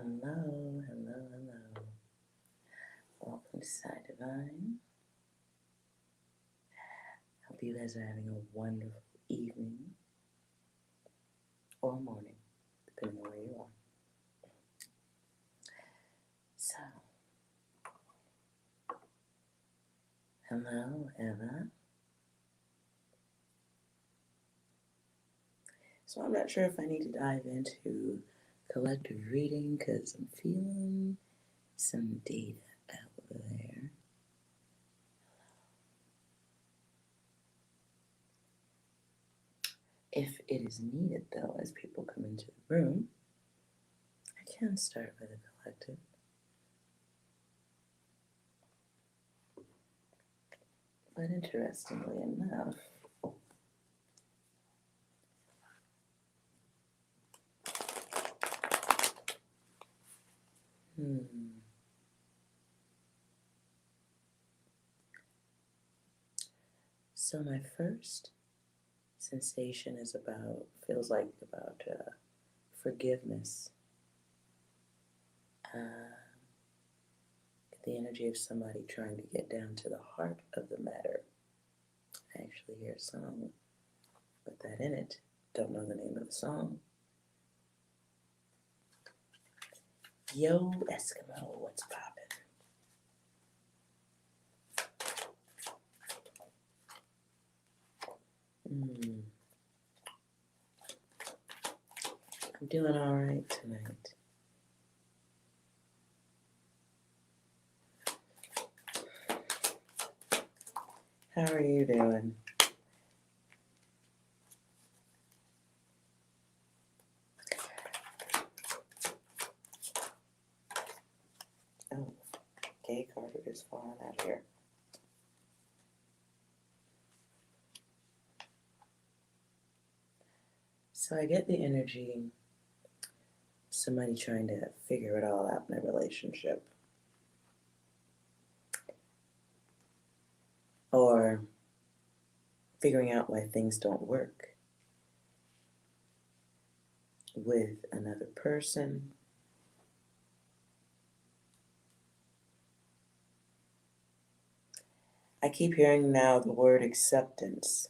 Hello, hello, hello. Welcome to Psi Divine. Hope you guys are having a wonderful evening or morning, depending on where you are. So, hello, Eva. So I'm not sure if I need to dive into collective reading because I'm feeling some data out there. If it is needed, though, as people come into the room, I can start with a collective. But interestingly enough, so my first sensation is feels like about forgiveness. The energy of somebody trying to get down to the heart of the matter. I actually hear a song with that in it. Don't know the name of the song. Yo, Eskimo, what's poppin'? I'm doing all right tonight. How are you doing? Oh, gay carpet is falling out here. So I get the energy, somebody trying to figure it all out in a relationship. Or figuring out why things don't work with another person. I keep hearing now the word acceptance.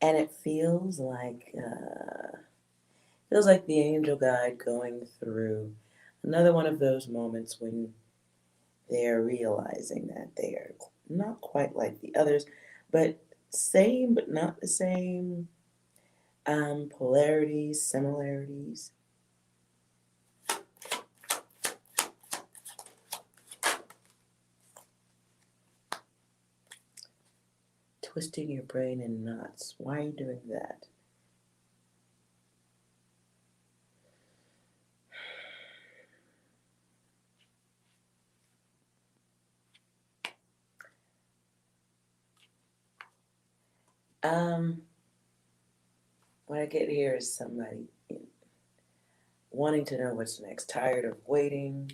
And it feels like the angel guide going through another one of those moments when they're realizing that they are not quite like the others, but same but not the same, polarities, similarities. Twisting your brain in knots. Why are you doing that? What I get here is somebody wanting to know what's next, tired of waiting.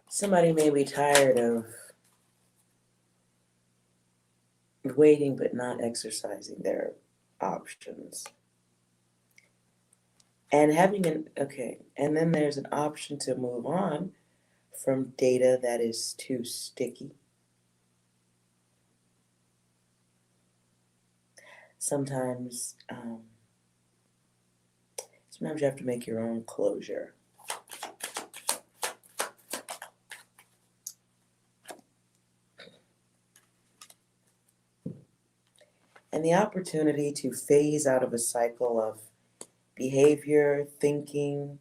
Somebody may be tired of waiting but not exercising their options. And and then there's an option to move on from data that is too sticky. Sometimes you have to make your own closure. And the opportunity to phase out of a cycle of behavior, thinking.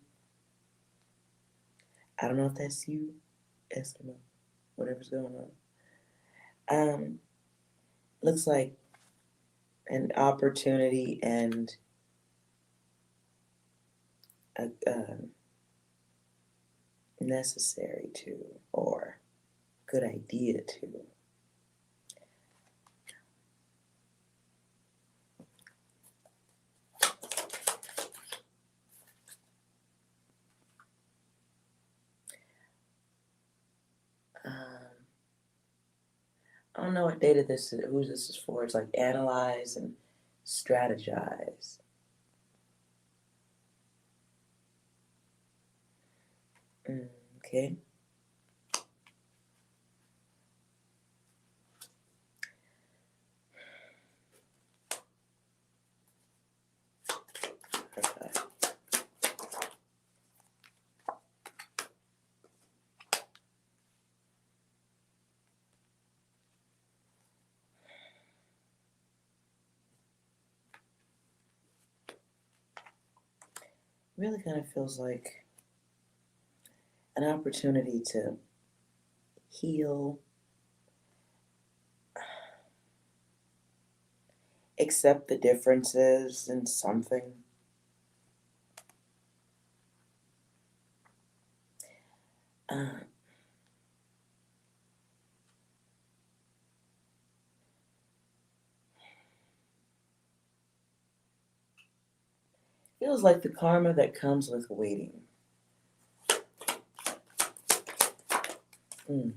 I don't know if that's you, Eskimo, whatever's going on. Looks like an opportunity and a necessary to, or good idea to don't know what data this is, who this is for. It's like analyze and strategize. Okay. Okay. Really kind of feels like an opportunity to heal, accept the differences in something. Uh, Feels like the karma that comes with waiting. Mm.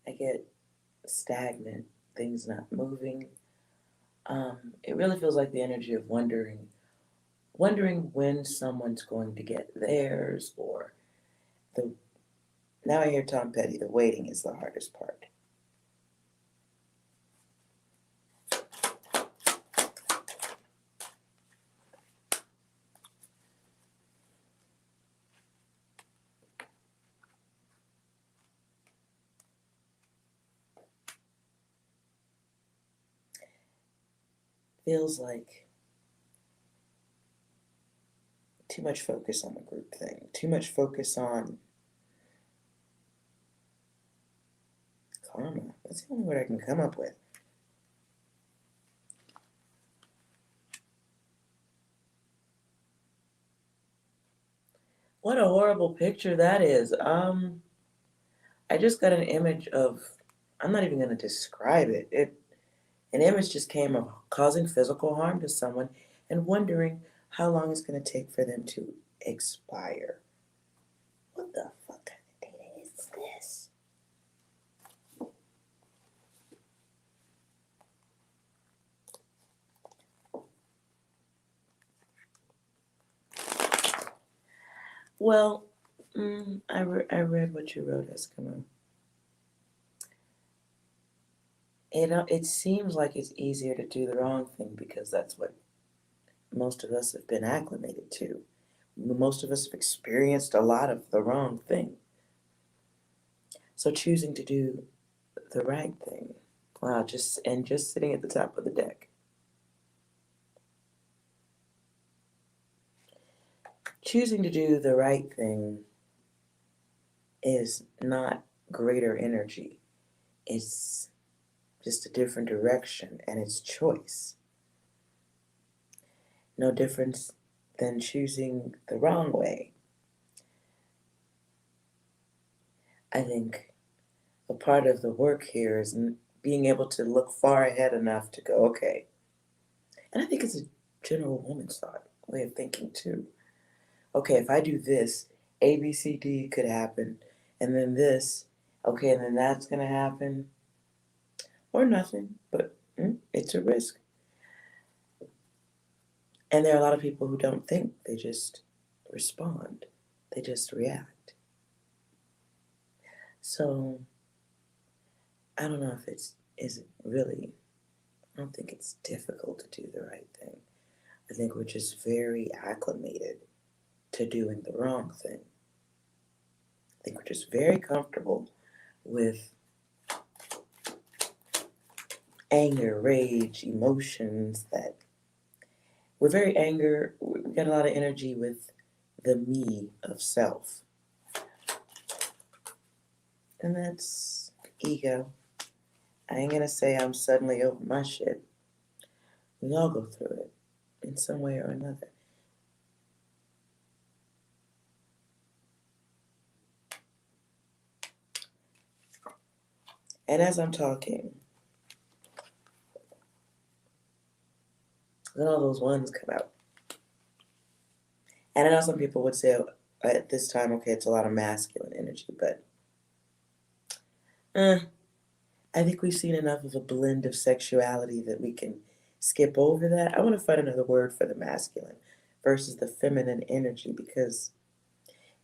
I get stagnant, things not moving. It really feels like the energy of wondering when someone's going to get theirs, or the. Now I hear Tom Petty. The waiting is the hardest part. Feels like too much focus on the group thing. Too much focus on karma. That's the only word I can come up with. What a horrible picture that is. I just got an image of, I'm not even going to describe it. An image just came of causing physical harm to someone and wondering how long it's going to take for them to expire. What the fuck kind of data is this? Well, I read what you wrote, Eskimo. It seems like it's easier to do the wrong thing because that's what most of us have been acclimated to. Most of us have experienced a lot of the wrong thing. So choosing to do the right thing, wow, just sitting at the top of the deck. Choosing to do the right thing is not greater energy. It's just a different direction, and it's choice. No difference than choosing the wrong way. I think a part of the work here is being able to look far ahead enough to go, okay. And I think it's a general woman's thought, way of thinking too. Okay, if I do this, A, B, C, D could happen, and then this, okay, and then that's going to happen, or nothing, but it's a risk. And there are a lot of people who don't think, they just respond, they just react. So I don't know if is it really, I don't think it's difficult to do the right thing. I think we're just very acclimated to doing the wrong thing. I think we're just very comfortable with anger, rage, emotions that we're very anger. We got a lot of energy with the me of self. And that's ego. I ain't gonna say I'm suddenly over my shit. We all go through it in some way or another. And as I'm talking, then all those ones come out. And I know some people would say, at this time, okay, it's a lot of masculine energy, but I think we've seen enough of a blend of sexuality that we can skip over that. I want to find another word for the masculine versus the feminine energy because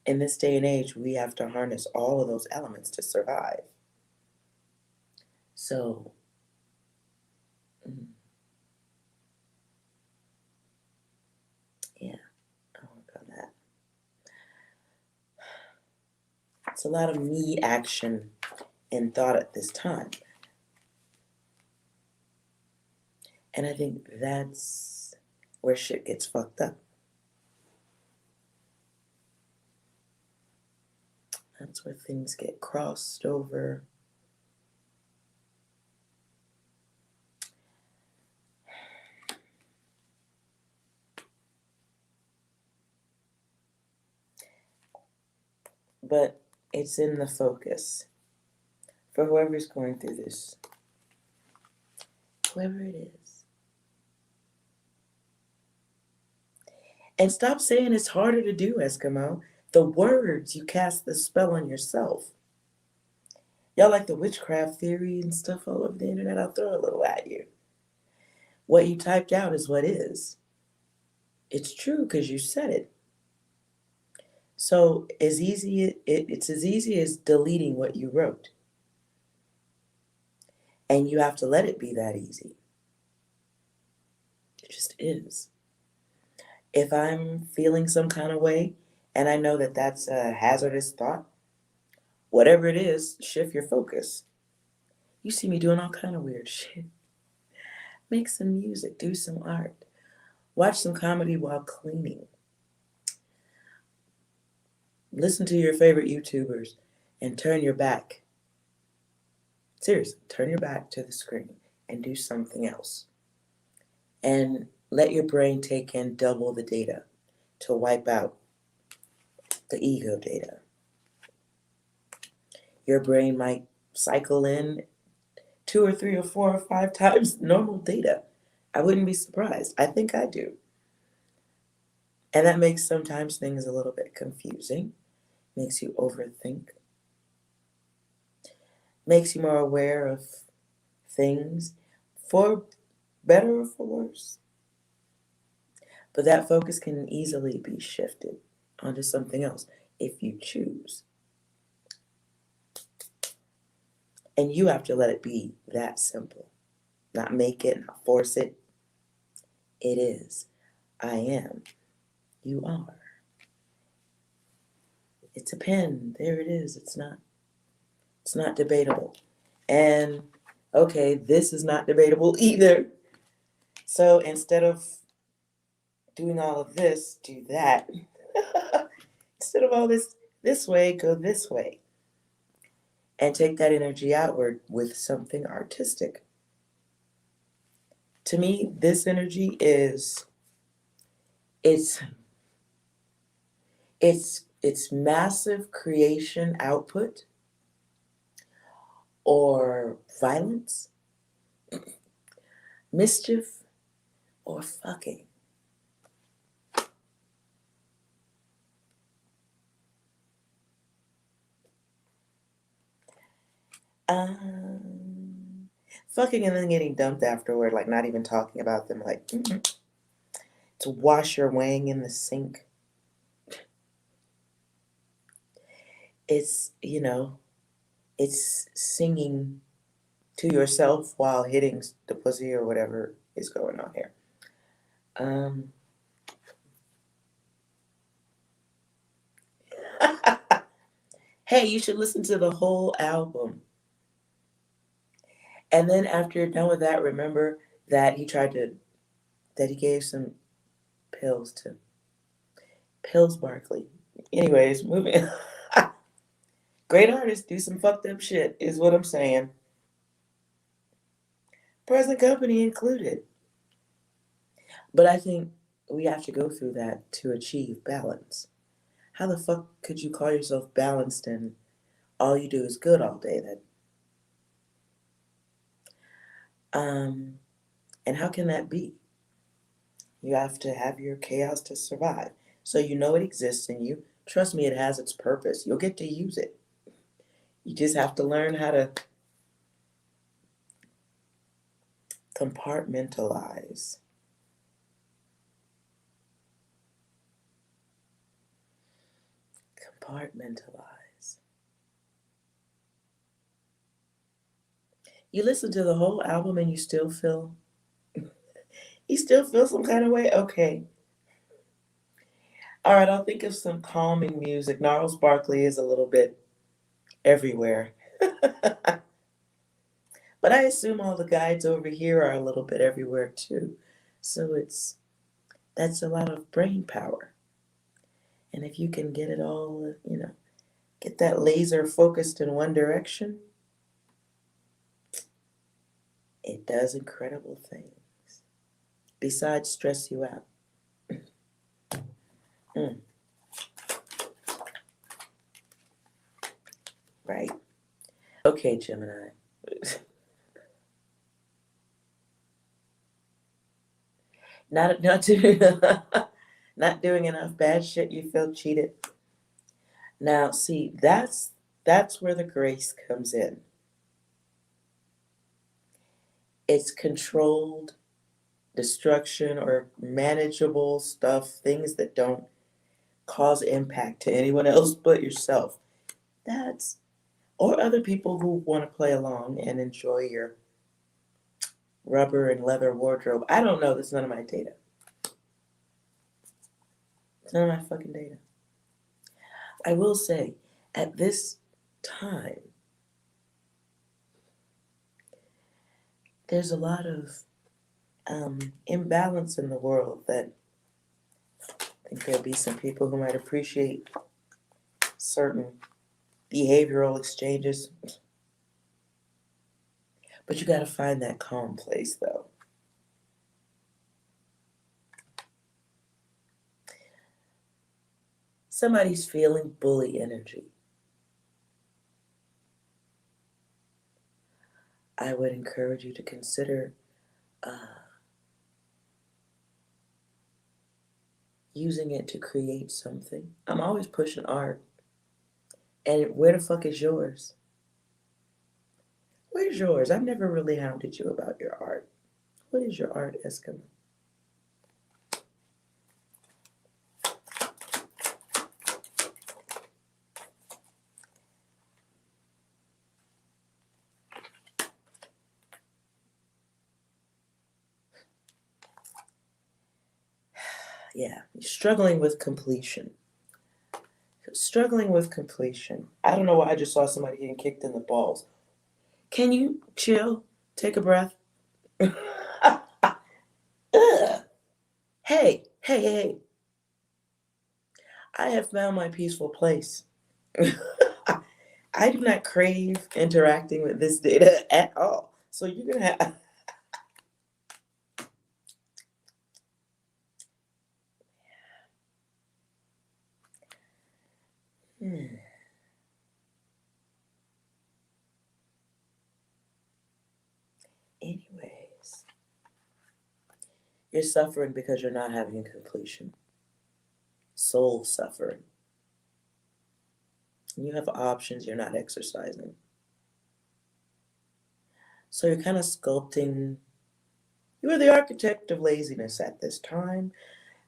in this day and age, we have to harness all of those elements to survive. So, yeah, I'll work on that. It's a lot of me action and thought at this time. And I think that's where shit gets fucked up. That's where things get crossed over. But it's in the focus for whoever's going through this, whoever it is. And stop saying it's harder to do, Eskimo. The words, you cast the spell on yourself. Y'all like the witchcraft theory and stuff all over the internet? I'll throw a little at you. What you typed out is what is. It's true because you said it. So it's as easy as deleting what you wrote. And you have to let it be that easy. It just is. If I'm feeling some kind of way and I know that that's a hazardous thought, whatever it is, shift your focus. You see me doing all kind of weird shit. Make some music, do some art, watch some comedy while cleaning. Listen to your favorite YouTubers and turn your back. Seriously, turn your back to the screen and do something else. And let your brain take in double the data to wipe out the ego data. Your brain might cycle in 2 or 3 or 4 or 5 times normal data. I wouldn't be surprised. I think I do. And that makes sometimes things a little bit confusing, makes you overthink, makes you more aware of things for better or for worse. But that focus can easily be shifted onto something else if you choose. And you have to let it be that simple. Not make it, not force it. It is. I am. You are. It's a pen. There it is. It's not debatable. And okay, this is not debatable either. So instead of doing all of this, do that. Instead of all this way, go this way. And take that energy outward with something artistic. To me, this energy is it's massive creation output or violence, mischief, or fucking. Fucking and then getting dumped afterward, like not even talking about them, like to wash your wang in the sink. It's, it's singing to yourself while hitting the pussy or whatever is going on here. Hey, you should listen to the whole album. And then after you're done with that, remember that he gave some pills to Pills Barkley. Anyways, moving. Great artists do some fucked up shit, is what I'm saying. Present company included. But I think we have to go through that to achieve balance. How the fuck could you call yourself balanced and all you do is good all day then? And how can that be? You have to have your chaos to survive. So you know it exists in you. Trust me, it has its purpose. You'll get to use it. You just have to learn how to compartmentalize. Compartmentalize. You listen to the whole album and you still feel some kind of way? Okay. All right, I'll think of some calming music. Gnarls Barkley is a little bit everywhere. But I assume all the guides over here are a little bit everywhere too. So that's a lot of brain power. And if you can get it all, get that laser focused in one direction, it does incredible things. Besides stress you out. Mm, right. Okay, Gemini. Not doing not doing enough bad shit, you feel cheated. Now, see, that's where the grace comes in. It's controlled destruction or manageable stuff, things that don't cause impact to anyone else but yourself. That's or other people who want to play along and enjoy your rubber and leather wardrobe. I don't know. That's none of my data. It's none of my fucking data. I will say, at this time, there's a lot of imbalance in the world that I think there'll be some people who might appreciate certain behavioral exchanges. But you got to find that calm place, though. Somebody's feeling bully energy. I would encourage you to consider using it to create something. I'm always pushing art. And where the fuck is yours? Where's yours? I've never really hounded you about your art. What is your art, Eskimo? Yeah, you're struggling with completion. Struggling with completion. I don't know why I just saw somebody getting kicked in the balls. Can you chill? Take a breath. Ugh. Hey, hey, hey. I have found my peaceful place. I do not crave interacting with this data at all. So you're going to have. Anyways, you're suffering because you're not having a completion. Soul suffering. You have options you're not exercising. So you're kind of sculpting. You are the architect of laziness at this time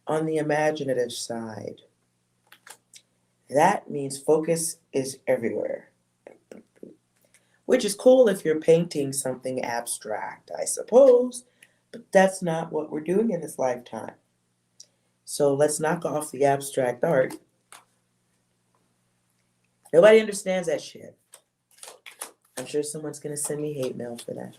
on the imaginative side. That means focus is everywhere. Which is cool if you're painting something abstract, I suppose, but that's not what we're doing in this lifetime. So let's knock off the abstract art. Nobody understands that shit. I'm sure someone's going to send me hate mail for that.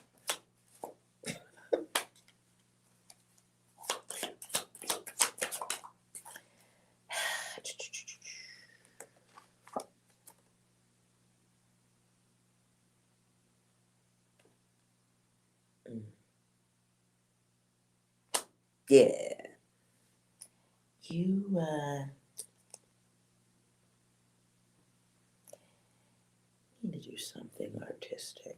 Yeah. You need to do something artistic.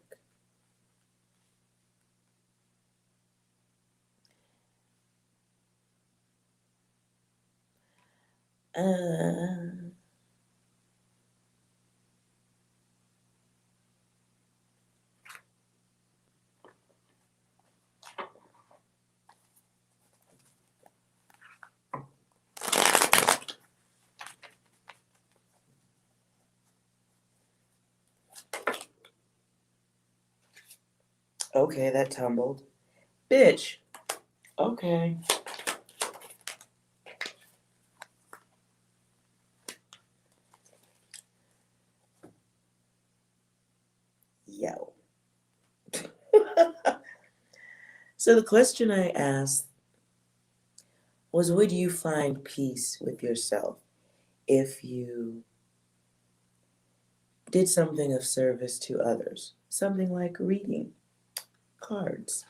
Okay, that tumbled. Bitch. Okay. Yo. So the question I asked was, would you find peace with yourself if you did something of service to others? Something like reading cards.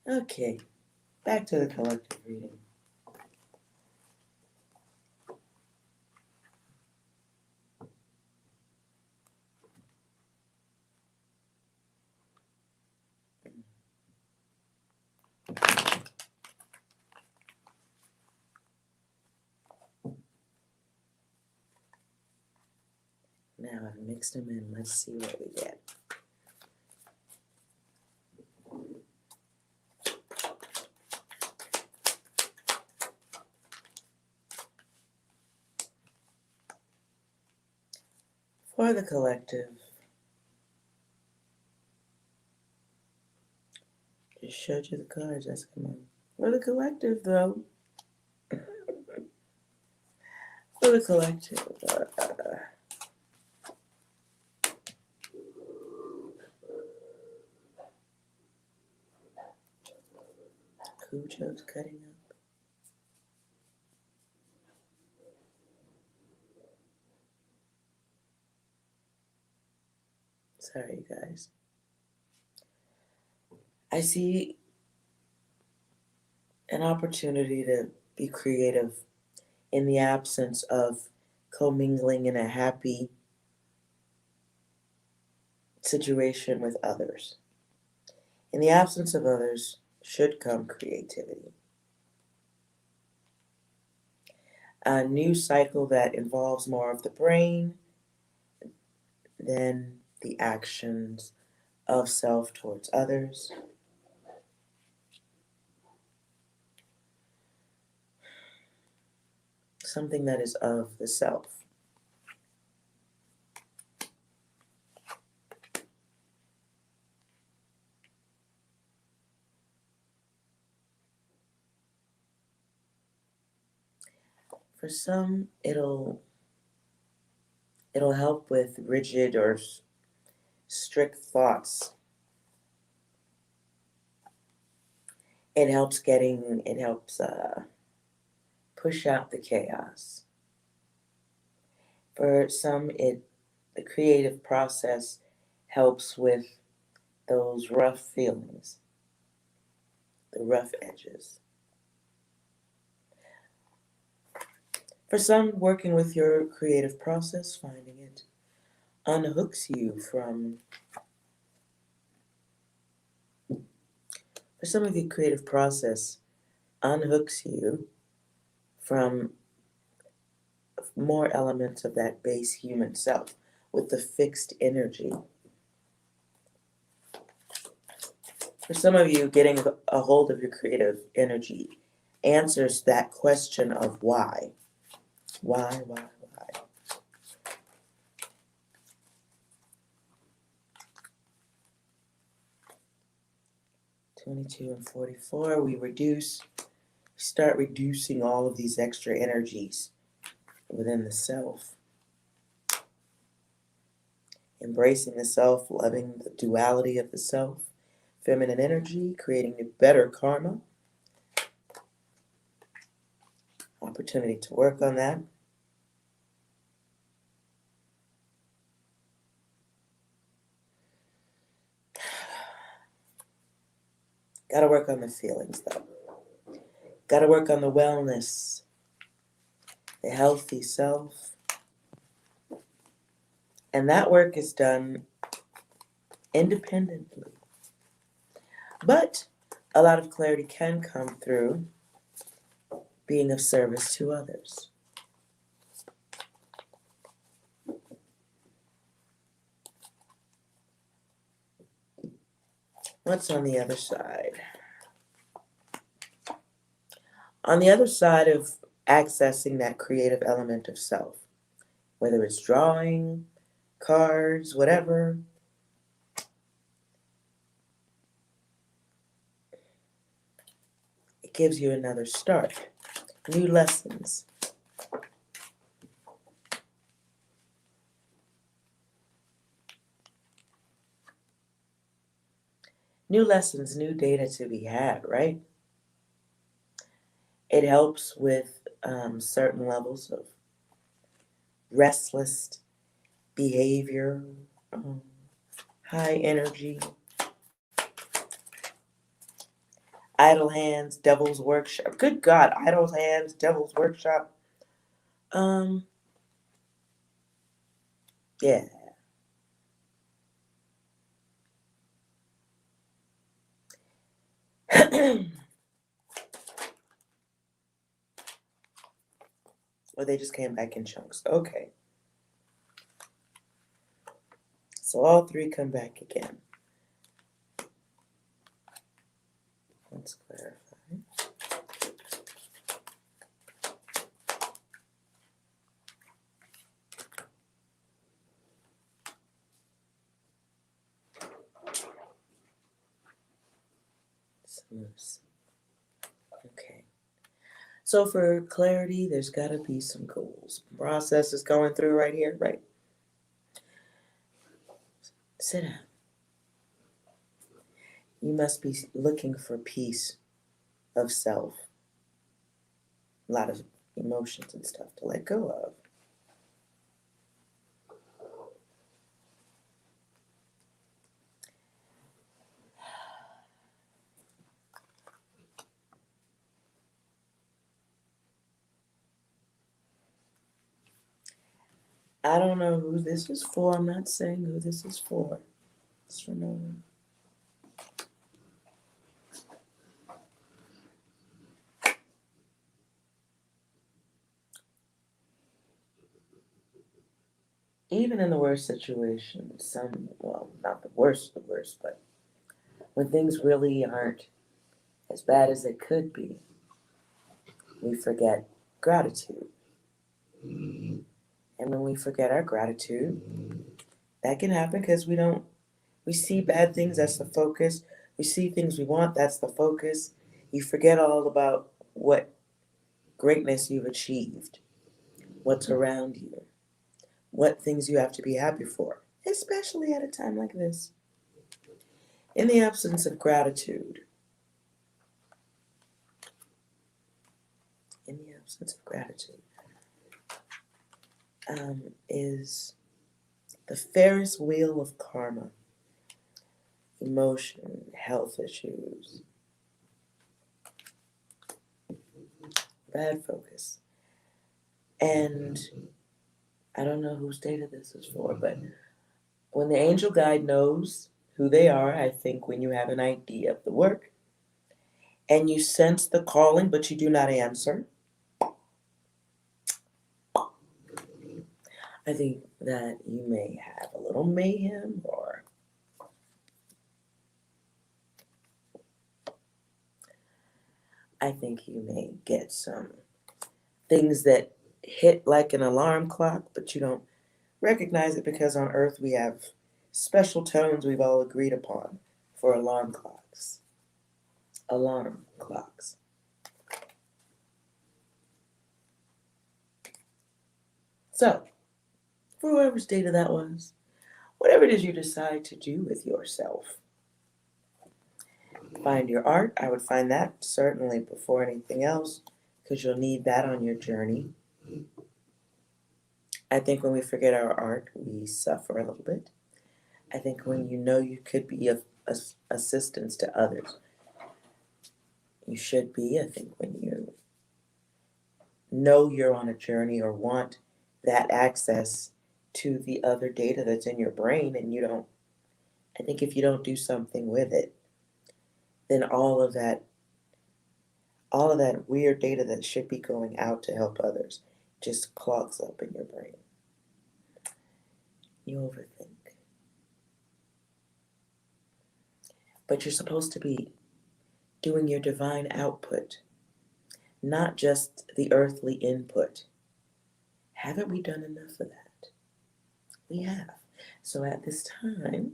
Okay, back to the collective reading. Now I've mixed them in. Let's see what we get. For the collective, just showed you the cards. That's come on. For the collective, though, for the collective, Cujo's cutting up. Sorry, you guys. I see an opportunity to be creative in the absence of commingling in a happy situation with others. In the absence of others should come creativity. A new cycle that involves more of the brain than the actions of self towards others. Something that is of the self. For some, it'll help with rigid or strict thoughts. It helps push out the chaos. For some, the creative process helps with those rough feelings, the rough edges. For some, working with your creative process, finding it unhooks you from. For some of the creative process unhooks you from more elements of that base human self with the fixed energy. For some of you, getting a hold of your creative energy answers that question of why. Why? 22 and 44, we start reducing all of these extra energies within the self. Embracing the self, loving the duality of the self, feminine energy, creating a better karma. Opportunity to work on that. Got to work on the feelings, though. Got to work on the wellness, the healthy self, And that work is done independently. But a lot of clarity can come through being of service to others. What's on the other side? On the other side of accessing that creative element of self, whether it's drawing, cards, whatever, it gives you another start, new lessons. New lessons, new data to be had, right? It helps with certain levels of restless behavior, high energy, idle hands, devil's workshop. Good God, idle hands, devil's workshop. Yeah. Or they just came back in chunks. Okay. So all three come back again. Let's clarify. Smooth. Okay. So for clarity, there's got to be some goals. Process is going through right here, right? Sit down. You must be looking for peace of self. A lot of emotions and stuff to let go of. I don't know who this is for. I'm not saying who this is for. It's for no one. Even in the worst situations, well, not the worst, but when things really aren't as bad as they could be, we forget gratitude. And when we forget our gratitude, that can happen because we see bad things, that's the focus. We see things we want, that's the focus. You forget all about what greatness you've achieved, what's around you, what things you have to be happy for, especially at a time like this. In the absence of gratitude, is the Ferris wheel of karma, emotion, health issues, bad focus. And I don't know whose data this is for, but when the angel guide knows who they are, I think when you have an idea of the work and you sense the calling but you do not answer, I think that you may have a little mayhem, or I think you may get some things that hit like an alarm clock, but you don't recognize it because on Earth we have special tones we've all agreed upon for alarm clocks. Alarm clocks. So, for whoever's data that was, whatever it is you decide to do with yourself, find your art. I would find that certainly before anything else, because you'll need that on your journey. I think when we forget our art, we suffer a little bit. I think when you know you could be of assistance to others, you should be. I think when you know you're on a journey or want that access to the other data that's in your brain, and I think if you don't do something with it, then all of that weird data that should be going out to help others just clogs up in your brain. You overthink. But you're supposed to be doing your divine output, not just the earthly input. Haven't we done enough of that? We have. So at this time,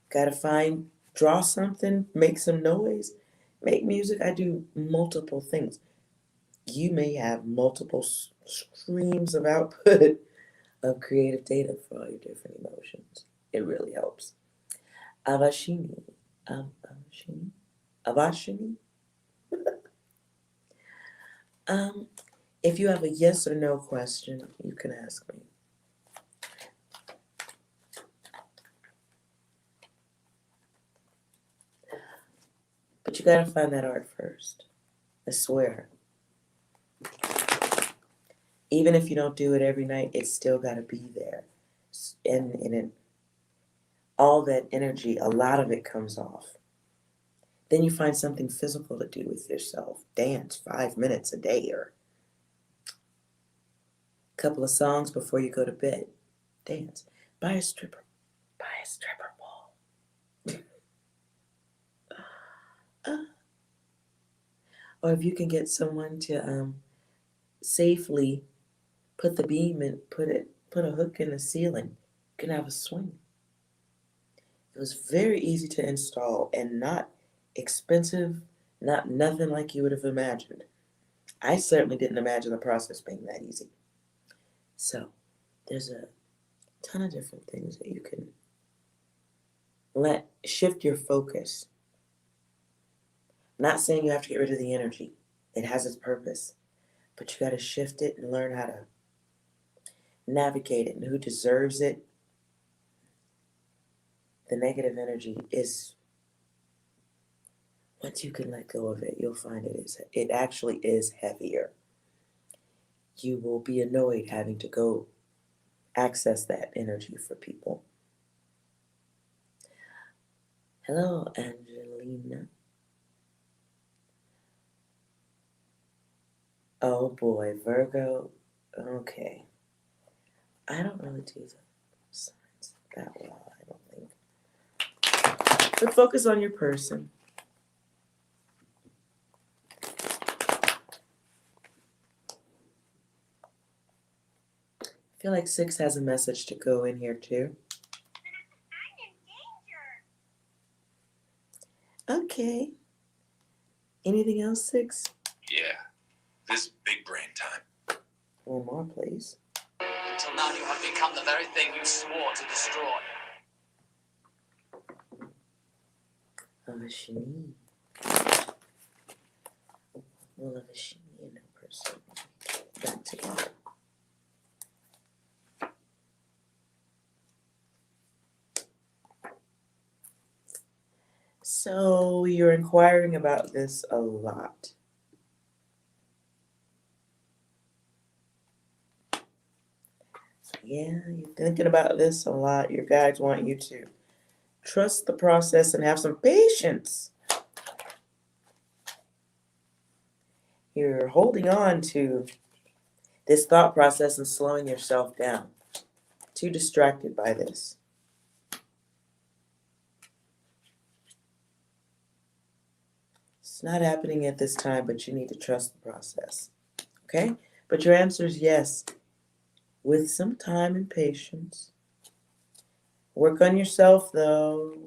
gotta draw something, make some noise, make music. I do multiple things. You may have multiple streams of output of creative data for all your different emotions. It really helps. Avashini. Avashini. If you have a yes or no question, you can ask me. But you gotta find that art first. I swear. Even if you don't do it every night, it's still gotta be there. And all that energy, a lot of it comes off. Then you find something physical to do with yourself. Dance 5 minutes a day, or a couple of songs before you go to bed. Dance. Buy a stripper pole. Or if you can get someone to safely put the beam and put a hook in the ceiling, you can have a swing. It was very easy to install and not expensive, nothing like you would have imagined. I certainly didn't imagine the process being that easy. So there's a ton of different things that you can shift your focus. I'm not saying you have to get rid of the energy. It has its purpose. But you got to shift it and learn how to navigate it and who deserves it. The negative energy is, once you can let go of it, you'll find it actually is heavier. You will be annoyed having to go access that energy for people. Hello, Angelina. Oh boy, Virgo. Okay. I don't really do the signs that well, I don't think. But focus on your person. I feel like 6 has a message to go in here too. I'm in danger. Okay. Anything else, 6? Yeah. This big brain time. One more, please. Until now you have become the very thing you swore to destroy. Avashini. Well, Avashini and her person back together. So you're inquiring about this a lot. Yeah, you're thinking about this a lot. Your guides want you to trust the process and have some patience. You're holding on to this thought process and slowing yourself down. Too distracted by this. It's not happening at this time, but you need to trust the process. Okay? But your answer is yes. With some time and patience. Work on yourself, though.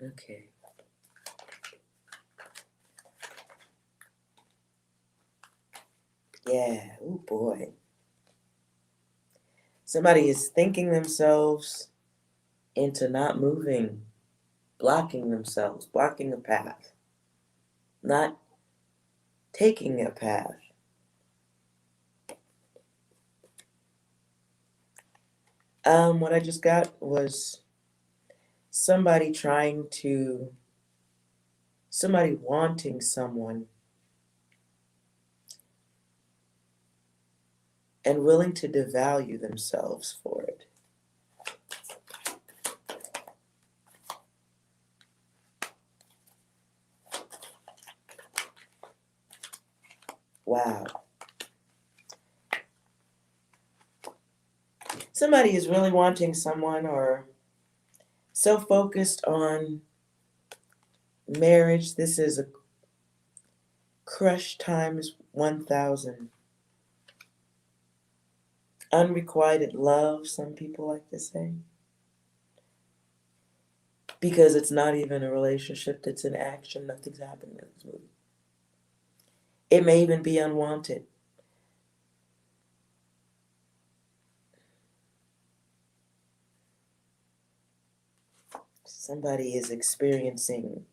Okay. Yeah, oh boy. Somebody is thinking themselves into not moving, blocking themselves, blocking the path. not taking a path. What I just got was somebody wanting someone and willing to devalue themselves for it. Wow. Somebody is really wanting someone or so focused on marriage. This is a crush times 1,000. Unrequited love, some people like to say. Because it's not even a relationship that's in action. Nothing's happening in this movie. It may even be unwanted. Somebody is experiencing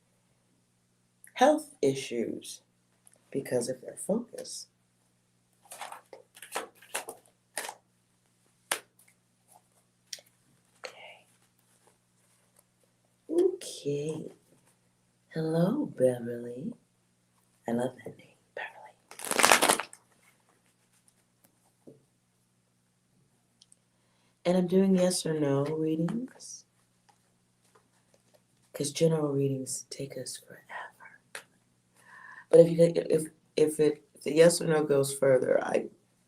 health issues because of their focus. Okay. Hello, Beverly. I love that name, Beverly. And I'm doing yes or no readings because general readings take us forever. But if the yes or no goes further,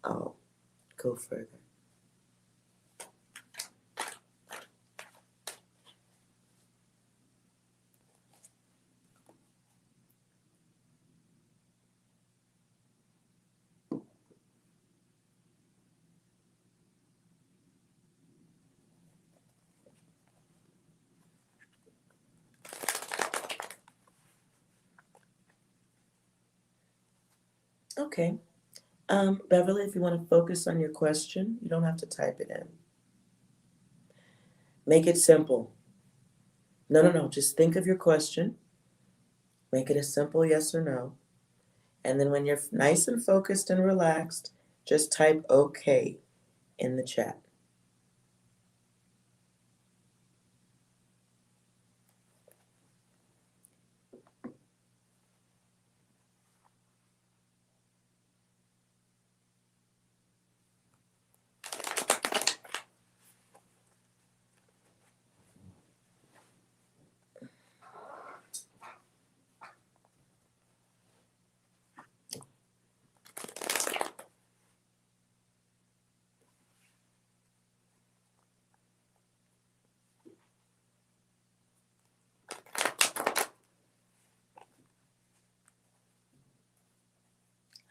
I'll go further. Okay. Beverly, if you want to focus on your question, you don't have to type it in. Make it simple. No. Just think of your question. Make it a simple yes or no. And then when you're nice and focused and relaxed, just type okay in the chat.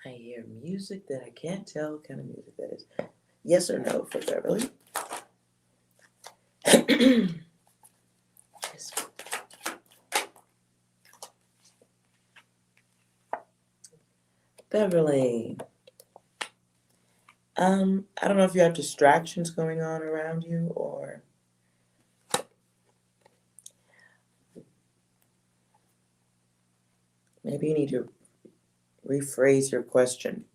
I hear music that I can't tell what kind of music that is. Yes or no for Beverly? Yes. Beverly, I don't know if you have distractions going on around you or maybe you need to rephrase your question.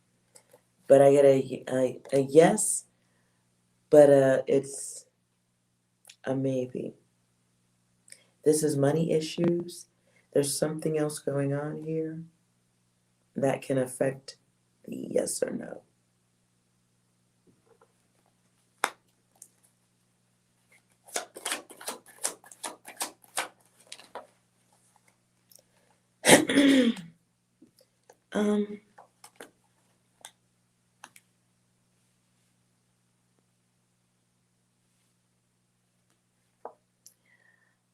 But I get a yes, but it's a maybe. This is money issues. There's something else going on here that can affect the yes or no. um,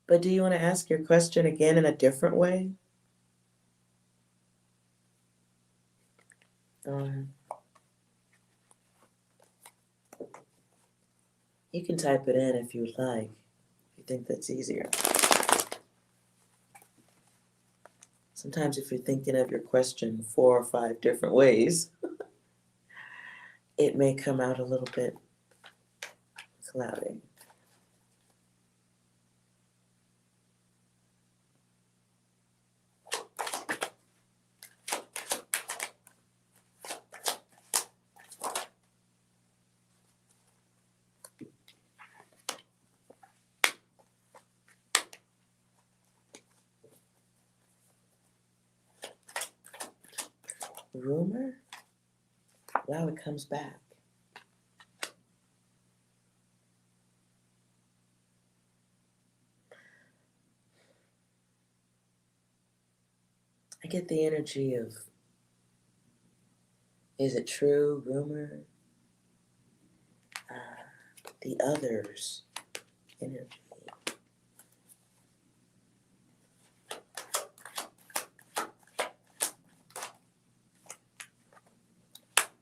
but do you want to ask your question again in a different way? You can type it in if you would like. If you think that's easier. Sometimes if you're thinking of your question 4 or 5 different ways, it may come out a little bit cloudy. Rumor? Wow, it comes back. I get the energy of, is it true, rumor? The others energy.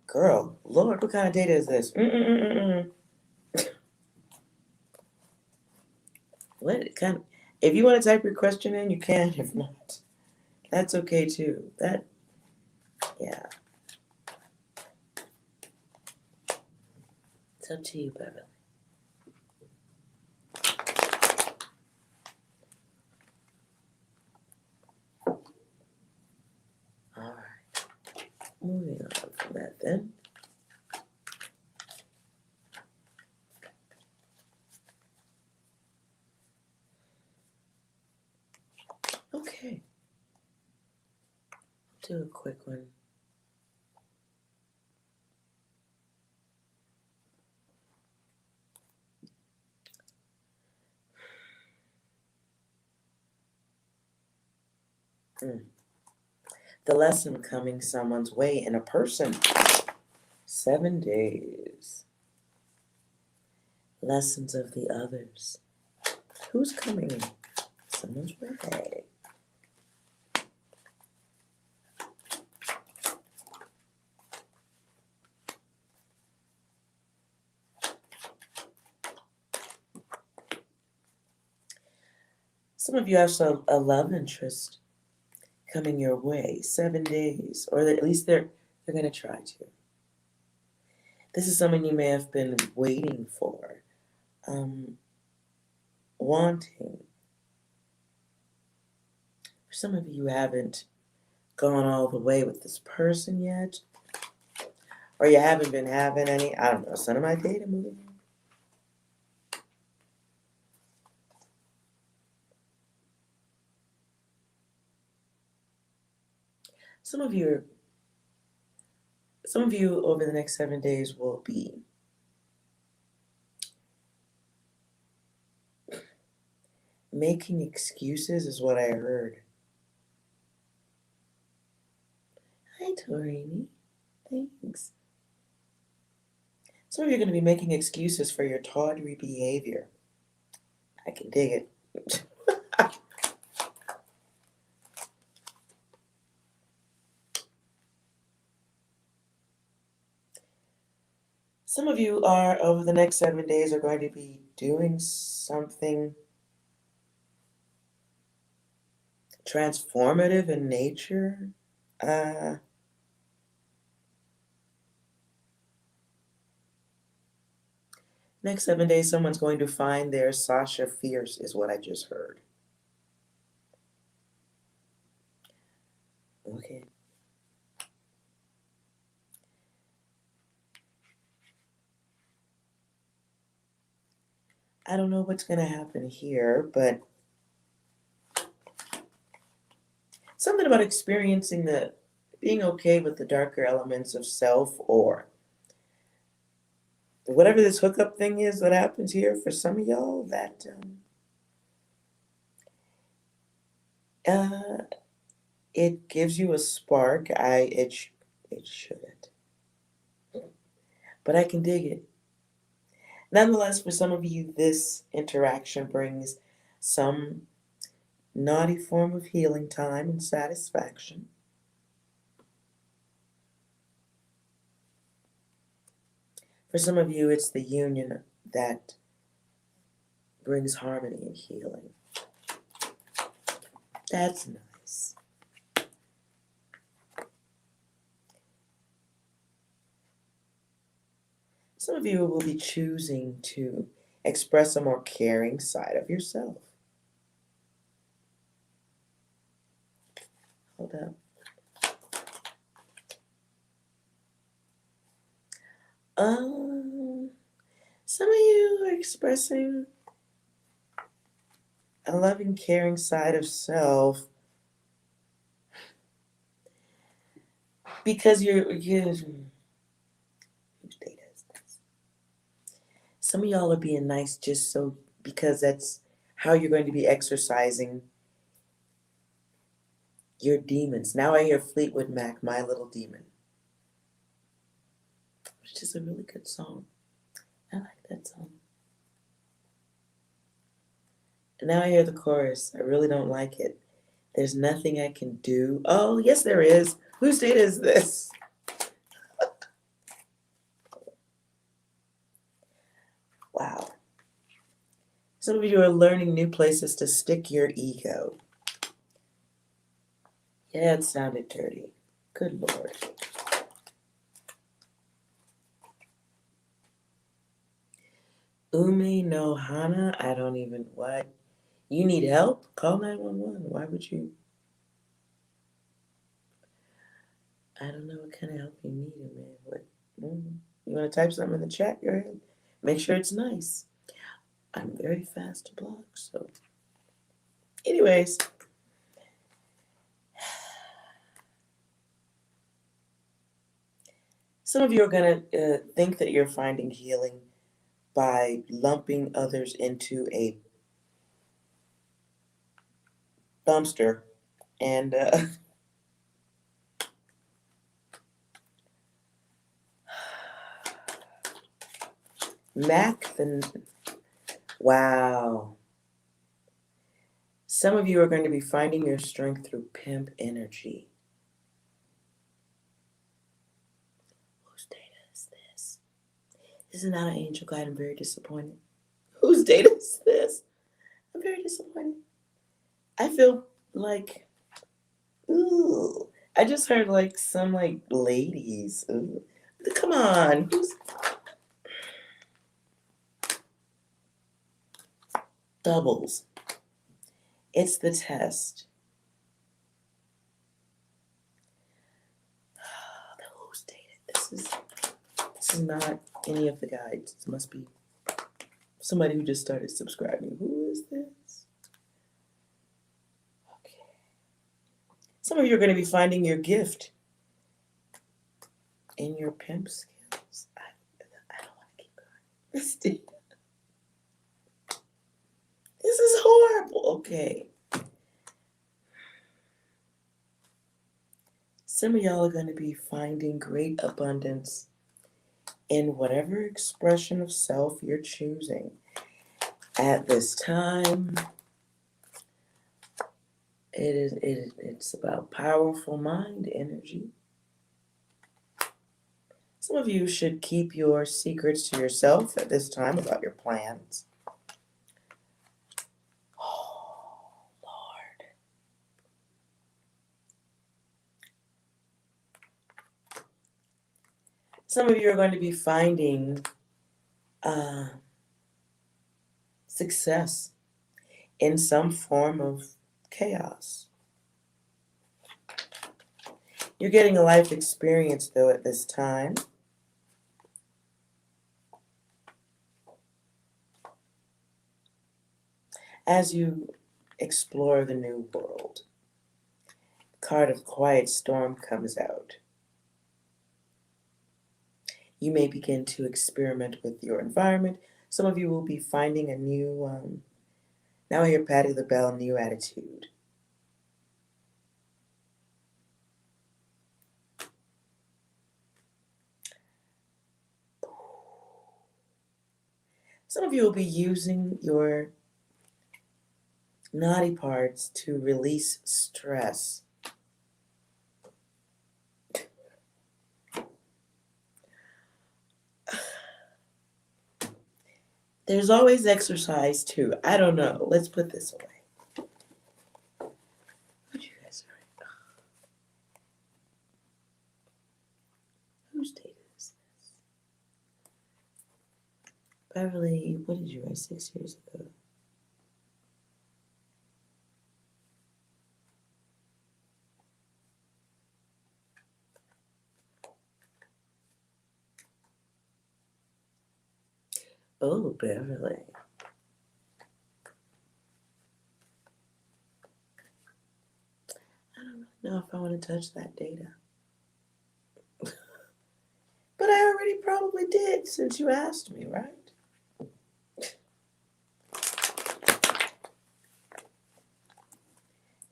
Girl, Lord, what kind of data is this? What kind of, if you want to type your question in, you can. If not, that's okay too. Yeah. It's up to you, Beverly. All right. Moving on from that then. Okay. Do a quick one. The lesson coming someone's way in a person. 7 days. Lessons of the others. Who's coming someone's way? Some of you have a love interest coming your way. 7 days, or at least they're going to try to. This is someone you may have been waiting for, wanting. For some of you haven't gone all the way with this person yet, or you haven't been having any, I don't know, some of my data moving. Some of you over the next 7 days will be making excuses, is what I heard. Hi, Torini. Thanks. Some of you are going to be making excuses for your tawdry behavior. I can dig it. Some of you are, over the next 7 days, are going to be doing something transformative in nature. Next 7 days, someone's going to find their Sasha Fierce, is what I just heard. Okay. I don't know what's going to happen here, but something about experiencing being okay with the darker elements of self, or whatever this hookup thing is that happens here for some of y'all, that it gives you a spark. It shouldn't, but I can dig it. Nonetheless, for some of you, this interaction brings some naughty form of healing time and satisfaction. For some of you, it's the union that brings harmony and healing. That's nice. Some of you will be choosing to express a more caring side of yourself. Hold up. Some of you are expressing a loving, caring side of self Because whose data is this? Some of y'all are being nice just so because that's how you're going to be exercising your demons. Now I hear Fleetwood Mac, My Little Demon, which is a really good song. I like that song. And now I hear the chorus. I really don't like it. There's nothing I can do. Oh, yes, there is. Whose data is this? Wow. Some of you are learning new places to stick your ego. Yeah, it sounded dirty. Good Lord. Umi no Hana, I don't even, what? You need help? Call 911. Why would you? I don't know what kind of help you need, man. What? You want to type something in the chat? Go ahead. Make sure it's nice. I'm very fast to block, so. Anyways. Some of you are going to think that you're finding healing by lumping others into a dumpster and Mac, wow. Some of you are going to be finding your strength through pimp energy. Whose data is this? This is not an angel guide. I'm very disappointed. Whose data is this? I'm very disappointed. I feel like, ooh. I just heard like some like ladies. Ooh. Come on. Who's doubles? It's the test. Who's dated? This is not any of the guides. This must be somebody who just started subscribing. Who is this? Okay. Some of you are going to be finding your gift in your pimp skills. I don't want to keep going. This is horrible. Okay. Some of y'all are going to be finding great abundance in whatever expression of self you're choosing. At this time, it's about powerful mind energy. Some of you should keep your secrets to yourself at this time about your plans. Oh, Lord. Some of you are going to be finding success in some form of chaos. You're getting a life experience, though, at this time. As you explore the new world, the card of Quiet Storm comes out. You may begin to experiment with your environment. Some of you will be finding a new, now I hear Patty LaBelle, new attitude. Some of you will be using your naughty parts to release stress. There's always exercise too. I don't know. Let's put this away. What you guys are? Whose data is this? Beverly, what did you write 6 years ago? Oh, Beverly. I don't know if I want to touch that data. already probably did since you asked me, right?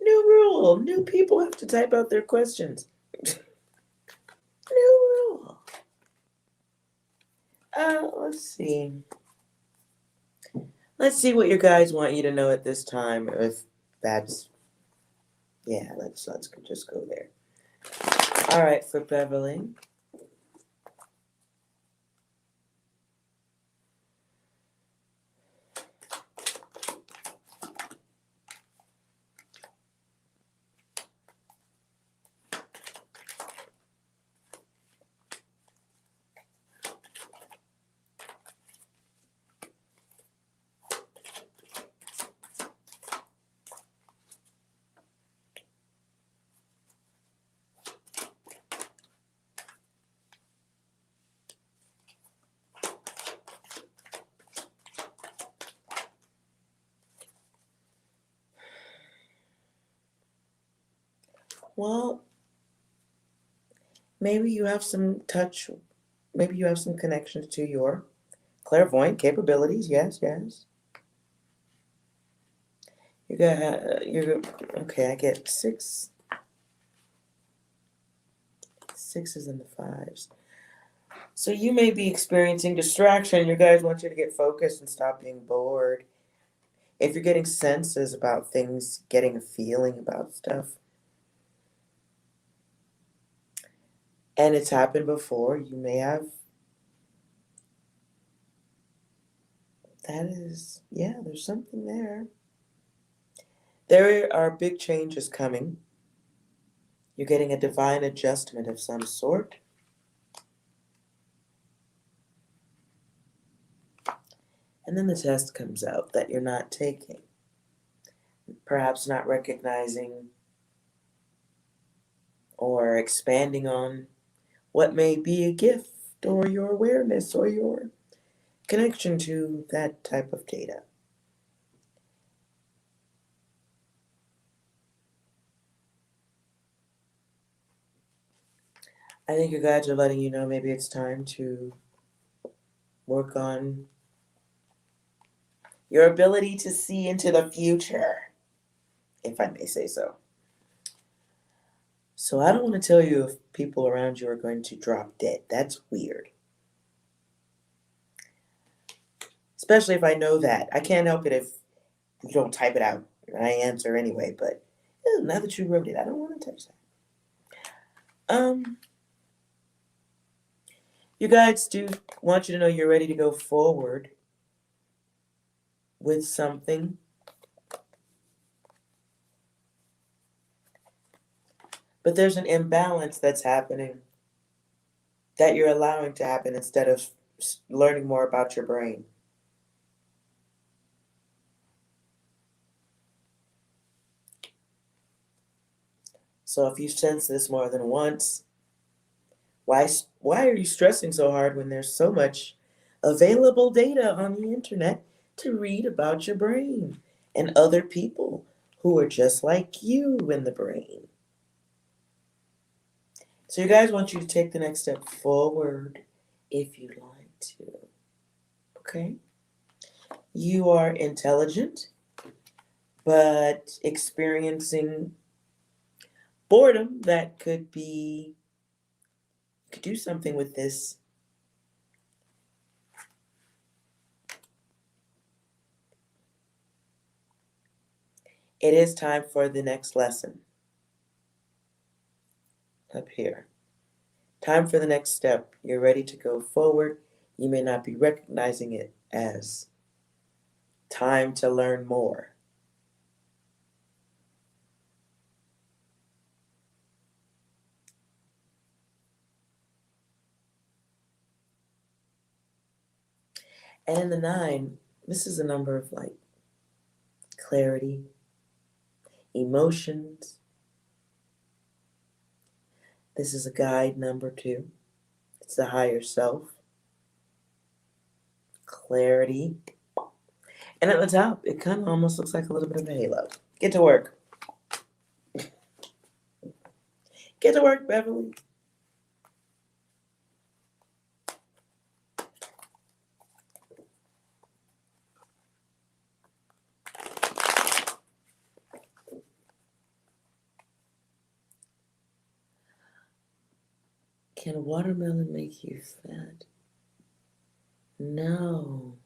New rule. New people have to type out their questions. New rule. Let's see. Let's see what your guides want you to know at this time. If that's, yeah, let's just go there. All right, for Beverly. Well, maybe you have some touch, maybe you have some connections to your clairvoyant capabilities. Yes, yes. You're okay. I get sixes and the fives. So you may be experiencing distraction. Your guys want you to get focused and stop being bored. If you're getting senses about things, getting a feeling about stuff, and it's happened before, you may have, that is, yeah, there's something there. There are big changes coming. You're getting a divine adjustment of some sort. And then the test comes out that you're not taking. Perhaps not recognizing or expanding on what may be a gift or your awareness or your connection to that type of data. I think your guides are letting you know maybe it's time to work on your ability to see into the future, if I may say so. So I don't want to tell you if people around you are going to drop dead. That's weird. Especially if I know that. I can't help it if you don't type it out and I answer anyway, but now that you wrote it, I don't want to touch that. Your guides do want you to know you're ready to go forward with something. But there's an imbalance that's happening that you're allowing to happen instead of learning more about your brain. So if you sense this more than once, why are you stressing so hard when there's so much available data on the internet to read about your brain and other people who are just like you in the brain? So you guys want you to take the next step forward if you'd like to. Okay? You are intelligent, but experiencing boredom that could be, you could do something with this. It is time for the next lesson. Up here. Time for the next step. You're ready to go forward. You may not be recognizing it as time to learn more. And in the 9, this is a number of like clarity, emotions. This is a guide number 2. It's the higher self, clarity. And at the top, it kind of almost looks like a little bit of a halo. Get to work. Get to work, Beverly. Can watermelon make you fat? No.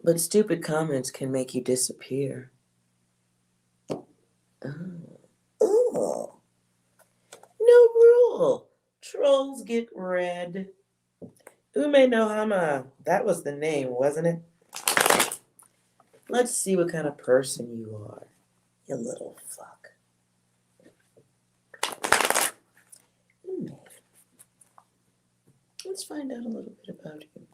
But stupid comments can make you disappear. Oh. Oh. No rule. Trolls get red. Ume no Hama. That was the name, wasn't it? Let's see what kind of person you are, you little fuck. Ume. Let's find out a little bit about you.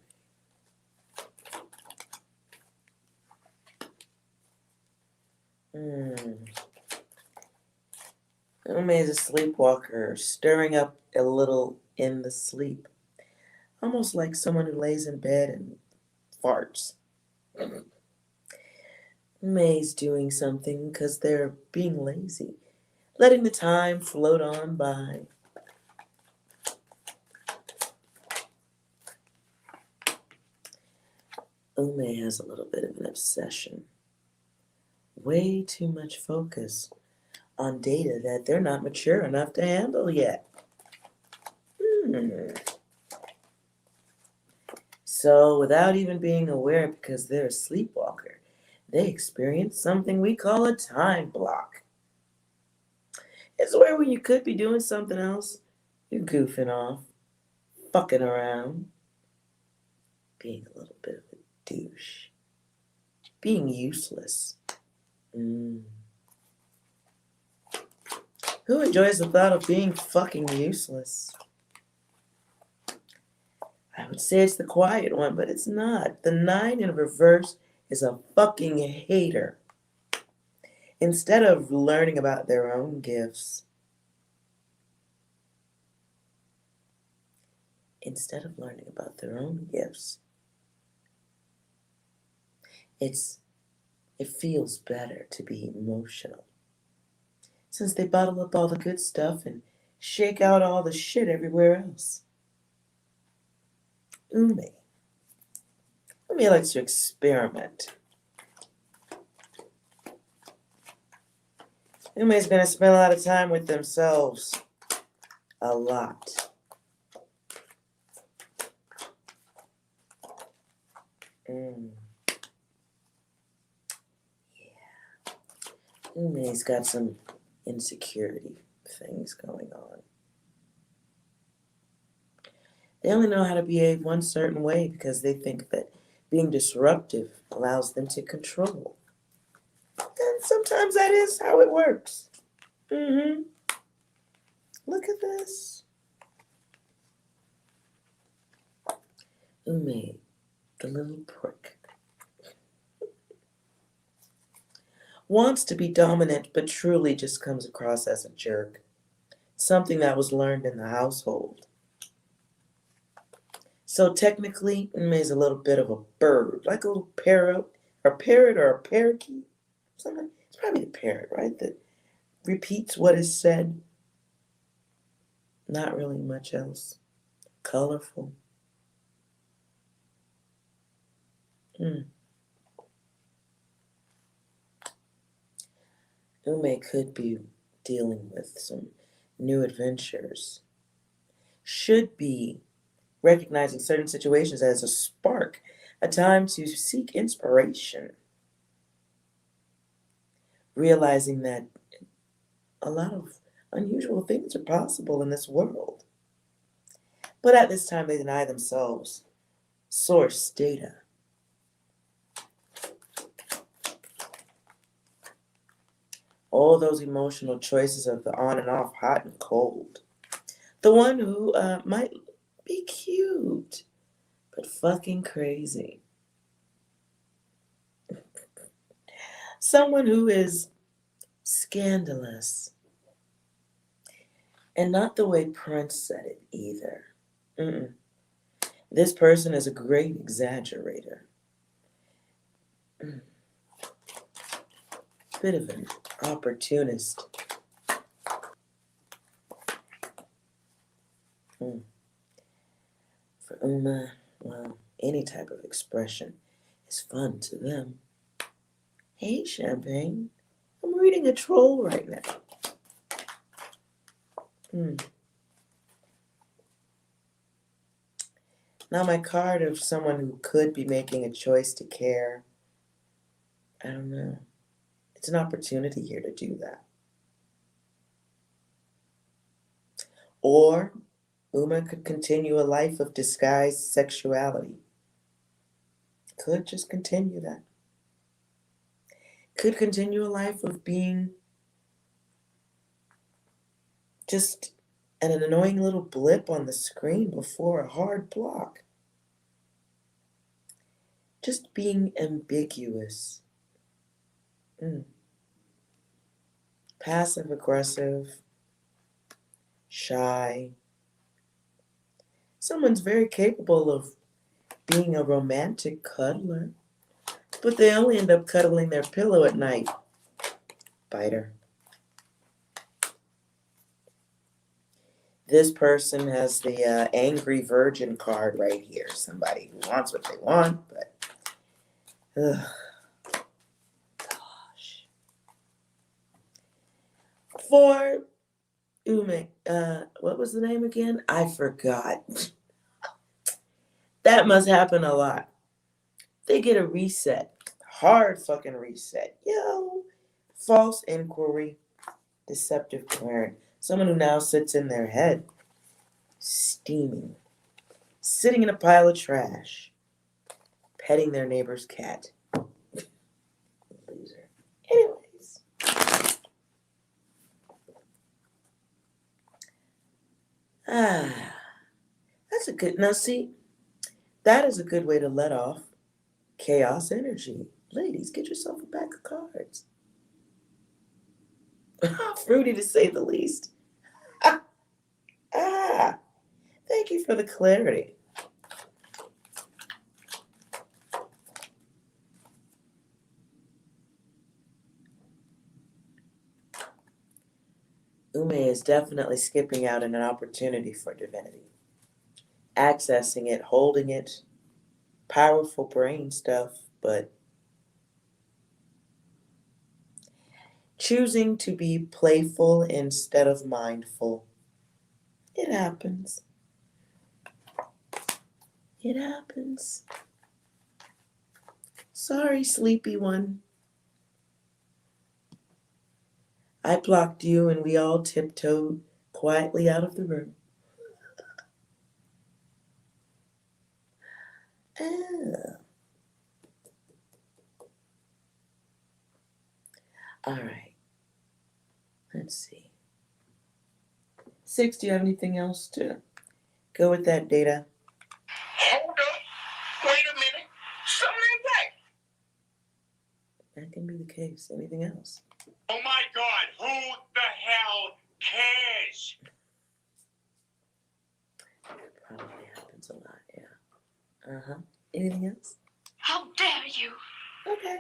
Ume is a sleepwalker, stirring up a little in the sleep. Almost like someone who lays in bed and farts. Ume's doing something because they're being lazy, letting the time float on by. Ume has a little bit of an obsession. Way too much focus on data that they're not mature enough to handle yet. So, without even being aware because they're a sleepwalker, they experience something we call a time block. It's where when you could be doing something else, you're goofing off, fucking around, being a little bit of a douche, being useless. Who enjoys the thought of being fucking useless? I would say it's the quiet one, but it's not. The 9 in reverse is a fucking hater. Instead of learning about their own gifts, it feels better to be emotional. Since they bottle up all the good stuff and shake out all the shit everywhere else. Ume likes to experiment. Ume's gonna spend a lot of time with themselves. A lot. Ume's got some insecurity things going on. They only know how to behave one certain way because they think that being disruptive allows them to control. And sometimes that is how it works. Look at this. Ume, the little prick, wants to be dominant but truly just comes across as a jerk. Something that was learned in the household. So technically, Ume is a little bit of a bird, like a little parrot or a parakeet. Something. It's probably a parrot, right? That repeats what is said. Not really much else. Colorful. Ume could be dealing with some new adventures. Should be recognizing certain situations as a spark, a time to seek inspiration. Realizing that a lot of unusual things are possible in this world. But at this time, they deny themselves source data. All those emotional choices of the on and off, hot and cold. The one who might be cute, but fucking crazy. Someone who is scandalous. And not the way Prince said it either. This person is a great exaggerator. Bit of an opportunist. For Uma, well, any type of expression is fun to them. Hey, Champagne, I'm reading a troll right now. Now my card of someone who could be making a choice to care. I don't know. It's an opportunity here to do that. Or Uma could continue a life of disguised sexuality. Could just continue that. Could continue a life of being just an annoying little blip on the screen before a hard block. Just being ambiguous. Passive aggressive. Shy. Someone's very capable of being a romantic cuddler, but they only end up cuddling their pillow at night. Biter. This person has the angry virgin card right here. Somebody who wants what they want, but gosh. For Ume, what was the name again? I forgot. That must happen a lot. They get a reset. Hard fucking reset. Yo. False inquiry. Deceptive parent. Someone who now sits in their head. Steaming. Sitting in a pile of trash. Petting their neighbor's cat. Loser. Anyways. That's a good, now see, that is a good way to let off chaos energy. Ladies, get yourself a pack of cards. Fruity to say the least. Thank you for the clarity. Ume is definitely skipping out on an opportunity for divinity. Accessing it, holding it, powerful brain stuff, but choosing to be playful instead of mindful. It happens. It happens. Sorry, sleepy one. I blocked you and we all tiptoed quietly out of the room. All right. Let's see. 6, do you have anything else to go with that data? Hold up. Wait a minute. Something ain't right. That can be the case. Anything else? Oh my God. Who the hell cares? Probably happens a lot, yeah. Anything else? How dare you? Okay.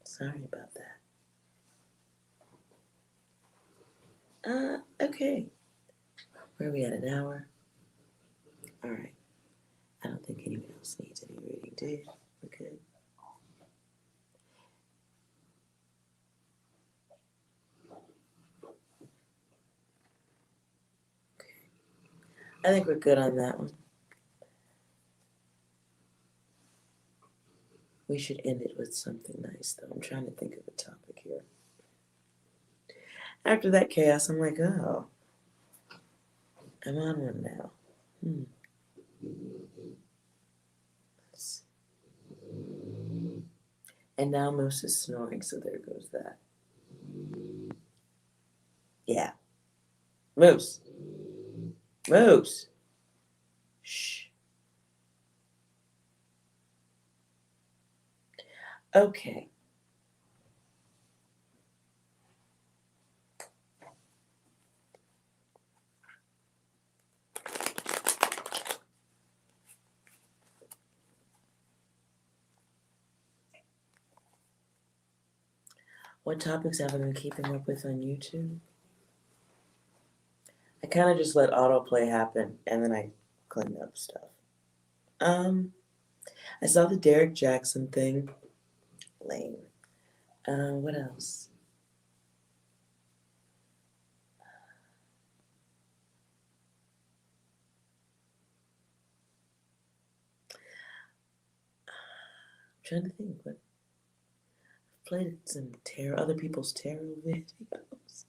Sorry about that. Okay. Where are we at, an hour? All right. I don't think anyone else needs any reading, do you? We're good. Okay. I think we're good on that one. We should end it with something nice, though. I'm trying to think of a topic here. After that chaos, I'm like, oh, I'm on one now. And now Moose is snoring, so there goes that. Yeah. Moose. Moose. Shh. Okay. What topics have I been keeping up with on YouTube? I kind of just let autoplay happen, and then I clean up stuff. I saw the Derek Jackson thing. Lame. What else? trying to think, what I've played some tarot, other people's tarot videos.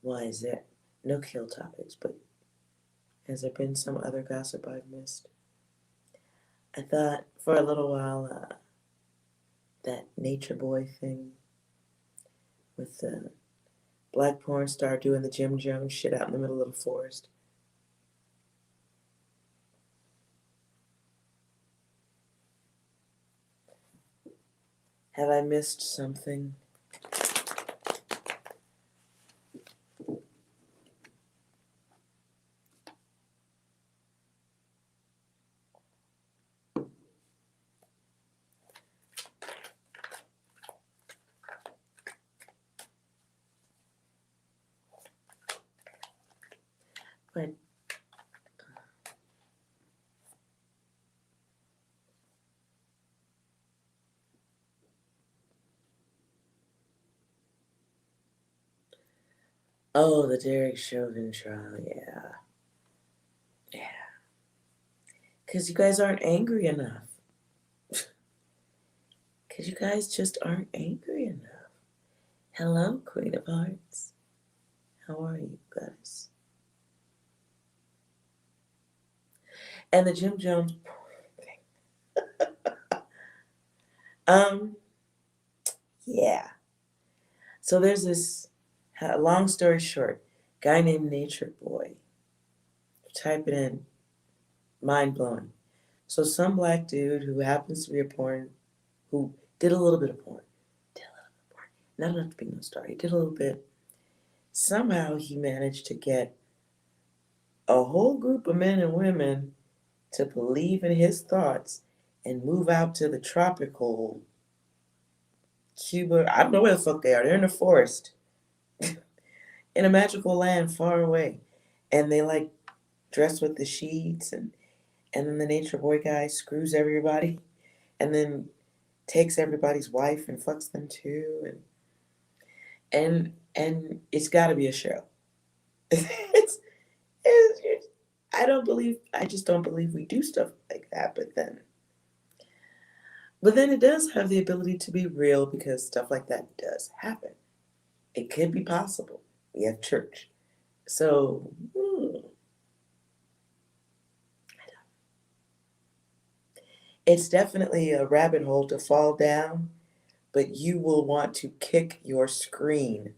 Why is there no kill topics? But has there been some other gossip I've missed? I thought for a little while that Nature Boy thing with the black porn star doing the Jim Jones shit out in the middle of the forest. Have I missed something? But oh, the Derek Chauvin trial, yeah. Yeah. Because you guys aren't angry enough. Because you guys just aren't angry enough. Hello, Queen of Hearts. How are you guys? And the Jim Jones thing. Yeah. So there's this, long story short, guy named Nature Boy. Type it in. Mind blowing. So some black dude who happens to be a porn, who did a little bit of porn. Not enough to be no star. He did a little bit. Somehow he managed to get a whole group of men and women to believe in his thoughts and move out to the tropical Cuba. I don't know where the fuck they are. They're in the forest. In a magical land far away. And they like dress with the sheets and then the Nature Boy guy screws everybody and then takes everybody's wife and fucks them too and it's gotta be a show. it's I just don't believe we do stuff like that, but then it does have the ability to be real because stuff like that does happen. It could be possible. We have church. So it's definitely a rabbit hole to fall down, but you will want to kick your screen.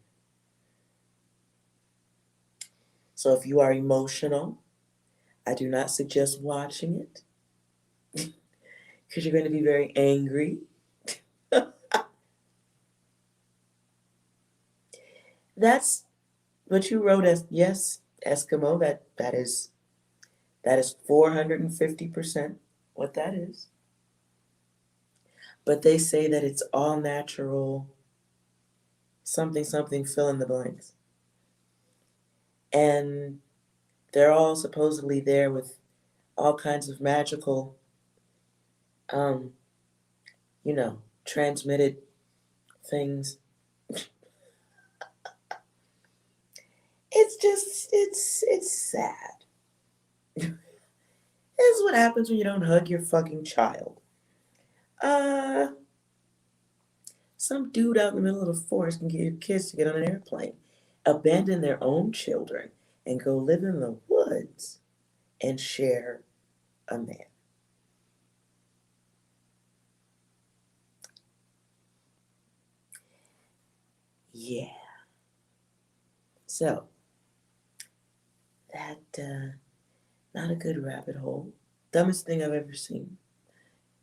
So if you are emotional, I do not suggest watching it because you're going to be very angry. That's what you wrote as yes, Eskimo. That is 450% what that is. But they say that it's all natural, something something fill in the blanks. And they're all supposedly there with all kinds of magical um, transmitted things. It's just it's sad. It's what happens when you don't hug your fucking child. Some dude out in the middle of the forest can get your kids to get on an airplane, abandon their own children, and go live in the woods and share a man. Yeah. So that not a good rabbit hole. Dumbest thing I've ever seen.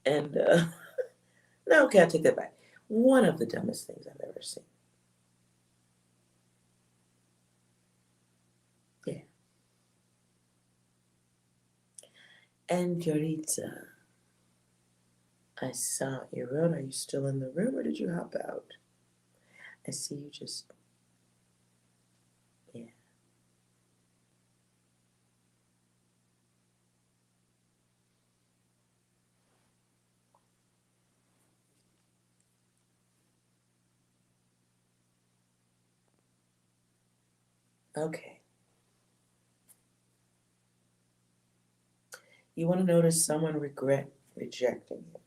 And no, okay, I take that back. One of the dumbest things I've ever seen. Yeah. And Yoritza, I saw you wrote, are you still in the room or did you hop out? I see you just, yeah. Okay. You want to notice someone regret rejecting you.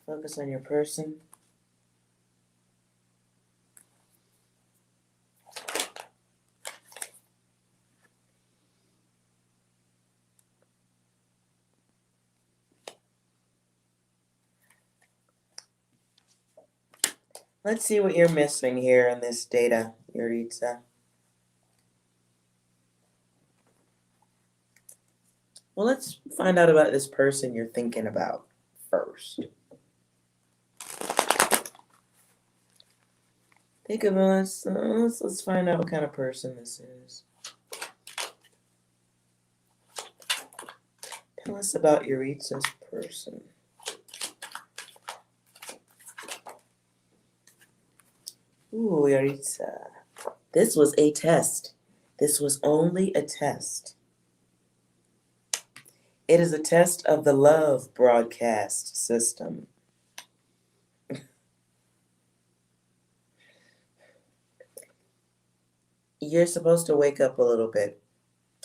Focus on your person. Let's see what you're missing here in this data, Yuritsa. Well, let's find out about this person you're thinking about first. Think of us. Let's find out what kind of person this is. Tell us about Yuritsa's person. Ooh, Yuritsa. This was a test. This was only a test. It is a test of the love broadcast system. You're supposed to wake up a little bit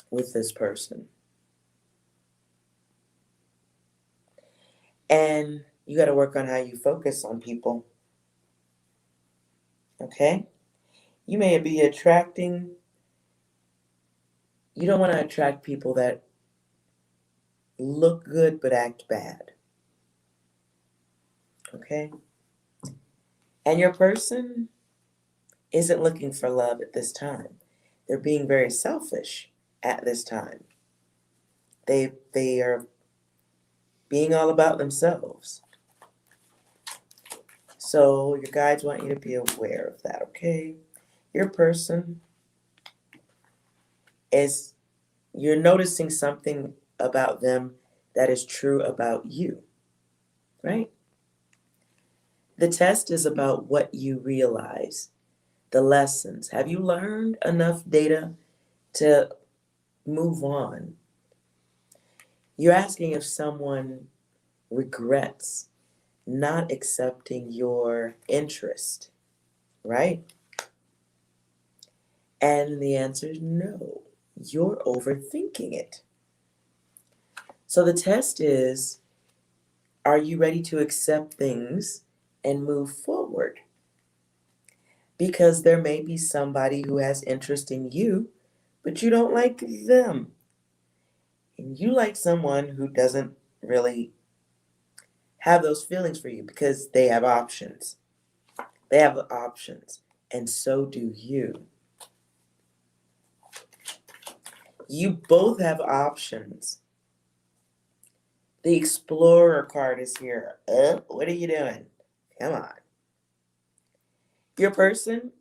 with this person. And you got to work on how you focus on people. Okay? You may be attracting, you don't want to attract people that look good but act bad. Okay? And your person isn't looking for love at this time. They're being very selfish at this time. They are being all about themselves. So your guides want you to be aware of that, okay? Your person is, you're noticing something about them that is true about you, right? The test is about what you realize, the lessons. Have you learned enough data to move on? You're asking if someone regrets not accepting your interest, right? And the answer is no. You're overthinking it. So the test is, are you ready to accept things and move forward? Because there may be somebody who has interest in you, but you don't like them. And you like someone who doesn't really have those feelings for you because they have options. They have options, and so do you. You both have options. The Explorer card is here. What are you doing? Come on. Your person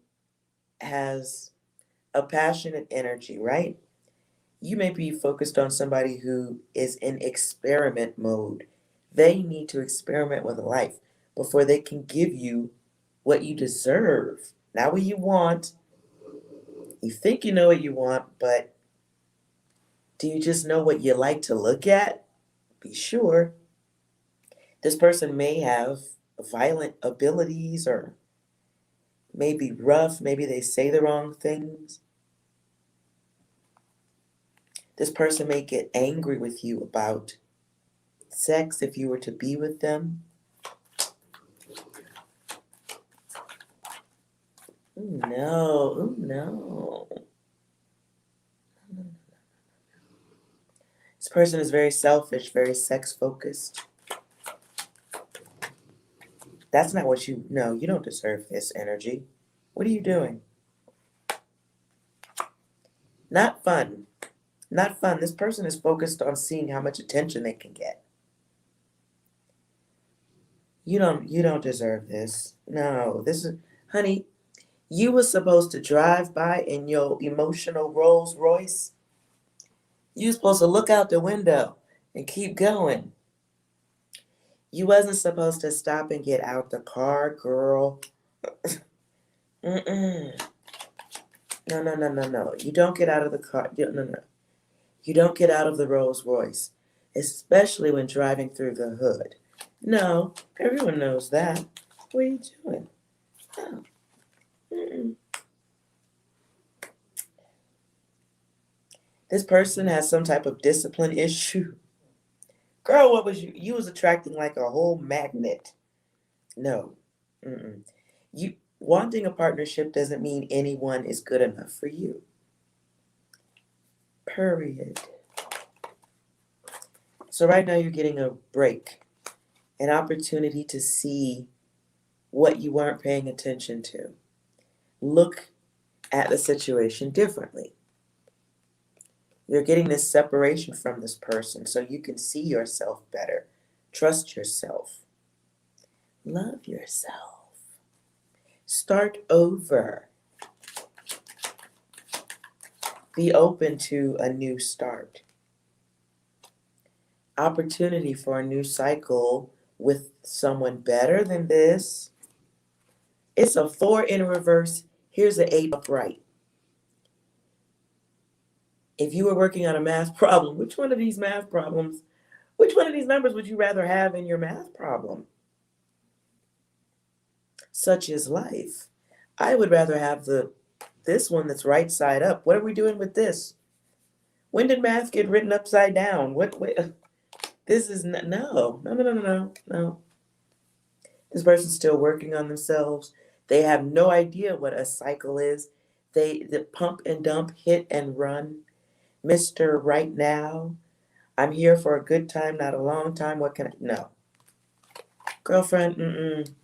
has a passionate energy, right? You may be focused on somebody who is in experiment mode. They need to experiment with life before they can give you what you deserve, not what you want. You think you know what you want, but do you just know what you like to look at? Be sure. This person may have violent abilities or maybe rough, maybe they say the wrong things. This person may get angry with you about sex if you were to be with them. Ooh, no, ooh, no. This person is very selfish, very sex focused. That's not what you know. You don't deserve this energy. What are you doing? Not fun. Not fun. This person is focused on seeing how much attention they can get. You don't deserve this. No, this is, honey, you were supposed to drive by in your emotional Rolls Royce. You were supposed to look out the window and keep going. You wasn't supposed to stop and get out the car, girl. Mm-mm. No, no, no, no, no. You don't get out of the car. No, no. You don't get out of the Rolls Royce. especially when driving through the hood. No, everyone knows that. What are you doing? Oh. Mm-mm. This person has some type of discipline issue. Girl, what was you? You was attracting like a whole magnet. No. Mm-mm. You wanting a partnership doesn't mean anyone is good enough for you. Period. So right now you're getting a break, an opportunity to see what you weren't paying attention to. Look at the situation differently. You're getting this separation from this person so you can see yourself better. Trust yourself. Love yourself. Start over. Be open to a new start. Opportunity for a new cycle with someone better than this. It's a 4 in reverse. Here's an 8 upright. If you were working on a math problem, which one of these numbers would you rather have in your math problem? Such is life. I would rather have this one that's right side up. What are we doing with this? When did math get written upside down? This is no. This person's still working on themselves. They have no idea what a cycle is. The pump and dump, hit and run. Mr. Right Now. I'm here for a good time, not a long time. What can I? No. Girlfriend,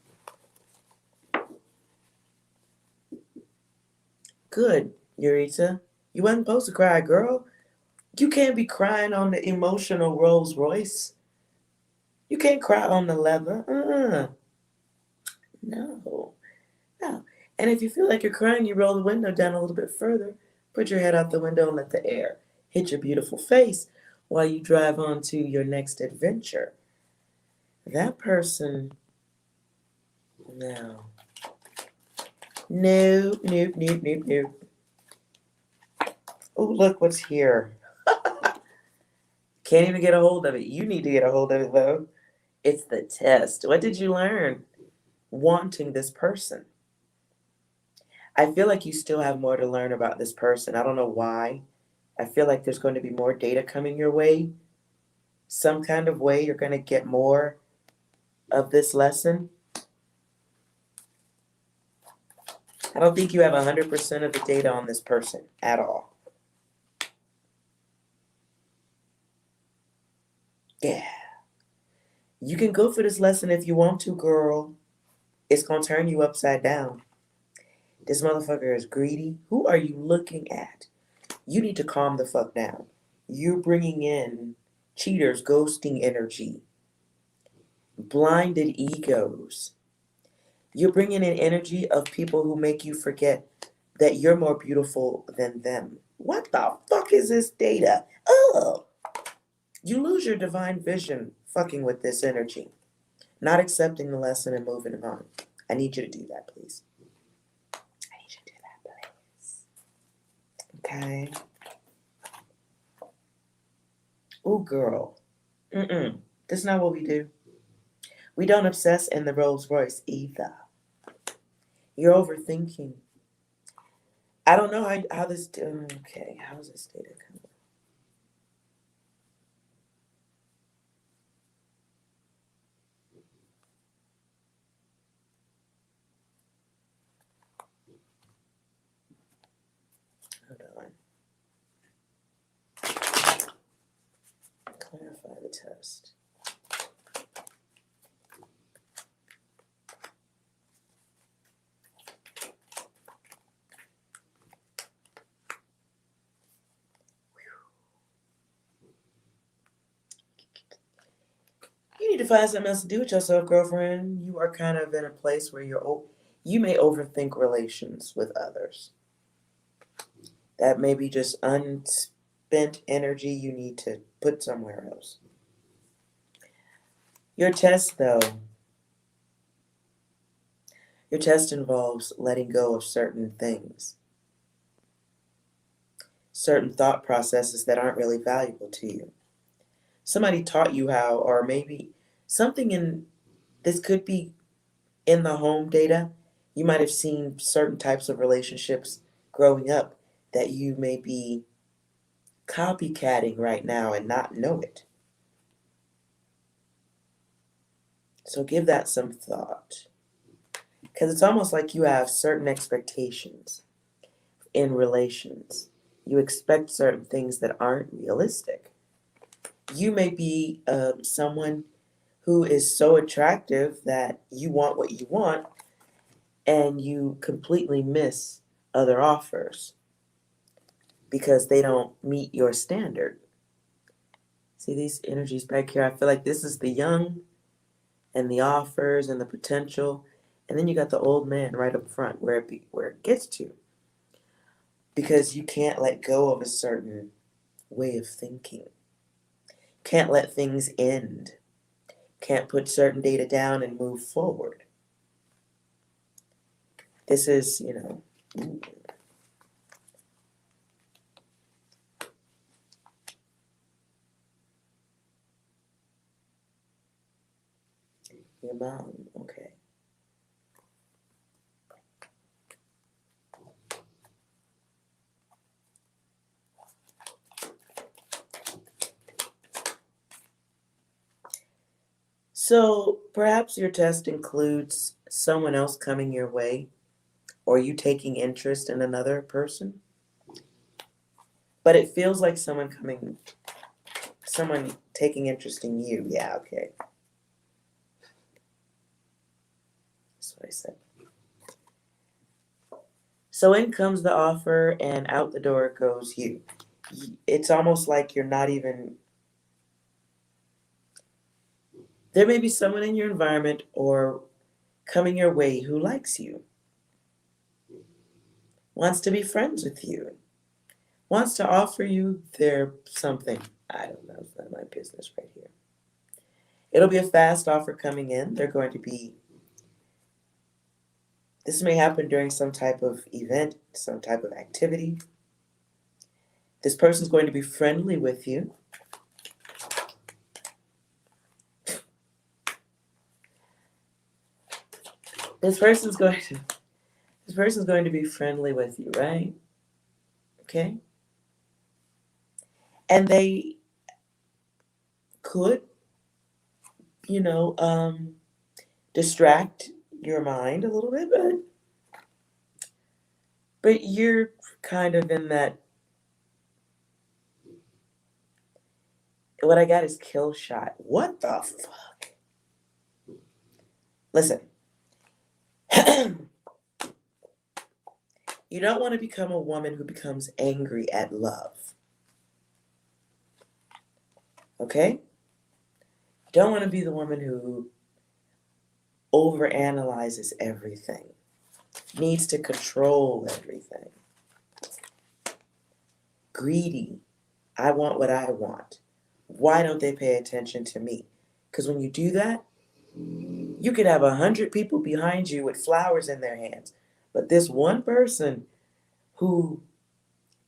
Good, Eureka. You wasn't supposed to cry, girl. You can't be crying on the emotional Rolls Royce. You can't cry on the leather. No. No. And if you feel like you're crying, you roll the window down a little bit further. Put your head out the window and let the air hit your beautiful face while you drive on to your next adventure. That person, no. Nope. Oh, look what's here. Can't even get a hold of it. You need to get a hold of it, though. It's the test. What did you learn? Wanting this person. I feel like you still have more to learn about this person. I don't know why. I feel like there's going to be more data coming your way. Some kind of way you're going to get more of this lesson. I don't think you have 100% of the data on this person at all. Yeah. You can go for this lesson if you want to, girl. It's going to turn you upside down. This motherfucker is greedy. Who are you looking at? You need to calm the fuck down. You're bringing in cheaters, ghosting energy, blinded egos. You're bringing in energy of people who make you forget that you're more beautiful than them. What the fuck is this data? Oh, you lose your divine vision fucking with this energy. Not accepting the lesson and moving on. I need you to do that, please. I need you to do that, please. Okay. Ooh, girl. That's not what we do. We don't obsess in the Rolls Royce either. You're overthinking. I don't know how this. Okay, how is this data coming? Hold on. Clarify the test. You need to find something else to do with yourself, girlfriend. You are kind of in a place where you may overthink relations with others. That may be just unspent energy you need to put somewhere else. Your test, though, your test involves letting go of certain things, certain thought processes that aren't really valuable to you. somebody taught you how, or maybe something in this could be in the home data. You might have seen certain types of relationships growing up that you may be copycatting right now and not know it. So give that some thought. Because it's almost like you have certain expectations in relations. You expect certain things that aren't realistic. You may be someone who is so attractive that you want what you want and you completely miss other offers because they don't meet your standard. See these energies back here? I feel like this is the young and the offers and the potential. And then you got the old man right up front where it gets to. Because you can't let go of a certain way of thinking. Can't let things end. Can't put certain data down and move forward. This is, your mom, okay. So perhaps your test includes someone else coming your way or you taking interest in another person. But it feels like someone taking interest in you. Yeah, okay. That's what I said. So in comes the offer and out the door goes you. It's almost like you're not even. There may be someone in your environment or coming your way who likes you, wants to be friends with you, wants to offer you their something. I don't know, it's not my business right here. It'll be a fast offer coming in. This may happen during some type of event, some type of activity. This person's going to be friendly with you. This person's going to be friendly with you, right? Okay? And they could, distract your mind a little bit, but you're kind of in that. What I got is kill shot. What the fuck? Listen. You don't want to become a woman who becomes angry at love. Okay? You don't want to be the woman who overanalyzes everything, needs to control everything. Greedy. I want what I want. Why don't they pay attention to me? Because when you do that, you could have 100 people behind you with flowers in their hands. But this one person who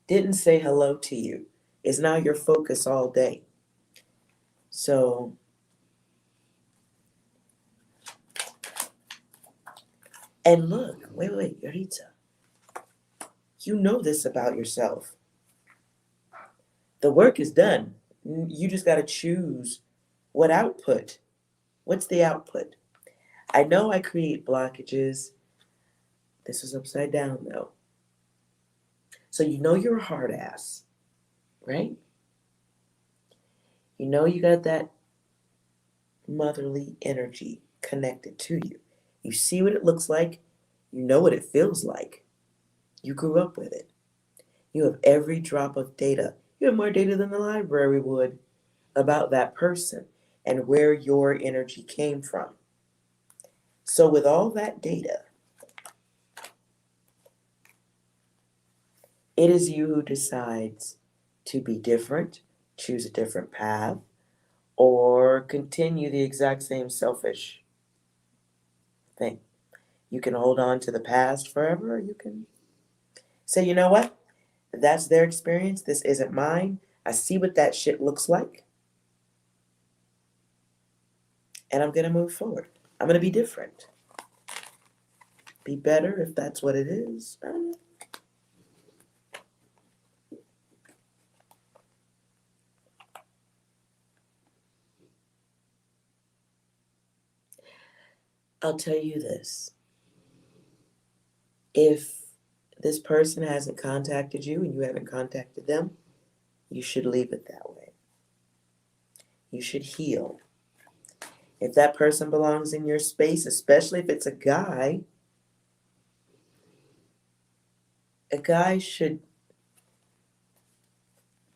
didn't say hello to you is now your focus all day. So, and look, wait, Yorita. You know this about yourself. The work is done. You just got to choose what output. What's the output? I know I create blockages. This is upside down though. So you know you're a hard ass, right? You know you got that motherly energy connected to you. You see what it looks like. You know what it feels like. You grew up with it. You have every drop of data. You have more data than the library would about that person and where your energy came from. So with all that data, it is you who decides to be different, choose a different path, or continue the exact same selfish thing. You can hold on to the past forever, or you can say, you know what? That's their experience. This isn't mine. I see what that shit looks like. And I'm going to move forward. I'm going to be different. Be better if that's what it is. I don't know. I'll tell you this. If this person hasn't contacted you and you haven't contacted them, you should leave it that way. You should heal. If that person belongs in your space, especially if it's a guy should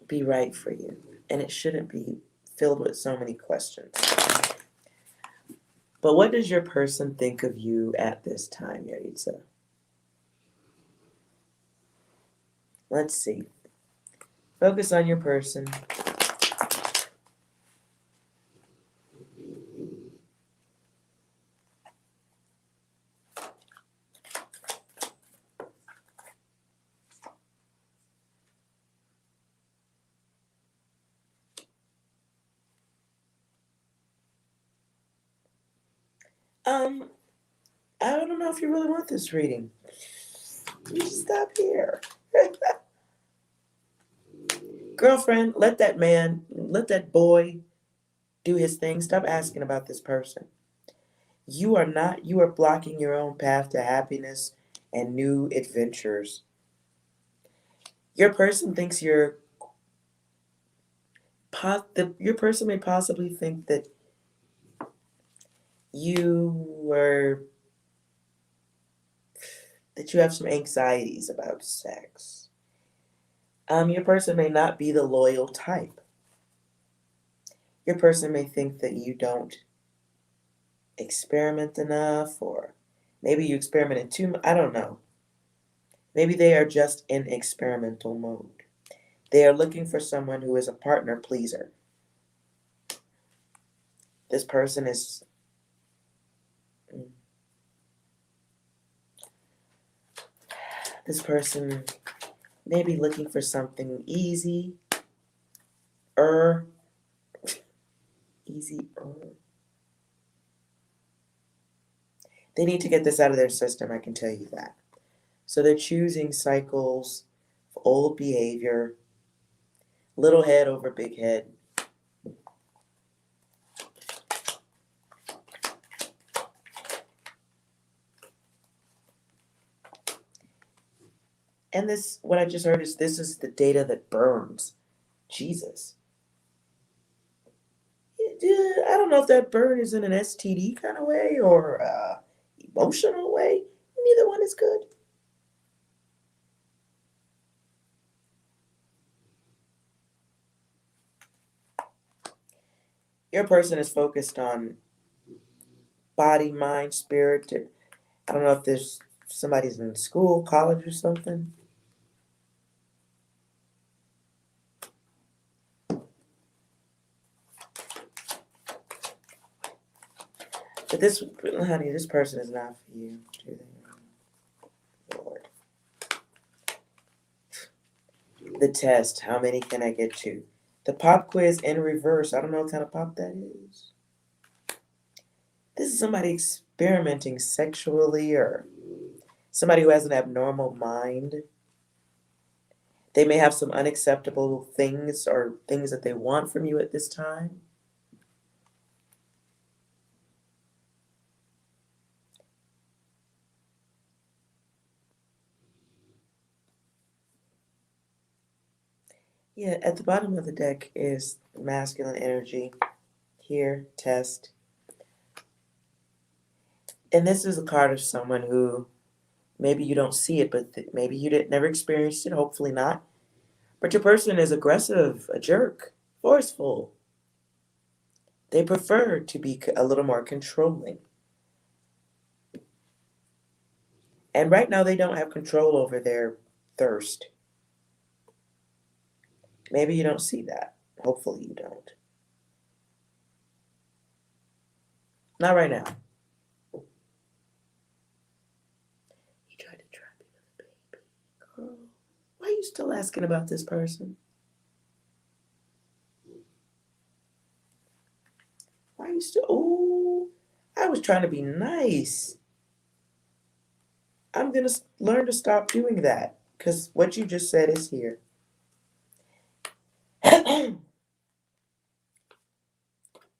be right for you. And it shouldn't be filled with so many questions. But what does your person think of you at this time, Yaritza? Let's see. Focus on your person. I don't know if you really want this reading. You should stop here. Girlfriend, let that boy do his thing. Stop asking about this person. You are blocking your own path to happiness and new adventures. Your person thinks your person may possibly think that you have some anxieties about sex. Your person may not be the loyal type. Your person may think that you don't experiment enough, or maybe you experimented too much. I don't know. Maybe they are just in experimental mode. They are looking for someone who is a partner pleaser. This person is may be looking for something easy. They need to get this out of their system, I can tell you that. So they're choosing cycles of old behavior, little head over big head. And what I just heard is this is the data that burns. Jesus. I don't know if that burn is in an STD kind of way or emotional way. Neither one is good. Your person is focused on body, mind, spirit. I don't know if there's somebody's in school, college, or something. But this person is not for you. Lord. The test, how many can I get to? The pop quiz in reverse. I don't know what kind of pop that is. This is somebody experimenting sexually or somebody who has an abnormal mind. They may have some unacceptable things or things that they want from you at this time. Yeah, at the bottom of the deck is masculine energy. Here, test. And this is a card of someone who maybe you don't see it, but maybe you never experienced it, hopefully not. But your person is aggressive, a jerk, forceful. They prefer to be a little more controlling. And right now they don't have control over their thirst. Maybe you don't see that. Hopefully you don't. Not right now. He tried to trap you with a baby. Girl, why are you still asking about this person? Why are you still... Ooh. was trying to be nice. I'm going to learn to stop doing that because what you just said is here.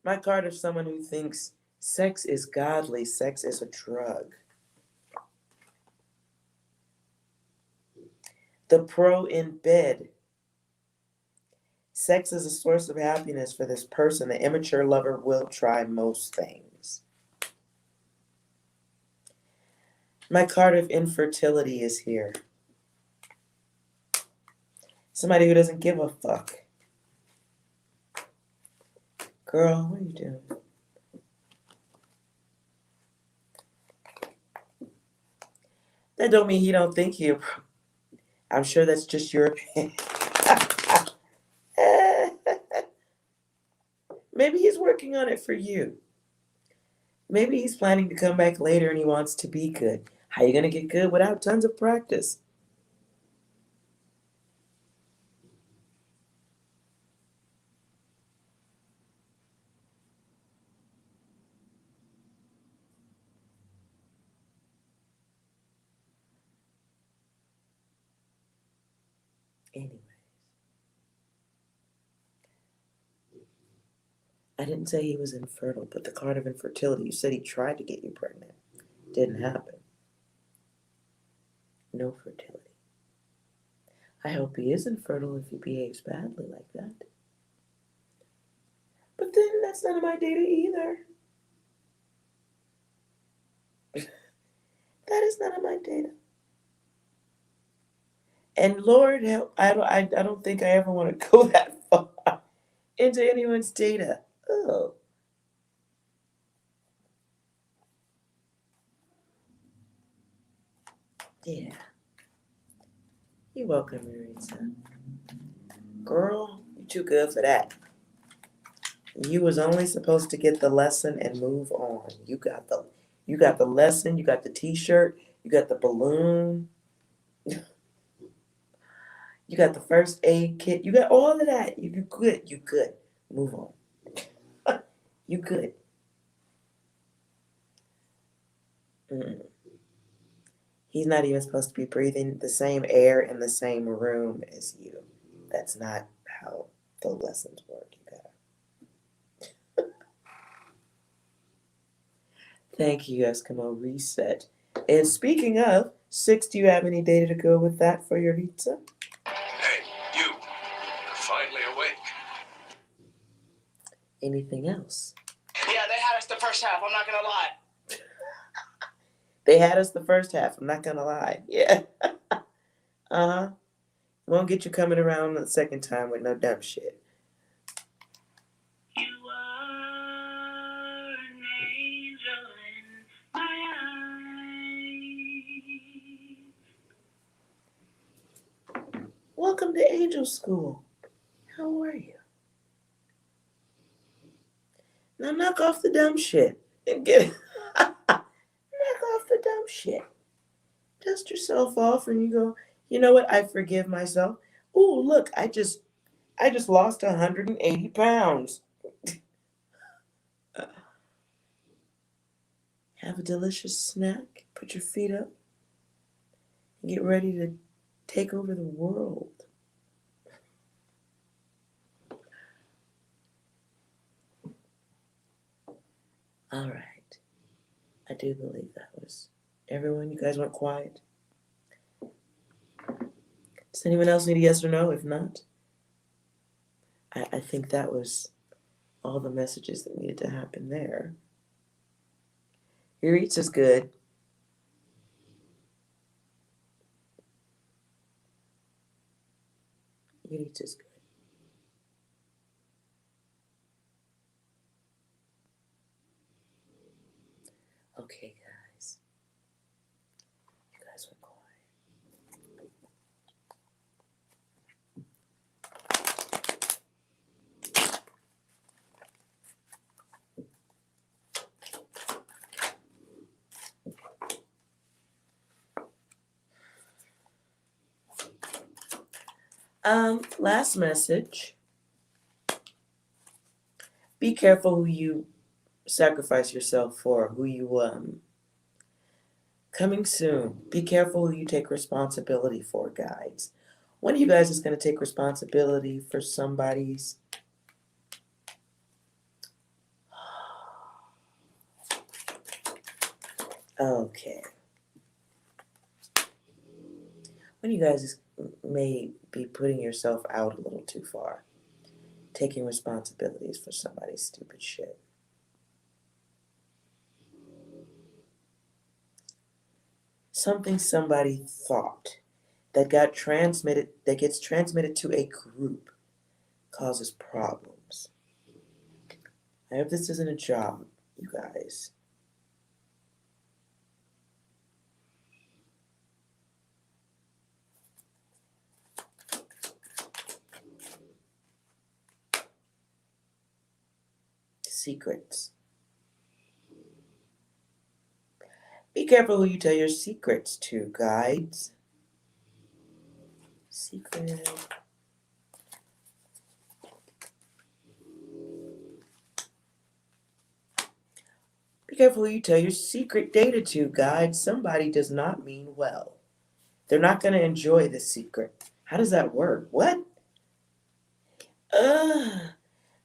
My card is someone who thinks sex is godly, sex is a drug. The pro in bed. Sex is a source of happiness for this person. The immature lover will try most things. My card of infertility is here. Somebody who doesn't give a fuck. Girl, what are you doing? That don't mean he don't think you. I'm sure that's just your opinion. Maybe he's working on it for you. Maybe he's planning to come back later and he wants to be good. How are you going to get good without tons of practice? Anyways, I didn't say he was infertile, but the card of infertility, you said he tried to get you pregnant. Didn't happen. No fertility. I hope he is infertile if he behaves badly like that. But then that's none of my data either. That is none of my data. And Lord help, I don't think I ever want to go that far into anyone's data. Oh. Yeah. You're welcome, Marisa. Girl, you're too good for that. You was only supposed to get the lesson and move on. You got the lesson, you got the t-shirt, you got the balloon, you got the first aid kit, you got all of that. You good. Move on. You good. Mm-mm. He's not even supposed to be breathing the same air in the same room as you. That's not how the lessons work, you guys. Thank you, Eskimo Reset. And speaking of, 6, do you have any data to go with that for your pizza? Hey, you're finally awake. Anything else? Yeah, they had us the first half, I'm not gonna lie. They had us the first half, I'm not gonna lie. Yeah. Uh-huh. Won't get you coming around the second time with no dumb shit. You are an angel in my eyes. Welcome to Angel School. How are you? Now knock off the dumb shit and get knock off the dumb shit. Dust yourself off and you go, you know what? I forgive myself. Ooh, look, I just lost 180 pounds. Have a delicious snack, put your feet up, and get ready to take over the world. All right. I do believe that was everyone. You guys went quiet. Does anyone else need a yes or no? If not, I think that was all the messages that needed to happen there. Your eats is good. Your eats is good. Okay, guys. You guys were quiet. Last message. Be careful who you sacrifice yourself for who you. Coming soon. Be careful who you take responsibility for, guides. One of you guys is going to take responsibility for somebody's. Okay. One of you guys may be putting yourself out a little too far. Taking responsibilities for somebody's stupid shit. Something somebody thought that gets transmitted to a group causes problems. I hope this isn't a job, you guys. Secrets. Be careful who you tell your secrets to, guides. Secret. Be careful who you tell your secret data to, guides. Somebody does not mean well. They're not going to enjoy the secret. How does that work? What?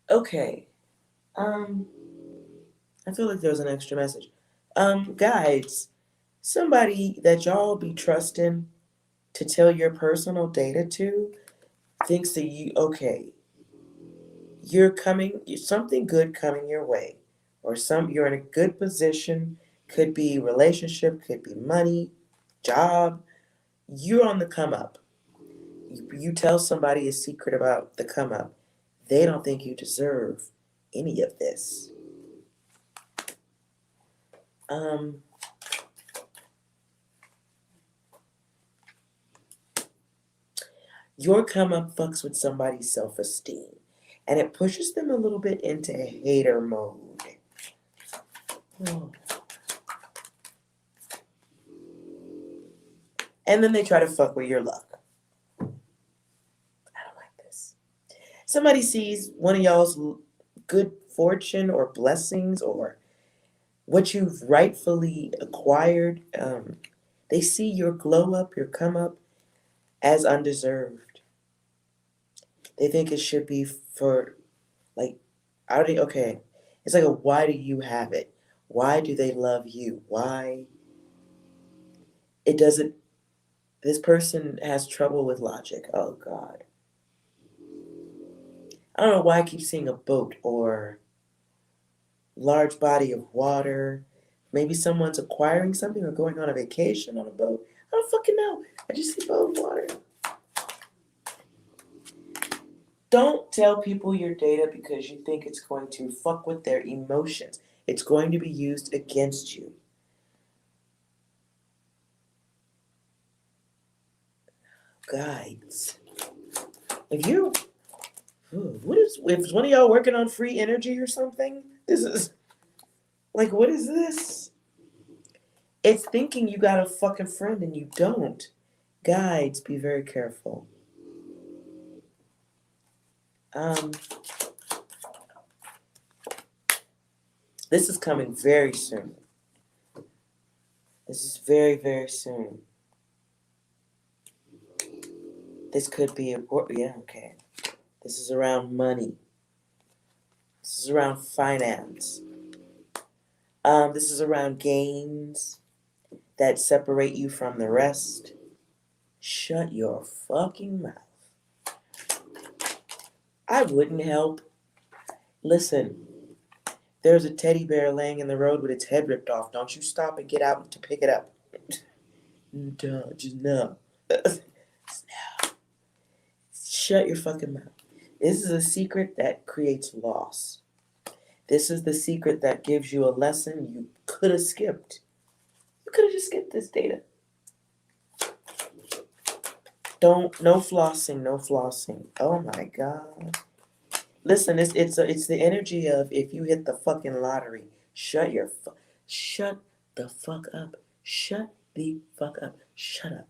Okay. I feel like there was an extra message. Guides, somebody that y'all be trusting to tell your personal data to thinks that something good coming your way, or you're in a good position, could be relationship, could be money, job, you're on the come up. You tell somebody a secret about the come up, they don't think you deserve any of this. Your come up fucks with somebody's self-esteem, and it pushes them a little bit into hater mode. Oh. And then they try to fuck with your luck. I don't like this. Somebody sees one of y'all's good fortune or blessings or what you've rightfully acquired. They see your glow up, your come up, as undeserved. They think it should be for, like, okay. It's like why do you have it? Why do they love you? Why? It doesn't. This person has trouble with logic. Oh, God. I don't know why I keep seeing a boat or large body of water. Maybe someone's acquiring something or going on a vacation on a boat. I don't fucking know. I just see boat and water. Don't tell people your data because you think it's going to fuck with their emotions. It's going to be used against you. Guides. If one of y'all working on free energy or something? This is, like, what is this? It's thinking you got a fucking friend and you don't. Guides, be very careful. This is coming very soon. This is very, very soon. This could be important. Yeah, okay. This is around money. This is around finance. This is around gains that separate you from the rest. Shut your fucking mouth. I wouldn't help. Listen, there's a teddy bear laying in the road with its head ripped off. Don't you stop and get out to pick it up. Don't you know? Shut your fucking mouth. This is a secret that creates loss. This is the secret that gives you a lesson you could have skipped. You could have just skipped this data. No flossing, no flossing. Oh my God. Listen, it's the energy of if you hit the fucking lottery, shut the fuck up. Shut the fuck up. Shut up.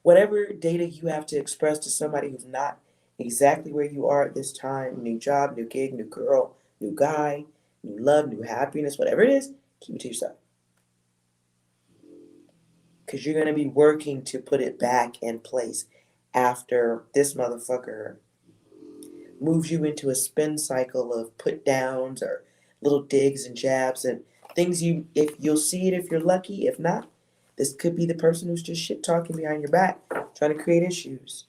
Whatever data you have to express to somebody who's not exactly where you are at this time, new job, new gig, new girl, new guy, new love, new happiness, whatever it is, keep it to yourself. Because you're going to be working to put it back in place after this motherfucker moves you into a spin cycle of put downs or little digs and jabs and things if you'll see it if you're lucky. If not, this could be the person who's just shit talking behind your back, trying to create issues.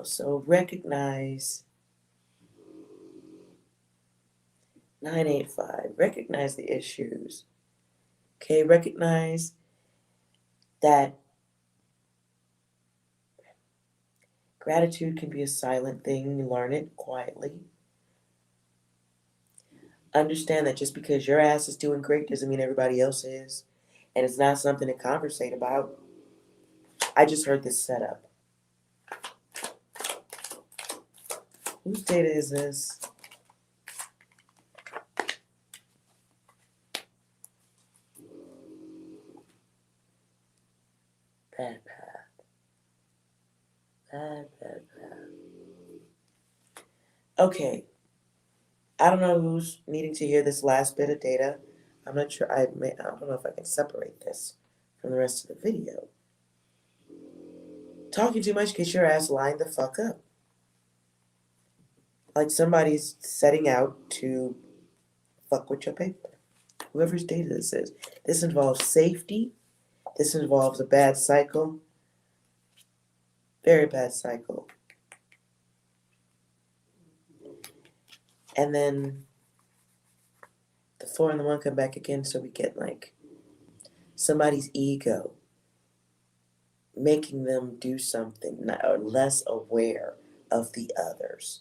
So recognize 985. Recognize the issues. Okay, recognize that gratitude can be a silent thing. You learn it quietly. Understand that just because your ass is doing great doesn't mean everybody else is. And it's not something to conversate about. I just heard this setup. Whose data is this? Bad path. Bad path. Okay. I don't know who's needing to hear this last bit of data. I'm not sure. I don't know if I can separate this from the rest of the video. Talking too much gets your ass lined the fuck up. Like somebody's setting out to fuck with your paper. Whoever's data this is. This involves safety. This involves a bad cycle. Very bad cycle. And then the 4 and the 1 come back again, so we get like somebody's ego making them do something or less aware of the others.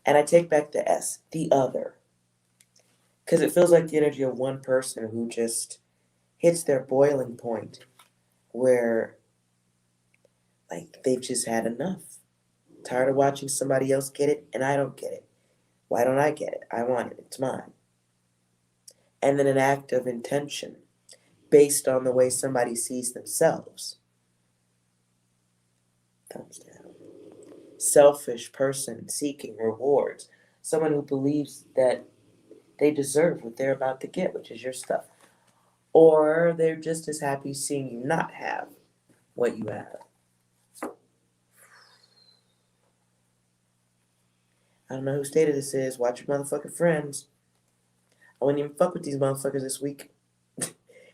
And I take back the S, the other. Because it feels like the energy of one person who just hits their boiling point where like they've just had enough. Tired of watching somebody else get it and I don't get it. Why don't I get it? I want it. It's mine. And then an act of intention based on the way somebody sees themselves. Thumbs down. Selfish person seeking rewards. Someone who believes that they deserve what they're about to get, which is your stuff. Or they're just as happy seeing you not have what you have. I don't know whose data this is. Watch your motherfucking friends. I wouldn't even fuck with these motherfuckers this week.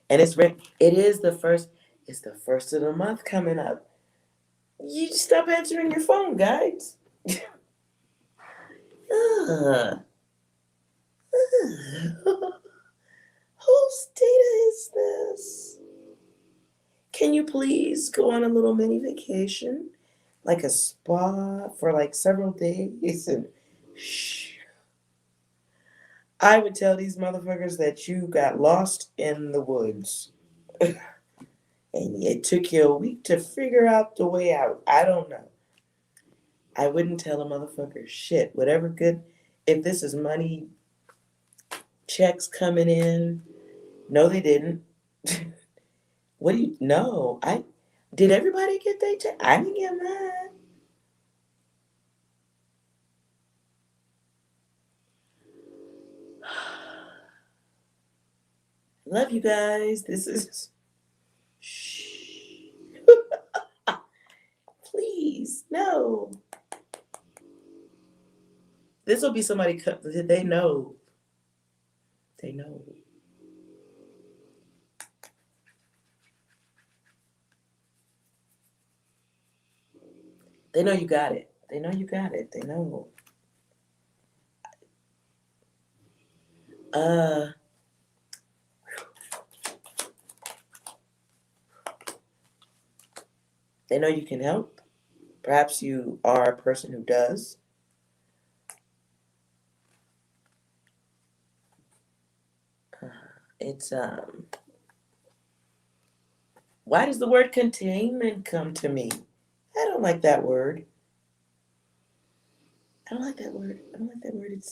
And it's the first of the month coming up. You just stop answering your phone, guys. Whose data is this? Can you please go on a little mini vacation? Like a spa for like several days and shh. I would tell these motherfuckers that you got lost in the woods. And it took you a week to figure out the way out. I don't know. I wouldn't tell a motherfucker shit. Whatever good, if this is money, checks coming in. No, they didn't. What do you, no, did everybody get their check? I didn't get mine. Love you guys. This is, shh. Please, no. This will be somebody, they know. They know. They know you got it. They know you got it. They know. They know you can help. Perhaps you are a person who does. It's why does the word containment come to me? I don't like that word. I don't like that word. I don't like that word.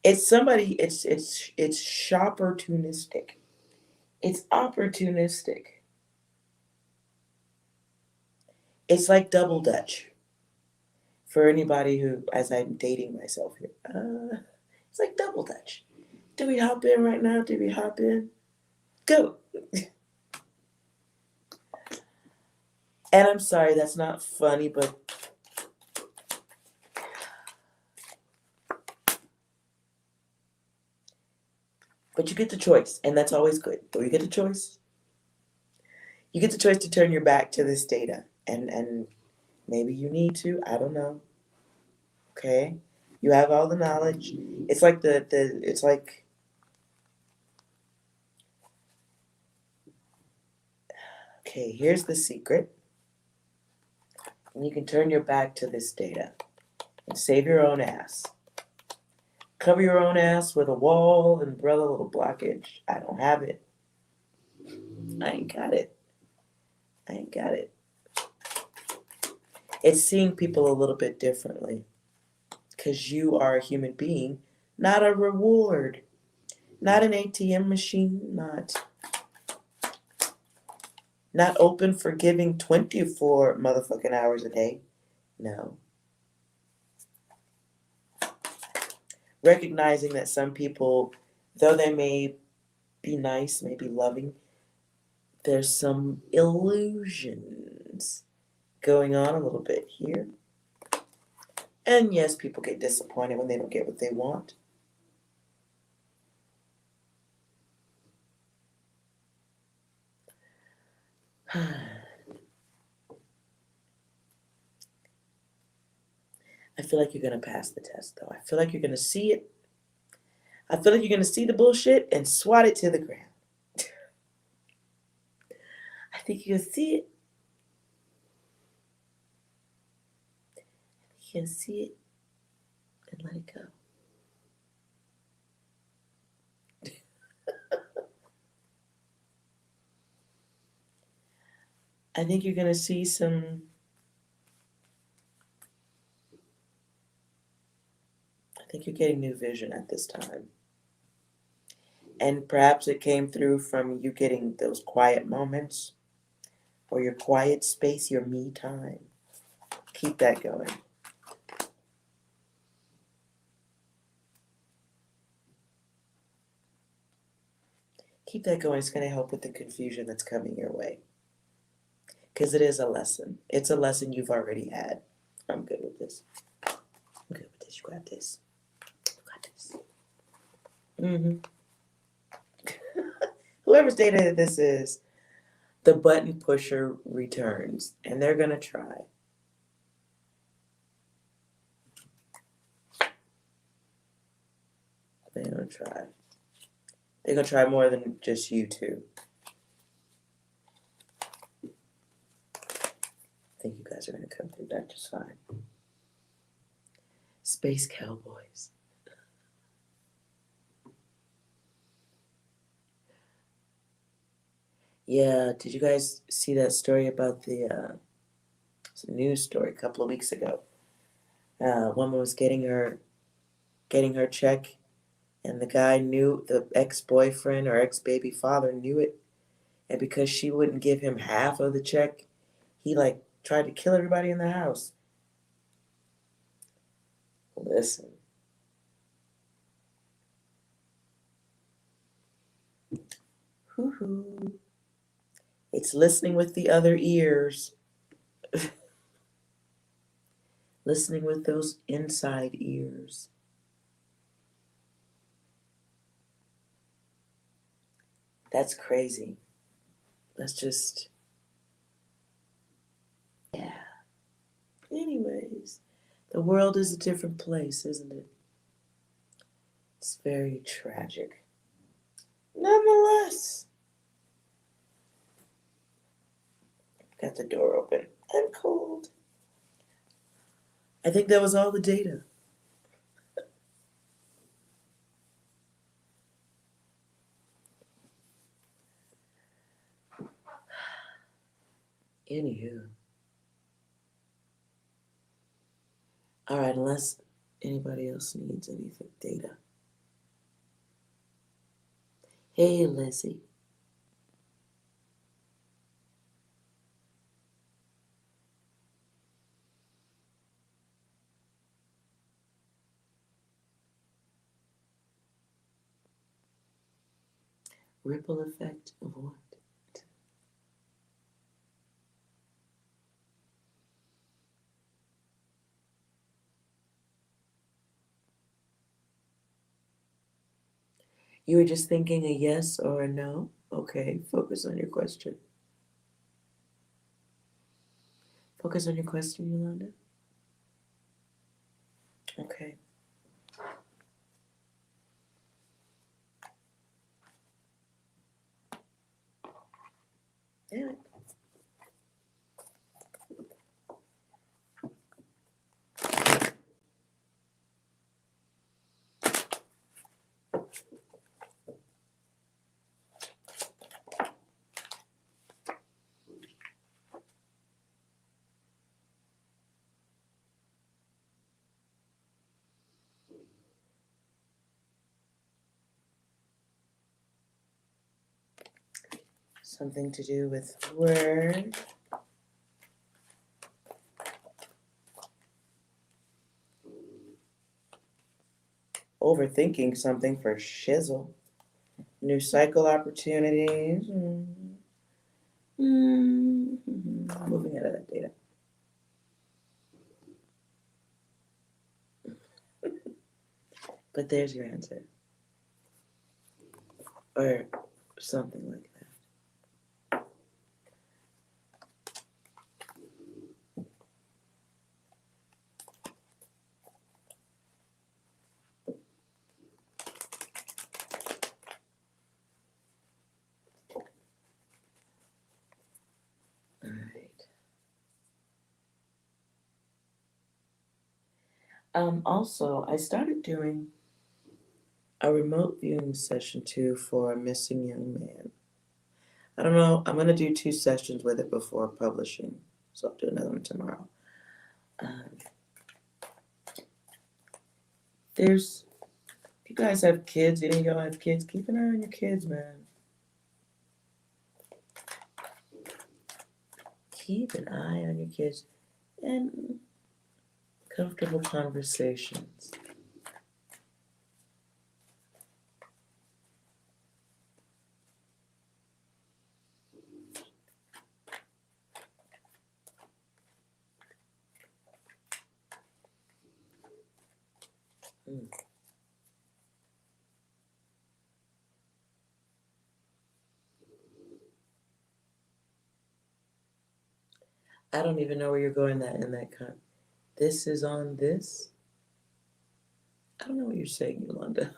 It's somebody. It's shopportunistic. It's opportunistic. It's like double dutch for anybody who, as I'm dating myself here. It's like double dutch. Do we hop in right now? Do we hop in? Go. And I'm sorry, that's not funny, but you get the choice, and that's always good. But you get the choice. You get the choice to turn your back to this data, and maybe you need to. I don't know. Okay, you have all the knowledge. It's like it's like, okay, here's the secret. And you can turn your back to this data and save your own ass. Cover your own ass with a wall and umbrella, little blockage. I don't have it. I ain't got it. I ain't got it. It's seeing people a little bit differently because you are a human being, not a reward, not an ATM machine, not open for giving 24 motherfucking hours a day. No. Recognizing that some people, though they may be nice, may be loving, there's some illusions going on a little bit here. And yes, people get disappointed when they don't get what they want. I feel like you're going to pass the test, though. I feel like you're going to see it. I feel like you're going to see the bullshit and swat it to the ground. I think you're going to see it. You can see it and let it go. I think you're going to see some. I think you're getting new vision at this time. And perhaps it came through from you getting those quiet moments or your quiet space, your me time. Keep that going. Keep that going. It's going to help with the confusion that's coming your way. Because it is a lesson. It's a lesson you've already had. I'm good with this. I'm good with this. You got this. You got this. Whoever's data this is, the button pusher returns. And they're going to try. They're going to try. They're going to try more than just you two. I think you guys are going to come through that just fine. Space Cowboys. Yeah, did you guys see that story about it's a news story a couple of weeks ago? Woman was getting her check, and the guy knew, the ex-boyfriend or ex-baby father knew it, and because she wouldn't give him half of the check, he like tried to kill everybody in the house. Listen. Hoo-hoo. It's listening with the other ears. Listening with those inside ears. That's crazy. That's just, yeah. Anyways, the world is a different place, isn't it? It's very tragic. Nonetheless, got the door open. I'm cold. I think that was all the data. Anywho, All right, unless anybody else needs anything, data. Hey, Lizzie. Ripple effect of what? You were just thinking a yes or a no? Okay, focus on your question. Focus on your question, Yolanda. Okay. Damn it. Something to do with word. Overthinking something for shizzle. New cycle opportunities. Moving out of that data. But there's your answer. Or something like that. All right. Also, I started doing a remote viewing session too for a missing young man. I don't know. I'm gonna do 2 sessions with it before publishing, so I'll do another one tomorrow. There's, if you guys have kids, any of y'all have kids, keep an eye on your kids, man. Keep an eye on your kids and comfortable conversations. I don't even know where you're going in that this is on this? I don't know what you're saying, Yolanda.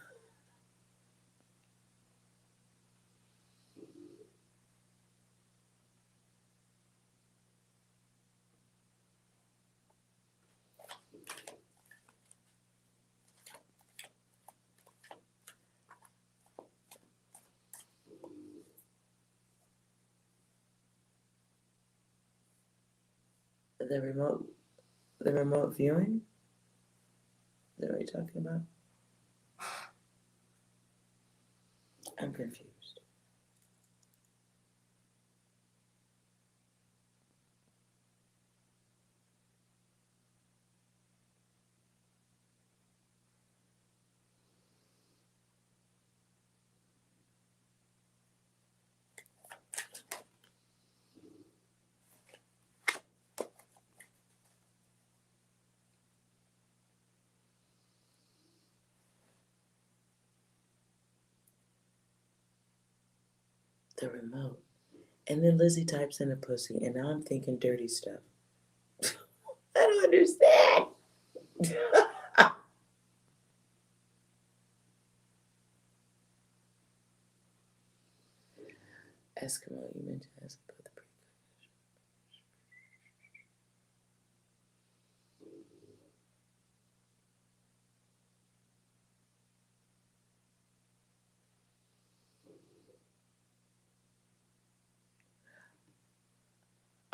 The remote viewing? Is that what you're talking about? I'm confused. The remote. And then Lizzie types in a pussy, and now I'm thinking dirty stuff. I don't understand. Eskimo, you meant to ask about the precognition.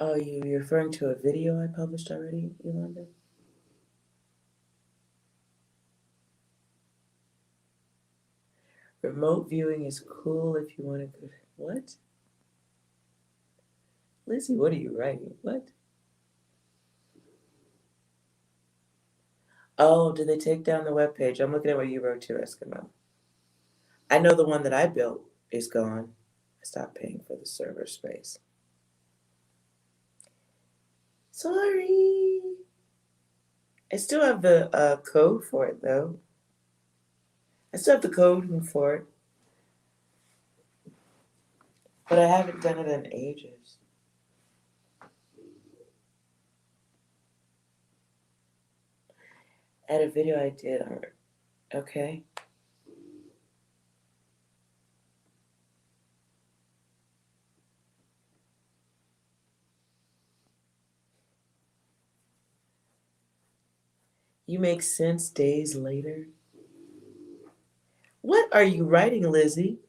Oh, you're referring to a video I published already, Yolanda? Remote viewing is cool if you want to go. What? Lizzie, what are you writing? What? Oh, did they take down the webpage? I'm looking at what you wrote too, Eskimo. I know the one that I built is gone. I stopped paying for the server space. Sorry. I still have the code for it, though. I still have the code for it. But I haven't done it in ages. I had a video I did on it. Okay. You make sense days later. What are you writing, Lizzie?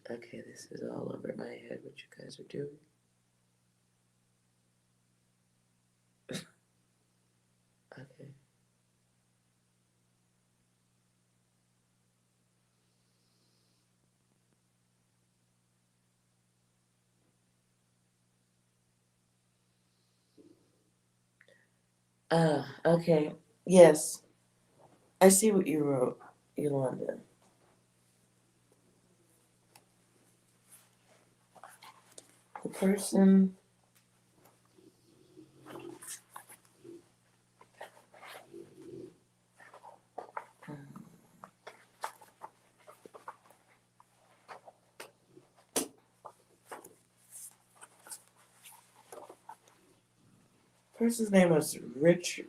Okay, this is all over my head what you guys are doing. Okay. Okay. Yes. I see what you wrote, Yolanda. The person. Person's name was Richard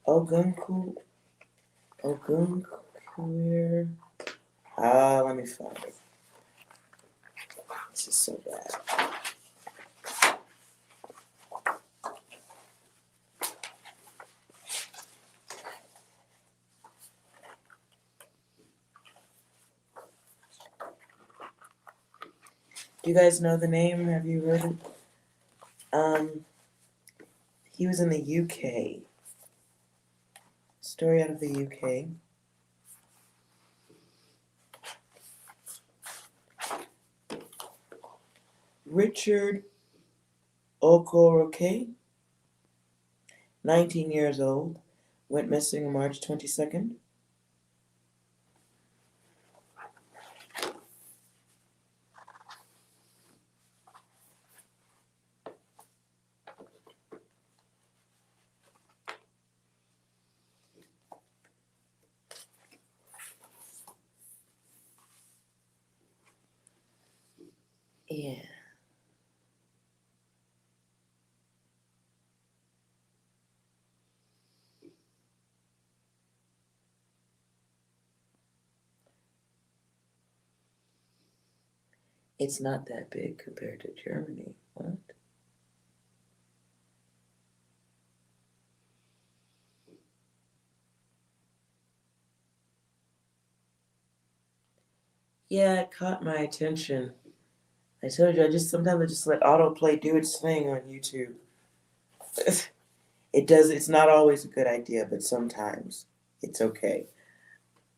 Ogunku. Let me find it. This is so bad. Do you guys know the name? Have you read it? He was in the UK. Story out of the UK. Richard Okoroke, 19 years old, went missing March 22nd. Yeah. It's not that big compared to Germany. What? Yeah, it caught my attention. I told you, sometimes I just let autoplay do its thing on YouTube. It's not always a good idea, but sometimes it's okay.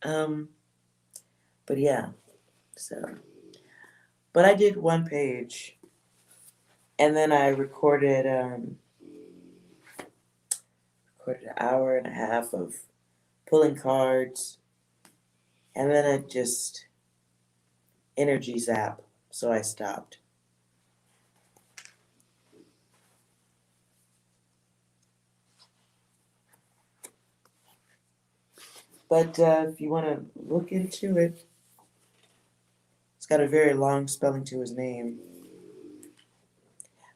But yeah, so. But I did one page, and then I recorded an hour and a half of pulling cards, and then it just energy zap, so I stopped. But if you want to look into it, it's got a very long spelling to his name.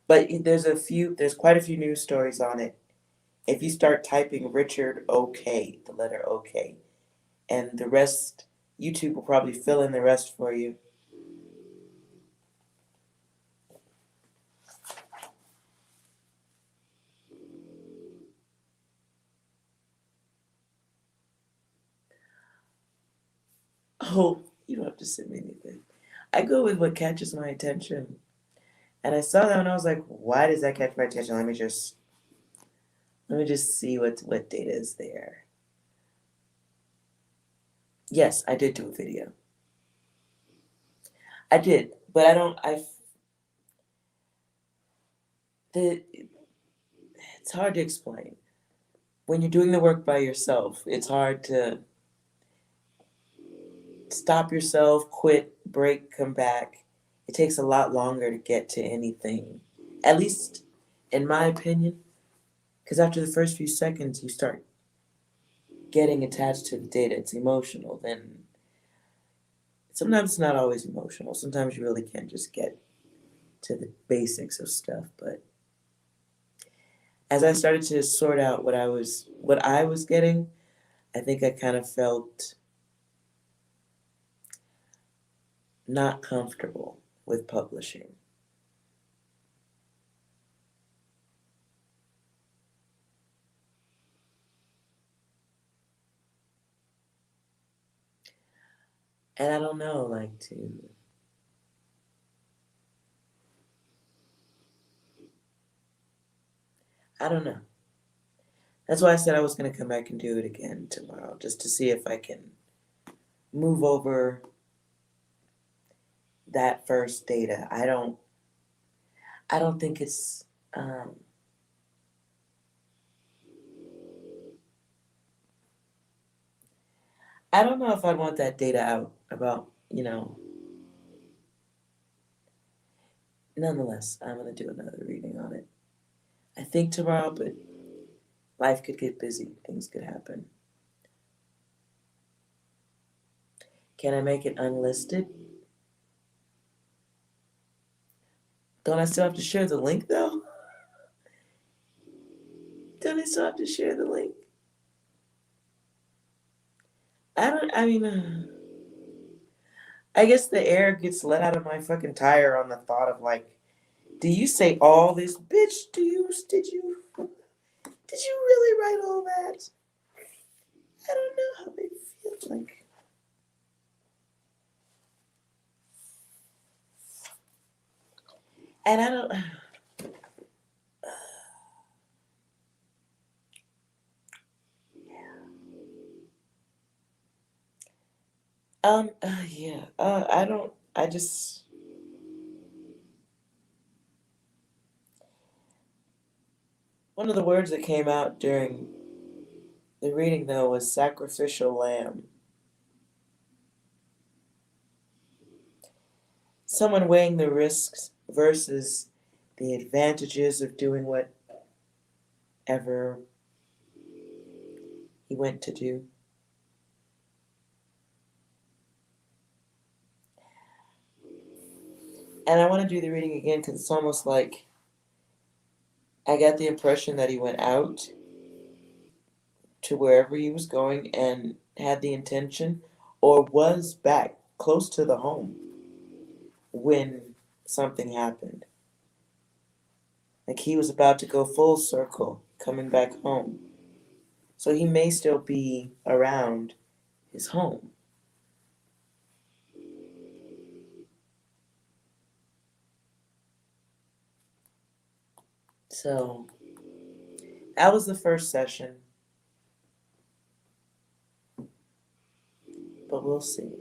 But there's quite a few news stories on it. If you start typing Richard OK, the letter OK, and the rest, YouTube will probably fill in the rest for you. go, you don't have to send me anything. I go with what catches my attention. And I saw that and I was like, why does that catch my attention? Let me just see what data is there. Yes, I did do a video. I did, but it's hard to explain. When you're doing the work by yourself, it's hard to stop yourself, quit, break, come back. It takes a lot longer to get to anything, at least in my opinion, because after the first few seconds, you start getting attached to the data. It's emotional. Then sometimes it's not always emotional. Sometimes you really can't just get to the basics of stuff. But as I started to sort out what I was getting, I think I kind of felt not comfortable with publishing. And I don't know, I don't know. That's why I said I was going to come back and do it again tomorrow, just to see if I can move over that first data. I don't think it's, I don't know if I'd want that data out about, nonetheless, I'm going to do another reading on it. I think tomorrow, but life could get busy. Things could happen. Can I make it unlisted? Don't I still have to share the link, though? Don't I still have to share the link? I guess the air gets let out of my fucking tire on the thought of do you say all this? Bitch, did you really write all that? I don't know how they feel like. And I don't. Yeah. I don't. I just. One of the words that came out during the reading, though, was sacrificial lamb. Someone weighing the risks versus the advantages of doing whatever he went to do. And I want to do the reading again because it's almost like I got the impression that he went out to wherever he was going and had the intention or was back close to the home when something happened. Like he was about to go full circle coming back home. So he may still be around his home. So that was the first session. But we'll see.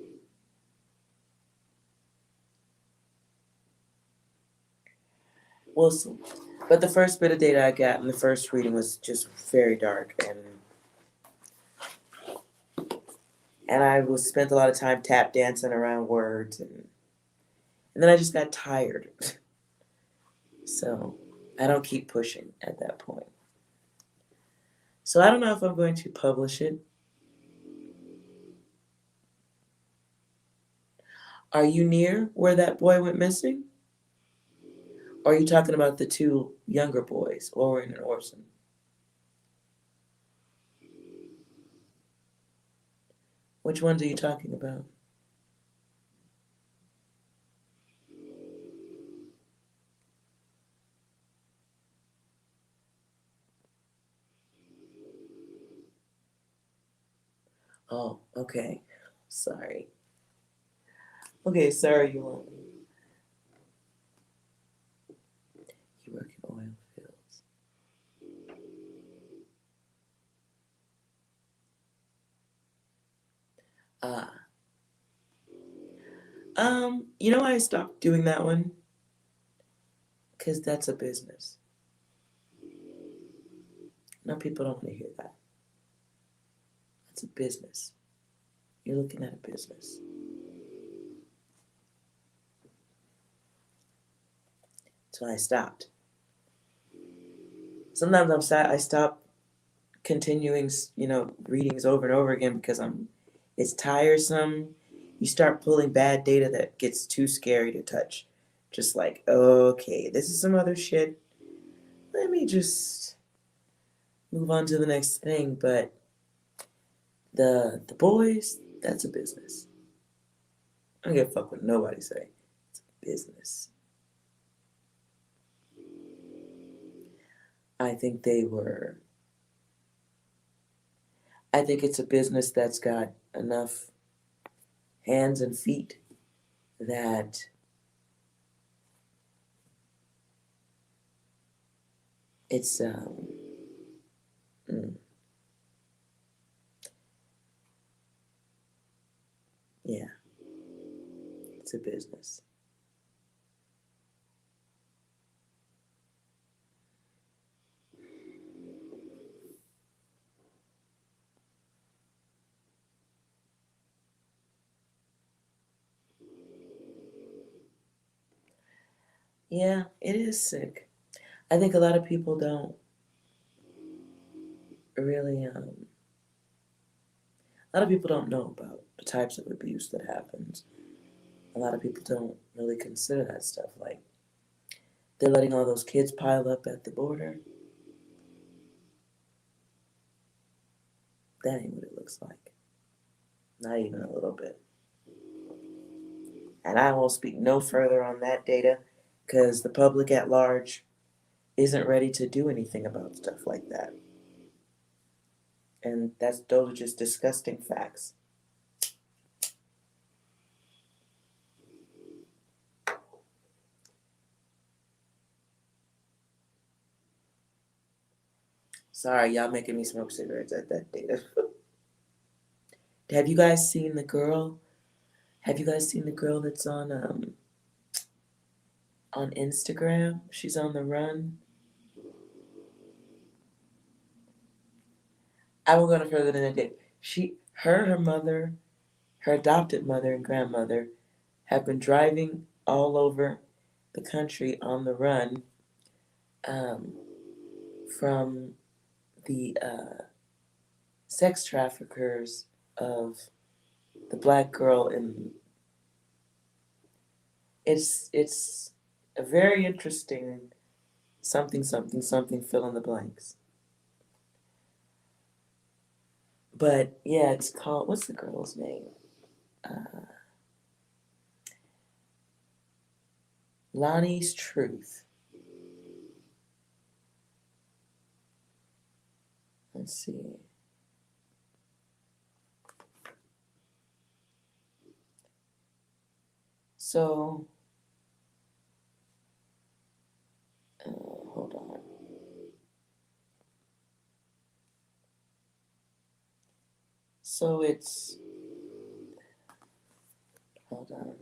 We'll see. But the first bit of data I got in the first reading was just very dark, and I was spent a lot of time tap dancing around words, and then I just got tired. So I don't keep pushing at that point. So I don't know if I'm going to publish it. Are you near where that boy went missing? Or are you talking about the two younger boys, Oren and Orson? Which ones are you talking about? Oh, okay. Sorry. Okay, sorry, you want me. You work in oil fields. Ah. You know why I stopped doing that one? Because that's a business. No, people don't want to hear that. That's a business. You're looking at a business. That's why I stopped. Sometimes I'm sad. I stop continuing, readings over and over again because it's tiresome. You start pulling bad data that gets too scary to touch. Just like, okay, this is some other shit. Let me just move on to the next thing. But the boys, that's a business. I don't give a fuck what nobody say. It's a business. I think it's a business that's got enough hands and feet that it's yeah, it's a business. Yeah, it is sick. I think a lot of people don't really a lot of people don't know about the types of abuse that happens. A lot of people don't really consider that stuff. Like, they're letting all those kids pile up at the border. That ain't what it looks like. Not even a little bit. And I won't speak no further on that data because the public at large isn't ready to do anything about stuff like that. And those are just disgusting facts. Sorry, y'all making me smoke cigarettes at that data. Have you guys seen the girl? Have you guys seen the girl that's on Instagram? She's on the run. I won't go no further than I did. Her mother, her adopted mother and grandmother have been driving all over the country on the run from the sex traffickers of the black girl. And it's a very interesting something fill in the blanks. But yeah, it's called, what's the girl's name? Lonnie's Truth. Let's see. So, hold on. So it's, hold on.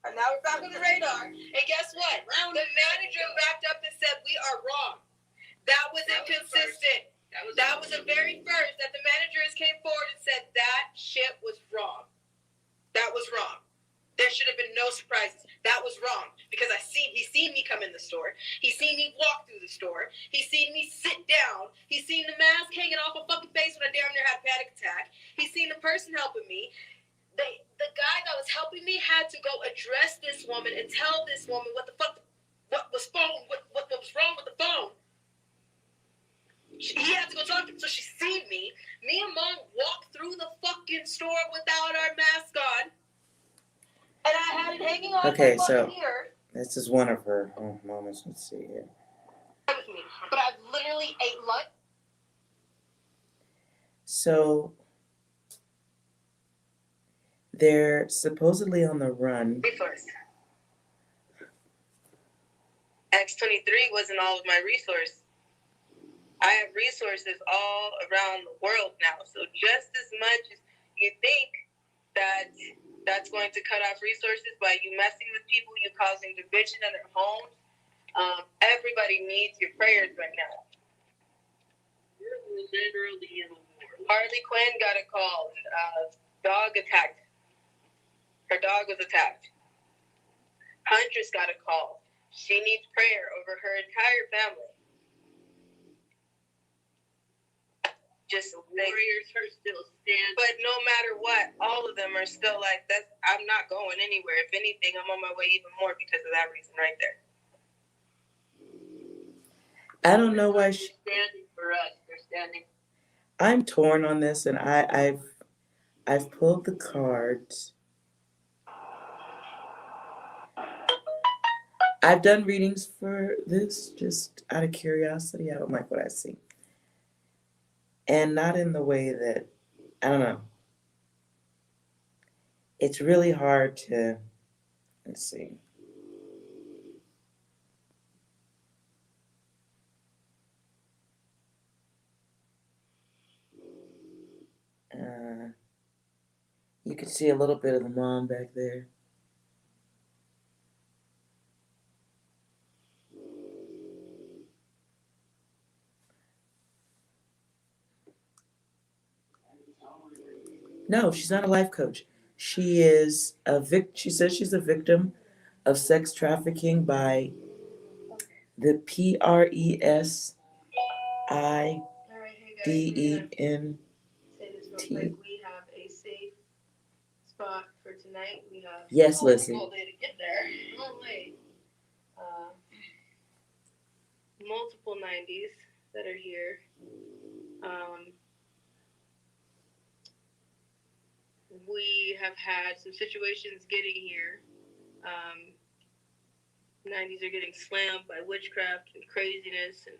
And now we're back on the radar. And guess what? The manager backed up and said we are wrong. That was inconsistent. That was the very first that the managers came forward and said that shit was wrong. That was wrong. There should have been no surprises. That was wrong because he seen me come in the store. He seen me walk through the store. He seen me sit down. He seen the mask hanging off my fucking face when I damn near had a panic attack. He seen the person helping me. The guy that was helping me had to go address this woman and tell this woman what was wrong with the phone. He had to go talk to her, so she seen me. Me and Mom walked through the fucking store without our mask on. And I had it hanging on Okay, my so fucking ear. this is one of her moments. Let's see here. But I literally ate lunch. So they're supposedly on the run. Resource. X23 wasn't all of my resource. I have resources all around the world now. So just as much as you think that that's going to cut off resources by you messing with people, you causing division in their homes, everybody needs your prayers right now. You're literally in a war. Harley Quinn got a call. Dog attacked. Her dog was attacked. Huntress got a call. She needs prayer over her entire family. Just warriors are still standing. But no matter what, all of them are still like that. I'm not going anywhere. If anything, I'm on my way even more because of that reason right there. I don't know why They're standing for us. They're standing. I'm torn on this, and I've pulled the cards. I've done readings for this just out of curiosity. I don't like what I see. And not in the way that, I don't know. It's really hard to, let's see. You can see a little bit of the mom back there. No, she's not a life coach. She is she says she's a victim of sex trafficking by the PRESIDEVEN. We have a safe spot for tonight. We have Yes, Lissy. all day to get there. Oh, wait. Multiple 90s that are here. We have had some situations getting here. 90s are getting slammed by witchcraft and craziness and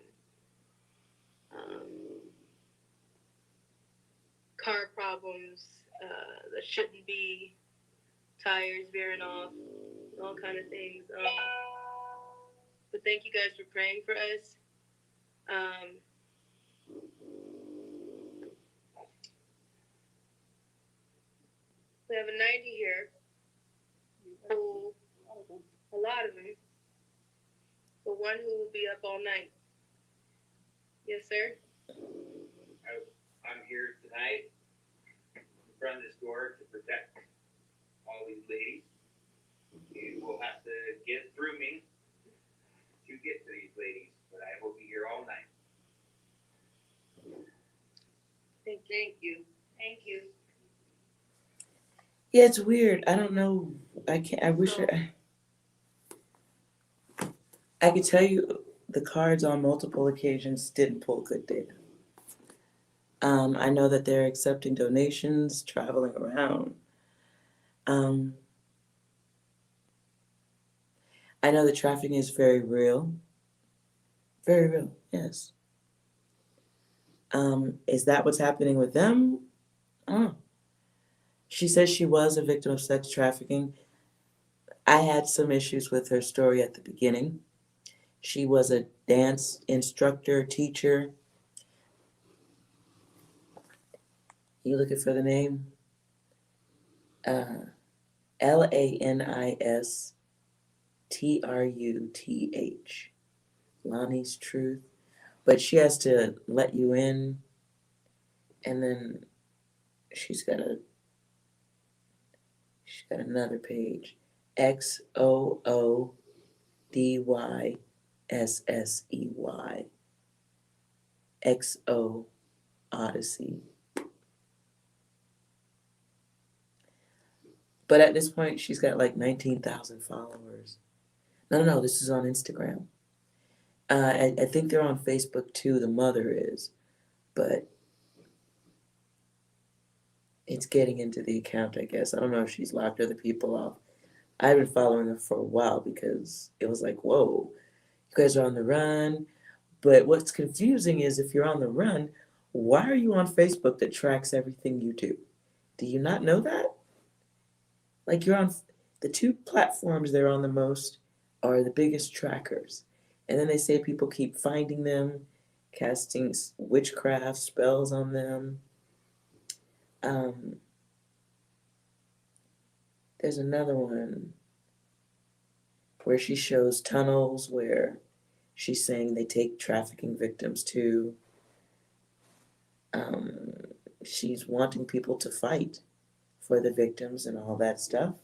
car problems that shouldn't be, tires veering off, all kind of things. But thank you guys for praying for us. We have a 90 here who, a lot of them, but one who will be up all night. Yes, sir? I'm here tonight in front of this door to protect all these ladies. You will have to get through me to get to these ladies, but I will be here all night. Thank you. Thank you. Yeah, it's weird. I don't know. I wish I could tell you the cards on multiple occasions didn't pull good data. I know that they're accepting donations, traveling around. I know the trafficking is very real. Very real, yes. Is that what's happening with them? I don't know. She says she was a victim of sex trafficking. I had some issues with her story at the beginning. She was a dance instructor, teacher. You looking for the name? LANISTRUTH. Lonnie's Truth. But she has to let you in, and then she's got another page. XOODYSSEY. XO Odyssey. But at this point, she's got like 19,000 followers. No, this is on Instagram. I think they're on Facebook too, the mother is. But it's getting into the account, I guess. I don't know if she's locked other people off. I've been following her for a while because it was like, whoa, you guys are on the run. But what's confusing is if you're on the run, why are you on Facebook that tracks everything you do? Do you not know that? Like you're on the two platforms they're on the most are the biggest trackers. And then they say people keep finding them, casting witchcraft spells on them. There's another one where she shows tunnels where she's saying they take trafficking victims to. She's wanting people to fight for the victims and all that stuff.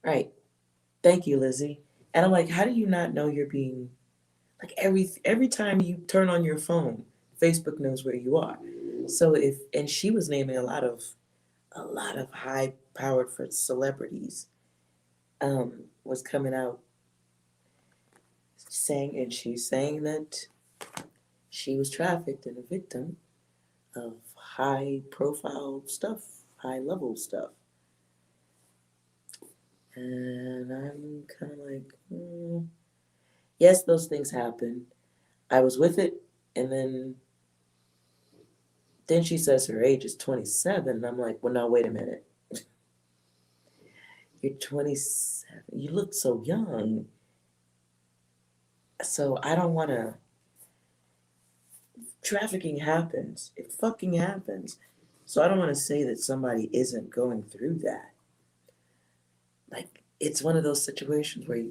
Right. Thank you, Lizzie. And I'm like, how do you not know you're being like every time you turn on your phone, Facebook knows where you are. So and she was naming a lot of high powered for celebrities was coming out saying, and she's saying that she was trafficked and a victim of high profile stuff, high level stuff. And I'm kind of like, yes, those things happen. I was with it, and then she says her age is 27, and I'm like, well, no, wait a minute. You're 27. You look so young. So I don't want to. Trafficking happens. It fucking happens. So I don't want to say that somebody isn't going through that. Like, it's one of those situations where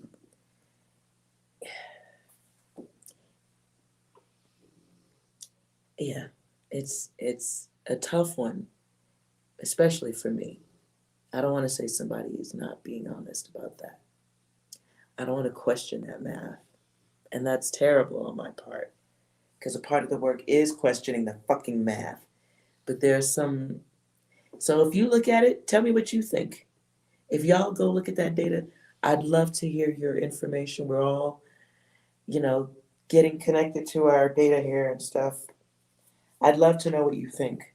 it's a tough one, especially for me. I don't want to say somebody is not being honest about that. I don't want to question that math. And that's terrible on my part. Because a part of the work is questioning the fucking math. But there's some. So if you look at it, tell me what you think. If y'all go look at that data, I'd love to hear your information. We're all, getting connected to our data here and stuff. I'd love to know what you think.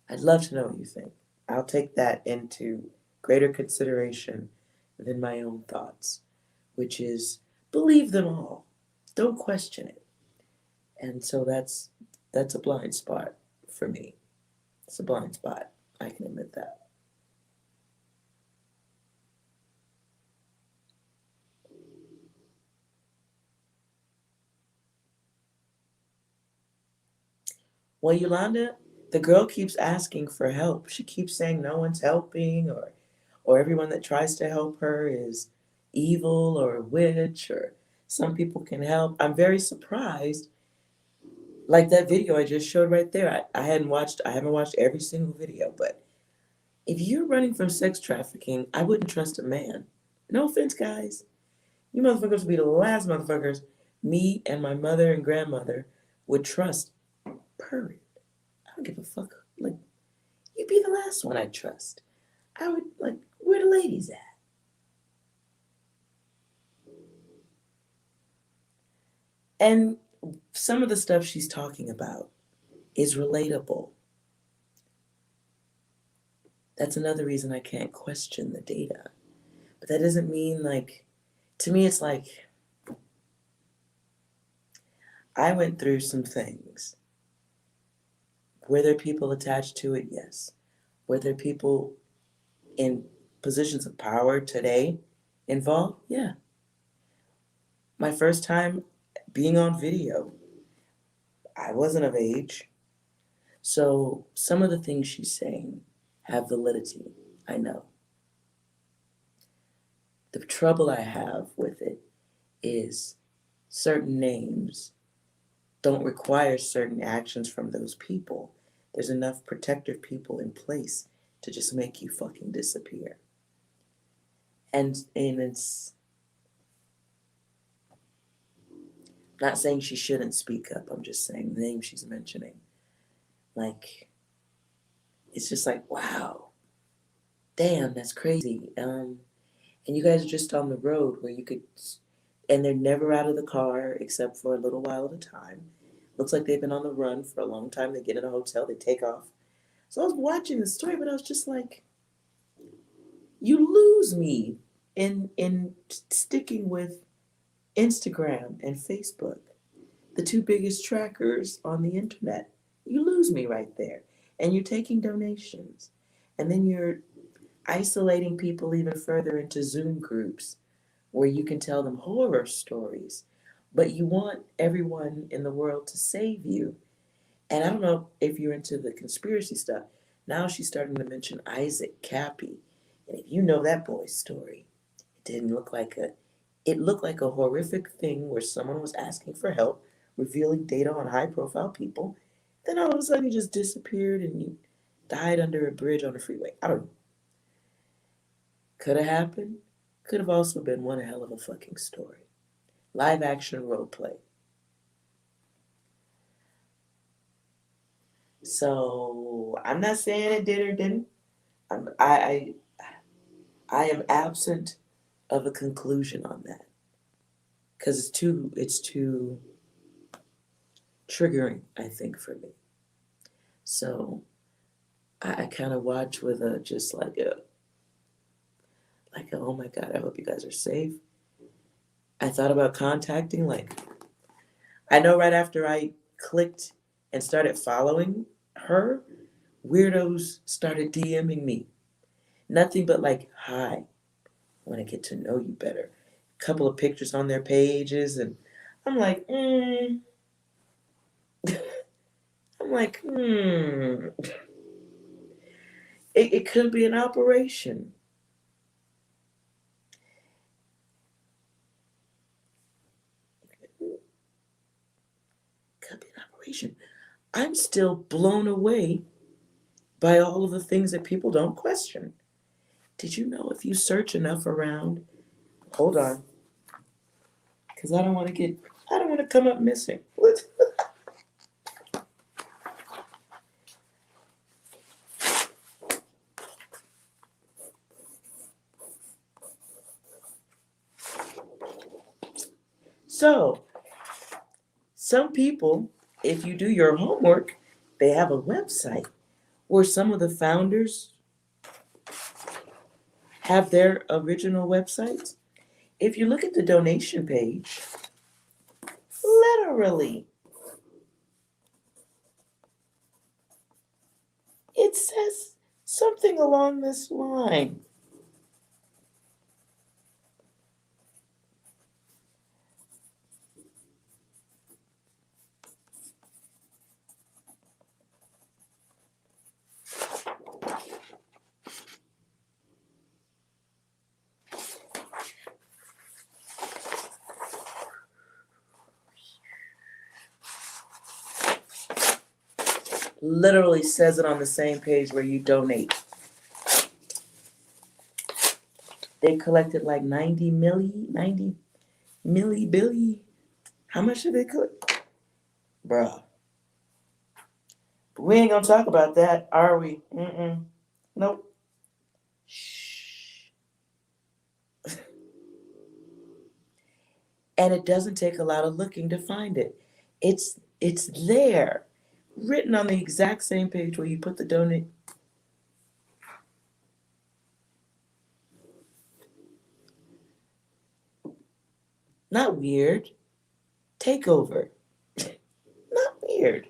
I'd love to know what you think. I'll take that into greater consideration than my own thoughts, which is believe them all. Don't question it. And so that's a blind spot for me. It's a blind spot. I can admit that. Well, Yolanda, the girl keeps asking for help. She keeps saying no one's helping, or everyone that tries to help her is evil or a witch, or some people can help. I'm very surprised. Like that video I just showed right there. I haven't watched every single video, but if you're running from sex trafficking, I wouldn't trust a man. No offense, guys. You motherfuckers would be the last motherfuckers me and my mother and grandmother would trust. Period. I don't give a fuck. Like, you'd be the last one I'd trust. I would, like, where the ladies at? And some of the stuff she's talking about is relatable. That's another reason I can't question the data. But that doesn't mean, like, to me, it's like, I went through some things. Were there people attached to it? Yes. Were there people in positions of power today involved? Yeah. My first time being on video, I wasn't of age. So some of the things she's saying have validity. I know. The trouble I have with it is certain names don't require certain actions from those people. There's enough protective people in place to just make you fucking disappear. And it's not saying she shouldn't speak up. I'm just saying the name she's mentioning. Like, it's just like, wow. Damn, that's crazy. And you guys are just on the road where you could, and they're never out of the car except for a little while at a time. Looks like they've been on the run for a long time. They get in a hotel, they take off. So I was watching the story, but I was just like, You lose me in sticking with Instagram and Facebook, the two biggest trackers on the internet. You lose me right there. And you're taking donations. And then you're isolating people even further into Zoom groups where you can tell them horror stories. But you want everyone in the world to save you. And I don't know if you're into the conspiracy stuff. Now she's starting to mention Isaac Cappy. And if you know that boy's story, it looked like a horrific thing where someone was asking for help, revealing data on high profile people. Then all of a sudden he just disappeared and he died under a bridge on a freeway. I don't know. Could have happened. Could have also been one hell of a fucking story. Live action role play. So I'm not saying it did or didn't. I am absent of a conclusion on that because it's too triggering, I think, for me. So I kind of watch with a just like a oh my God, I hope you guys are safe. I thought about contacting, like, I know right after I clicked and started following her, weirdos started DMing me. Nothing but like, hi, I want to get to know you better. A couple of pictures on their pages, and I'm like, I'm like, It could be an operation. Could be an operation. I'm still blown away by all of the things that people don't question. Did you know if you search enough around, hold on, because I don't want to come up missing. So, some people, if you do your homework, they have a website where some of the founders have their original websites. If you look at the donation page, literally, it says something along this line. Literally says it on the same page where you donate. They collected like 90 billy. How much did they collect? Bruh. But we ain't gonna talk about that, are we? Nope. Shh. And it doesn't take a lot of looking to find it. It's there. Written on the exact same page where you put the donate. Not weird. Takeover. Not weird.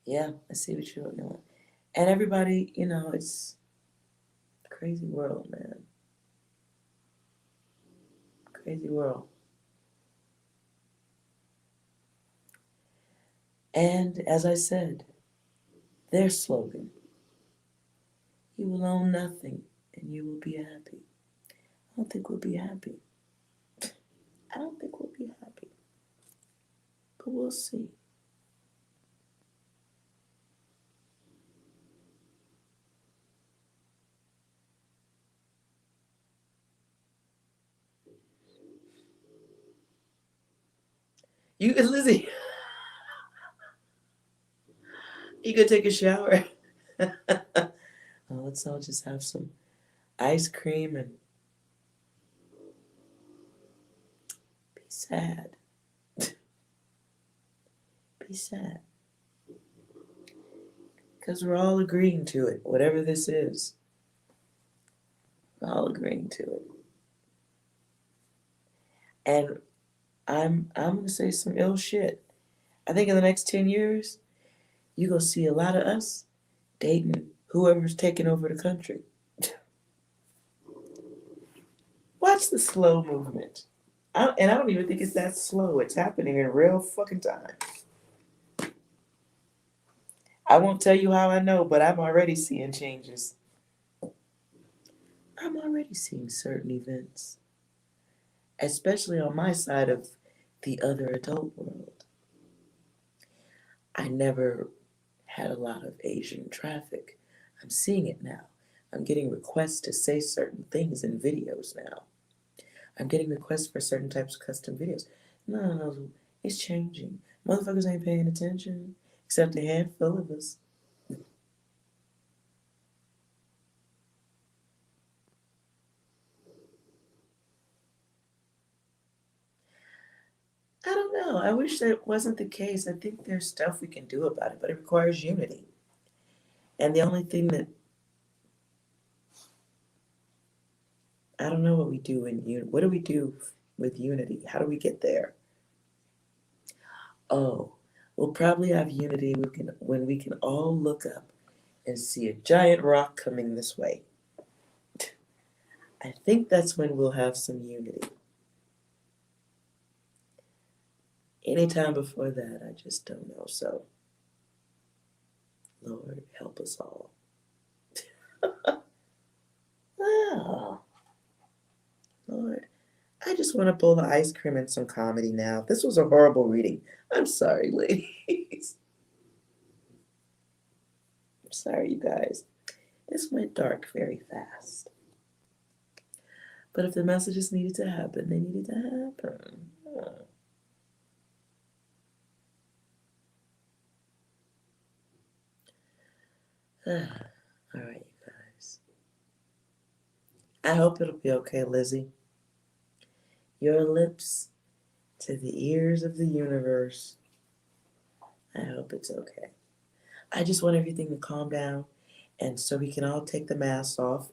Yeah, I see what you're doing. And everybody, it's a crazy world, man. Crazy world. And as I said, their slogan, you will own nothing and you will be happy. I don't think we'll be happy. I don't think we'll be happy. But we'll see. Lizzie, you could take a shower. Oh, let's all just have some ice cream and be sad. Be sad. Because we're all agreeing to it, whatever this is. We're all agreeing to it. And I'm gonna say some ill shit. I think in the next 10 years, you're gonna see a lot of us dating whoever's taking over the country. Watch the slow movement. And I don't even think it's that slow. It's happening in real fucking time. I won't tell you how I know, but I'm already seeing changes. I'm already seeing certain events, especially on my side of the other adult world. I never had a lot of Asian traffic. I'm seeing it now. I'm getting requests to say certain things in videos now. I'm getting requests for certain types of custom videos. No, it's changing. Motherfuckers ain't paying attention, except a handful of us. I don't know. I wish that wasn't the case. I think there's stuff we can do about it, but it requires unity. And the only thing that I don't know what we do in unity. What do we do with unity? How do we get there? Oh, we'll probably have unity when we can all look up and see a giant rock coming this way. I think that's when we'll have some unity. Anytime before that, I just don't know. So, Lord, help us all. Oh, Lord, I just want to pull the ice cream and some comedy now. This was a horrible reading. I'm sorry, ladies. I'm sorry, you guys. This went dark very fast. But if the messages needed to happen, they needed to happen. Oh. All right, you guys. I hope it'll be okay, Lizzie. Your lips to the ears of the universe. I hope it's okay. I just want everything to calm down, and so we can all take the masks off,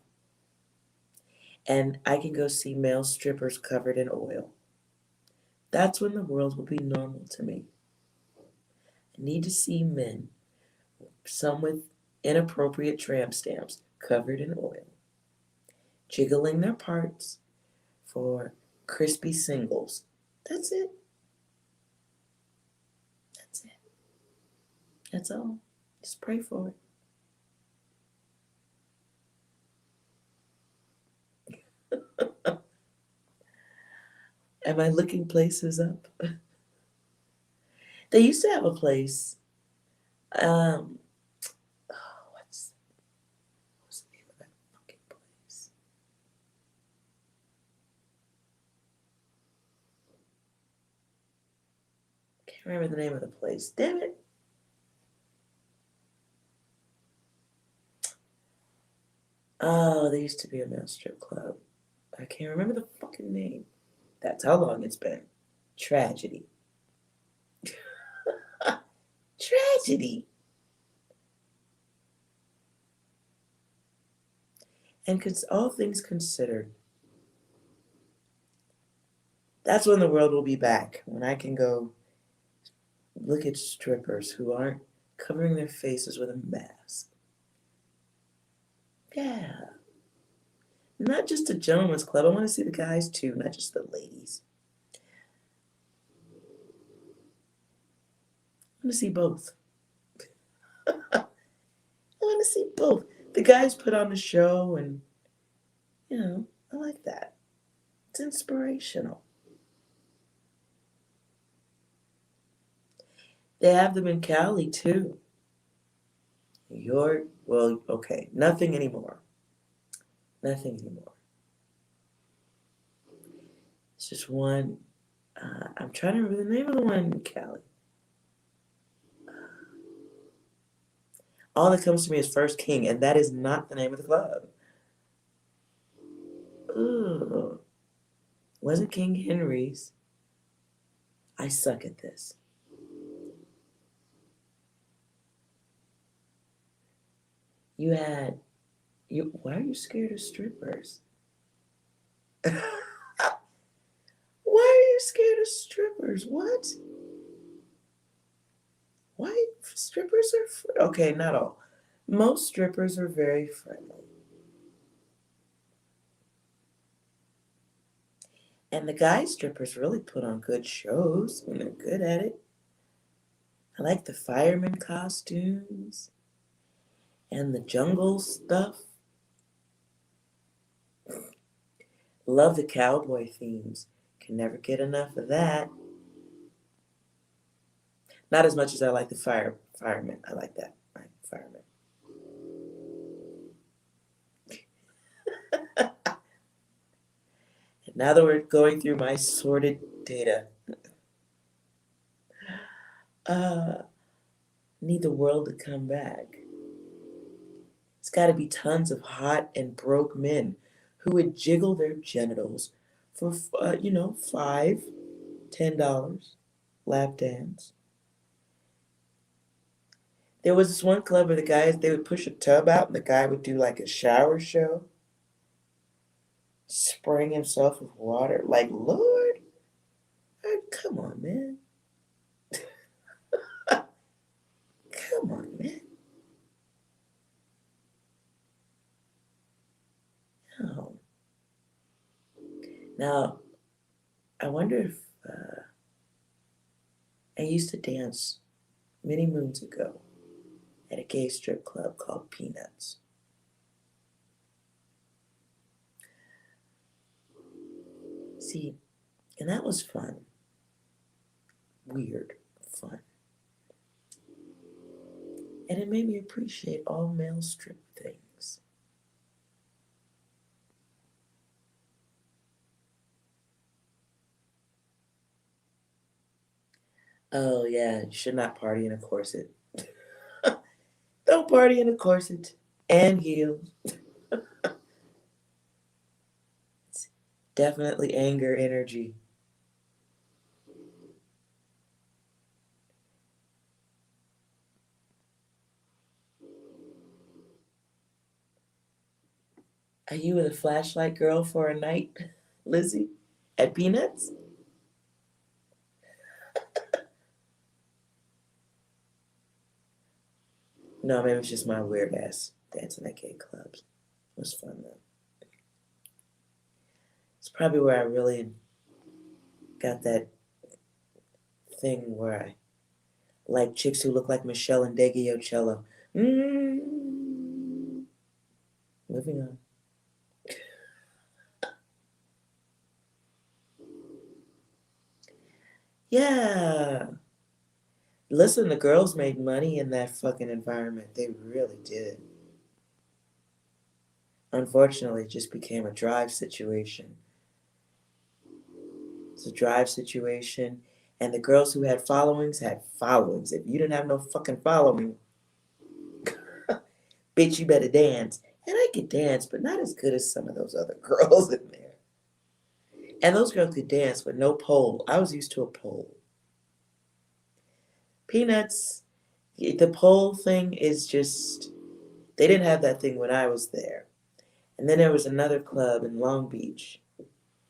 and I can go see male strippers covered in oil. That's when the world will be normal to me. I need to see men, some with inappropriate tramp stamps, covered in oil, jiggling their parts for crispy singles. That's it. That's it. That's all. Just pray for it. Am I looking places up? They used to have a place. What's the name of that fucking place? Can't remember the name of the place. Damn it. Oh, there used to be a male strip club. I can't remember the fucking name. That's how long it's been. Tragedy. Tragedy. And all things considered, that's when the world will be back. When I can go look at strippers who aren't covering their faces with a mask. Yeah. Not just a gentleman's club. I want to see the guys too, not just the ladies. I want to see both. I want to see both. The guys put on the show, and, I like that. It's inspirational. They have them in Cali too. New York, well, okay, nothing anymore. Nothing anymore. It's just one. I'm trying to remember the name of the one in Cali. All that comes to me is First King, and that is not the name of the club. Ooh. Wasn't King Henry's. I suck at this. Why are you scared of strippers? Why are you scared of strippers? What? Why? Strippers are okay, not all. Most strippers are very friendly. And the guy strippers really put on good shows when they're good at it. I like the fireman costumes and the jungle stuff. Love the cowboy themes. Can never get enough of that. Not as much as I like the firemen. I like that. Firemen. And now that we're going through my sorted data, need the world to come back. It's got to be tons of hot and broke men who would jiggle their genitals for, $5, $10 lap dance. There was this one club where the guys, they would push a tub out and the guy would do like a shower show, spraying himself with water. Like, Lord, come on, man. Come on, man. No. Now, I wonder if I used to dance many moons ago at a gay strip club called Peanuts. See, and that was fun. Weird fun. And it made me appreciate all male strip things. Oh, yeah, you should not party in a corset. Don't party in a corset and heels. It's definitely anger energy. Are you with a flashlight girl for a night, Lizzie? At Peanuts? No, maybe it's just my weird ass dancing at gay clubs. It was fun though. It's probably where I really got that thing where I like chicks who look like Michelle and Ocello. Moving on. Yeah. Listen, the girls made money in that fucking environment. They really did. Unfortunately, it just became a drive situation. It's a drive situation. And the girls who had followings had followings. If you didn't have no fucking following, bitch, you better dance. And I could dance, but not as good as some of those other girls in there. And those girls could dance with no pole. I was used to a pole. Peanuts, the pole thing is just, they didn't have that thing when I was there. And then there was another club in Long Beach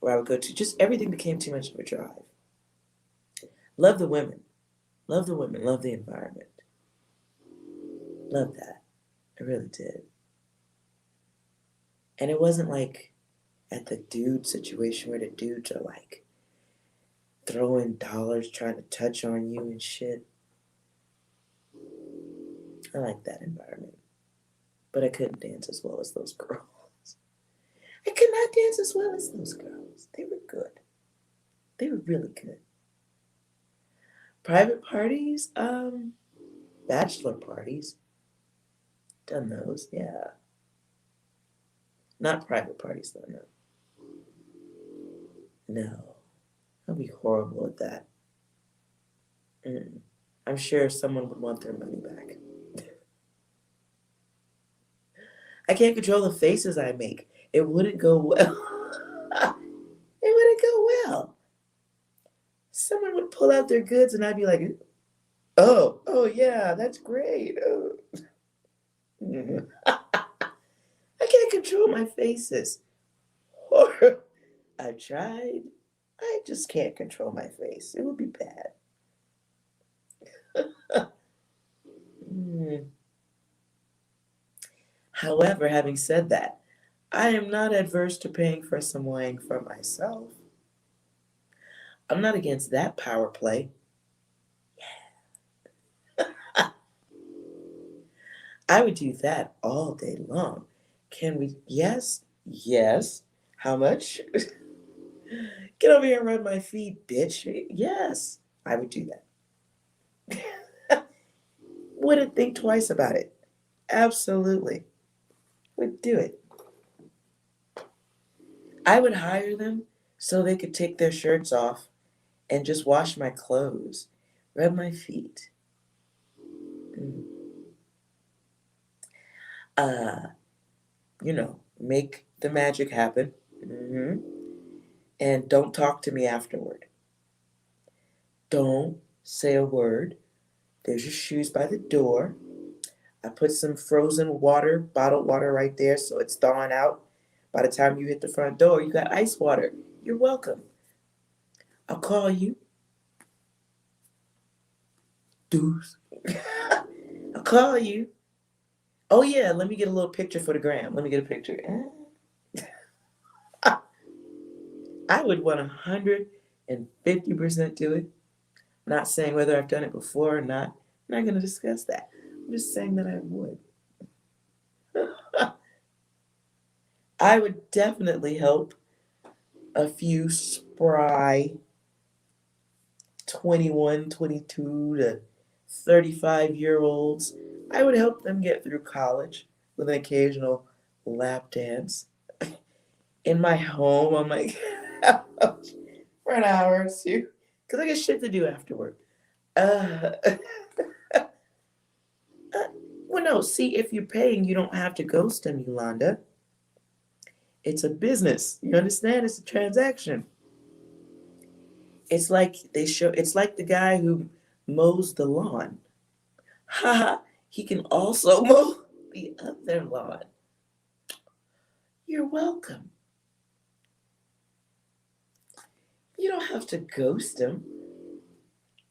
where I would go to. Just everything became too much of a drive. Love the women. Love the women. Love the environment. Love that. I really did. And it wasn't like at the dude situation where the dudes are like throwing dollars trying to touch on you and shit. I like that environment. But I couldn't dance as well as those girls. I could not dance as well as those girls. They were good. They were really good. Private parties, bachelor parties. Done those, yeah. Not private parties though, no. No. I'd be horrible at that. I'm sure someone would want their money back. I can't control the faces I make. It wouldn't go well. It wouldn't go well. Someone would pull out their goods and I'd be like, oh yeah, that's great. Oh. I can't control my faces. Or I've tried. I just can't control my face. It would be bad. However, having said that, I am not adverse to paying for some wang for myself. I'm not against that power play. I would do that all day long. Can we? Yes. Yes. How much? Get over here and rub my feet, bitch. Yes, I would do that. Wouldn't think twice about it. Absolutely. Would do it. I would hire them so they could take their shirts off and just wash my clothes, rub my feet. Make the magic happen. And don't talk to me afterward. Don't say a word. There's your shoes by the door. I put some frozen water, bottled water right there so it's thawing out. By the time you hit the front door, you got ice water. You're welcome. I'll call you. Deuce. I'll call you. Oh yeah, let me get a little picture for the gram. Let me get a picture. I would 150% do it. Not saying whether I've done it before or not. I'm not going to discuss that. I'm just saying that I would. I would definitely help a few spry 21, 22 to 35-year-olds. I would help them get through college with an occasional lap dance. In my home, on my couch for an hour or two. Because I got shit to do afterward. Well, no, see, if you're paying, you don't have to ghost them, Yolanda. It's a business. You understand? It's a transaction. It's like it's like the guy who mows the lawn. Haha, he can also mow the other lawn. You're welcome. You don't have to ghost him.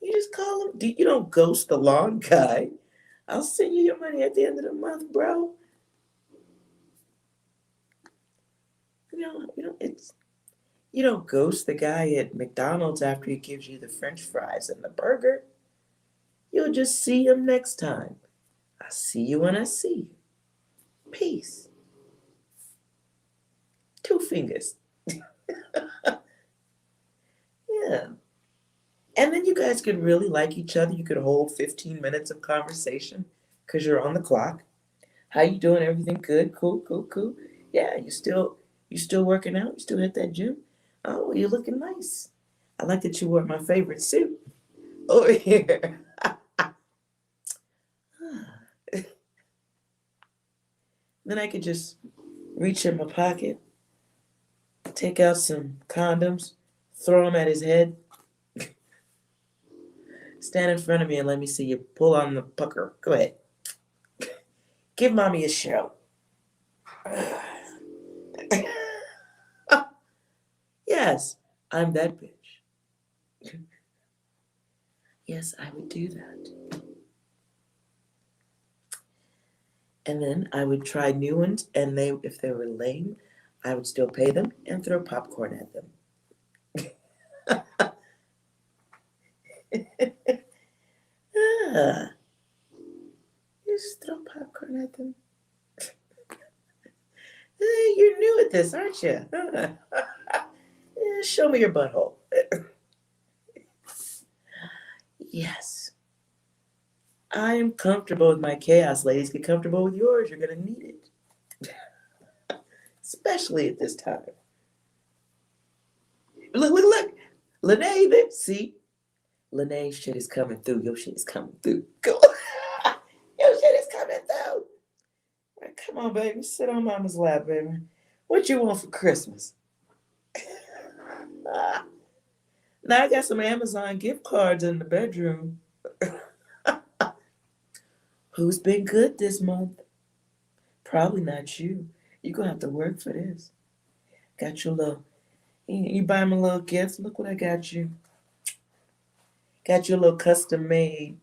You just call him. You don't ghost the lawn guy. I'll send you your money at the end of the month, bro. You don't ghost the guy at McDonald's after he gives you the French fries and the burger. You'll just see him next time. I'll see you when I see you. Peace. 2 fingers. Yeah. And then you guys could really like each other. You could hold 15 minutes of conversation because you're on the clock. How you doing? Everything good? Cool. Yeah, you still working out? You still hit that gym? Oh, you're looking nice. I like that you wore my favorite suit over here. Then I could just reach in my pocket, take out some condoms, throw them at his head. Stand in front of me and let me see you pull on the pucker. Go ahead. Give mommy a show. Yes, I'm that bitch. Yes, I would do that. And then I would try new ones, and if they were lame, I would still pay them and throw popcorn at them. Just throw popcorn at them. You're new at this, aren't you? Show me your butthole. Yes. I am comfortable with my chaos. Ladies, get comfortable with yours. You're going to need it. Especially at this time. Look. Lene, there. See? Lene's shit is coming through. Your shit is coming through. Go. Your shit is coming through. We're Come on, baby. Sit on mama's lap, baby. What you want for Christmas? Now I got some Amazon gift cards in the bedroom. Who's been good this month? Probably not you. You're going to have to work for this. Got your little, you buy me a little gift. Look what I got you. Got your little custom made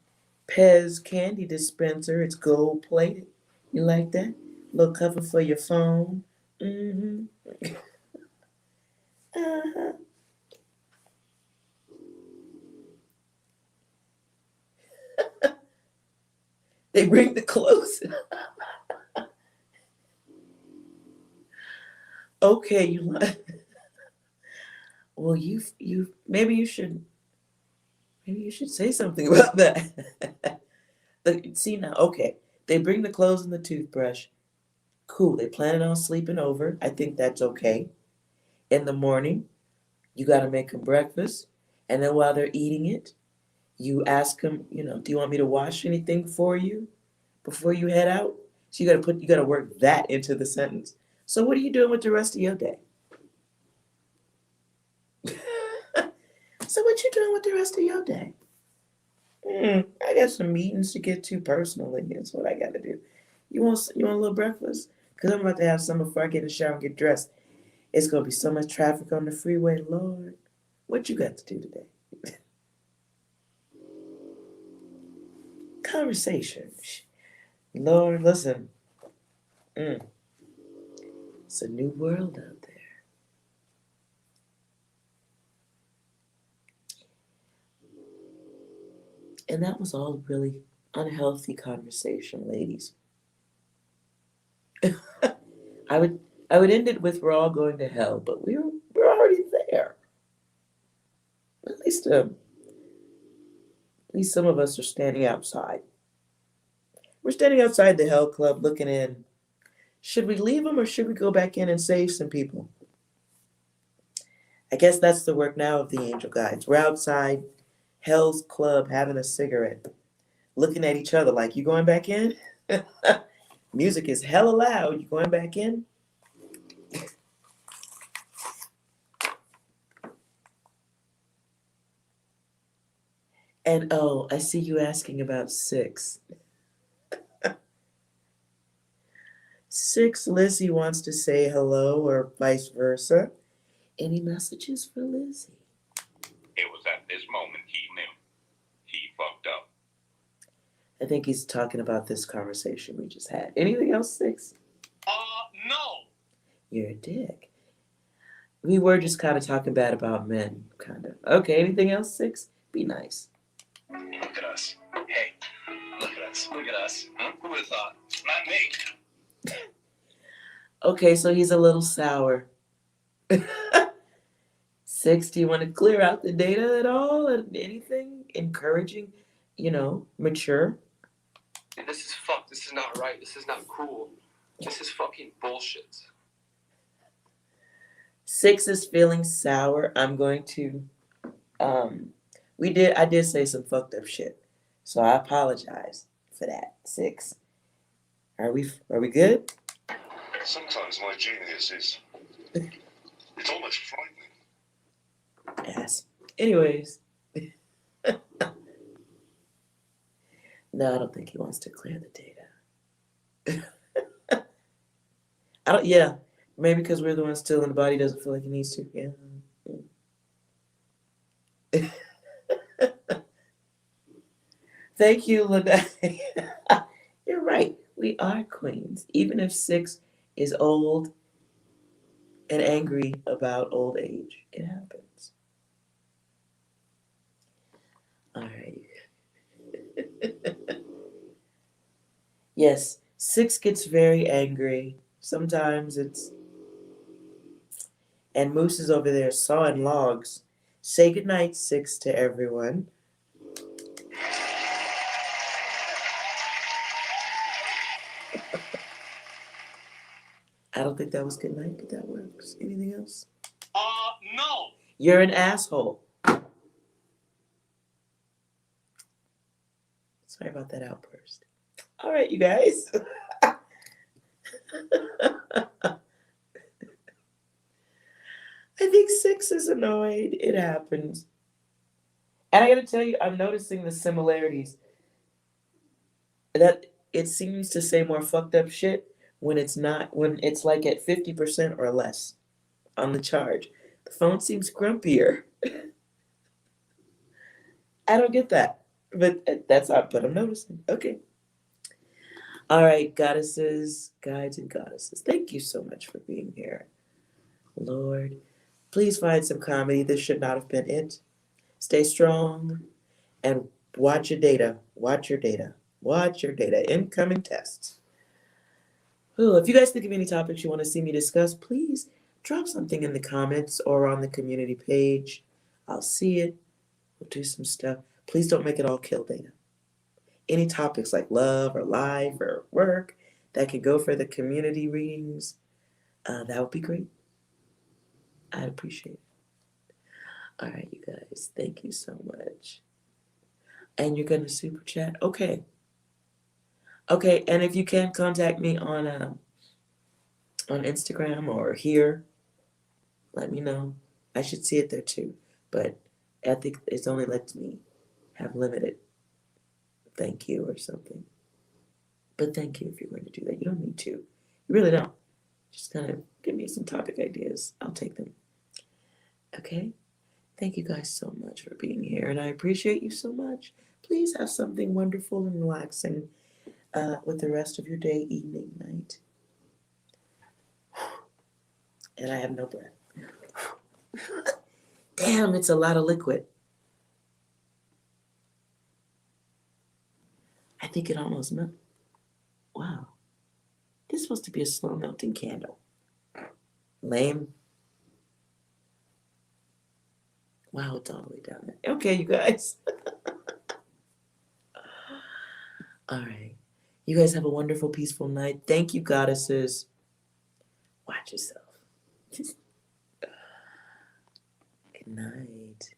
Pez candy dispenser. It's gold plated. You like that? Little cover for your phone. Mm-hmm. Uh-huh. They bring the clothes. Okay, you like. Well, you maybe you should say something about that. See now, okay. They bring the clothes and the toothbrush. Cool. They planning on sleeping over. I think that's okay. In the morning, you got to make them breakfast, and then while they're eating it, you ask them, do you want me to wash anything for you before you head out? So you got to work that into the sentence. So what are you doing with the rest of your day? So what you doing with the rest of your day? I got some meetings to get to personally. That's what I got to do. You want a little breakfast? Because I'm about to have some before I get in the shower and get dressed. It's going to be so much traffic on the freeway, Lord. What you got to do today? Conversation. Lord, listen. It's a new world out there. And that was all really unhealthy conversation, ladies. I would end it with we're all going to hell, but we're already there. At least some of us are standing outside. We're standing outside the Hell Club looking in. Should we leave them or should we go back in and save some people? I guess that's the work now of the angel guides. We're outside Hell's Club having a cigarette, looking at each other like, you going back in? Music is hella loud. You going back in? And oh, I see you asking about 6. 6, Lizzie wants to say hello or vice versa. Any messages for Lizzie? It was at this moment he knew. He fucked up. I think he's talking about this conversation we just had. Anything else, 6? No. You're a dick. We were just kind of talking bad about men, kind of. Okay, anything else, 6? Be nice. Look at us. Hey, look at us. Look at us. Huh? Who would have thought? Not me. Okay, so he's a little sour. 6, do you want to clear out the data at all? And anything encouraging, mature? This is fucked. This is not right. This is not cool. This is fucking bullshit. 6 is feeling sour. I'm going to, I did say some fucked up shit. So I apologize for that. 6. Are we good? Sometimes my genius is... It's almost frightening. Yes. Anyways. No, I don't think he wants to clear the data. Yeah. Maybe because we're the ones still in the body doesn't feel like he needs to. Yeah. Thank you, Lene. You're right. We are queens. Even if 6 is old and angry about old age, it happens. All right. Yes, 6 gets very angry. Sometimes it's... And Moose is over there sawing logs. Say goodnight, 6, to everyone. I don't think that was goodnight, but that works. Anything else? No. You're an asshole. Sorry about that outburst. All right, you guys. I think 6 is annoyed. It happens. And I gotta tell you, I'm noticing the similarities. That it seems to say more fucked up shit when it's not, when it's like at 50% or less on the charge. The phone seems grumpier. I don't get that. But that's not, but I'm noticing. Okay. All right, goddesses, guides, and goddesses. Thank you so much for being here. Lord, please find some comedy. This should not have been it. Stay strong and watch your data. Watch your data. Watch your data. Incoming tests. Ooh, if you guys think of any topics you want to see me discuss, please drop something in the comments or on the community page. I'll see it. We'll do some stuff. Please don't make it all kill data. Any topics like love or life or work that could go for the community readings, that would be great. I'd appreciate it. All right, you guys, thank you so much. And you're going to super chat? Okay. Okay, and if you can contact me on Instagram or here, let me know. I should see it there too, but I think it's only lets me have limited thank you or something. But thank you if you're going to do that. You don't need to. You really don't. Just kind of give me some topic ideas. I'll take them. Okay? Thank you guys so much for being here, and I appreciate you so much. Please have something wonderful and relaxing with the rest of your day, evening, night. And I have no breath. Damn, it's a lot of liquid. I think it almost melted. Wow. This is supposed to be a slow melting candle. Lame. Wow, it's all the way down there. Okay, you guys. All right. You guys have a wonderful, peaceful night. Thank you, goddesses. Watch yourself. Good night.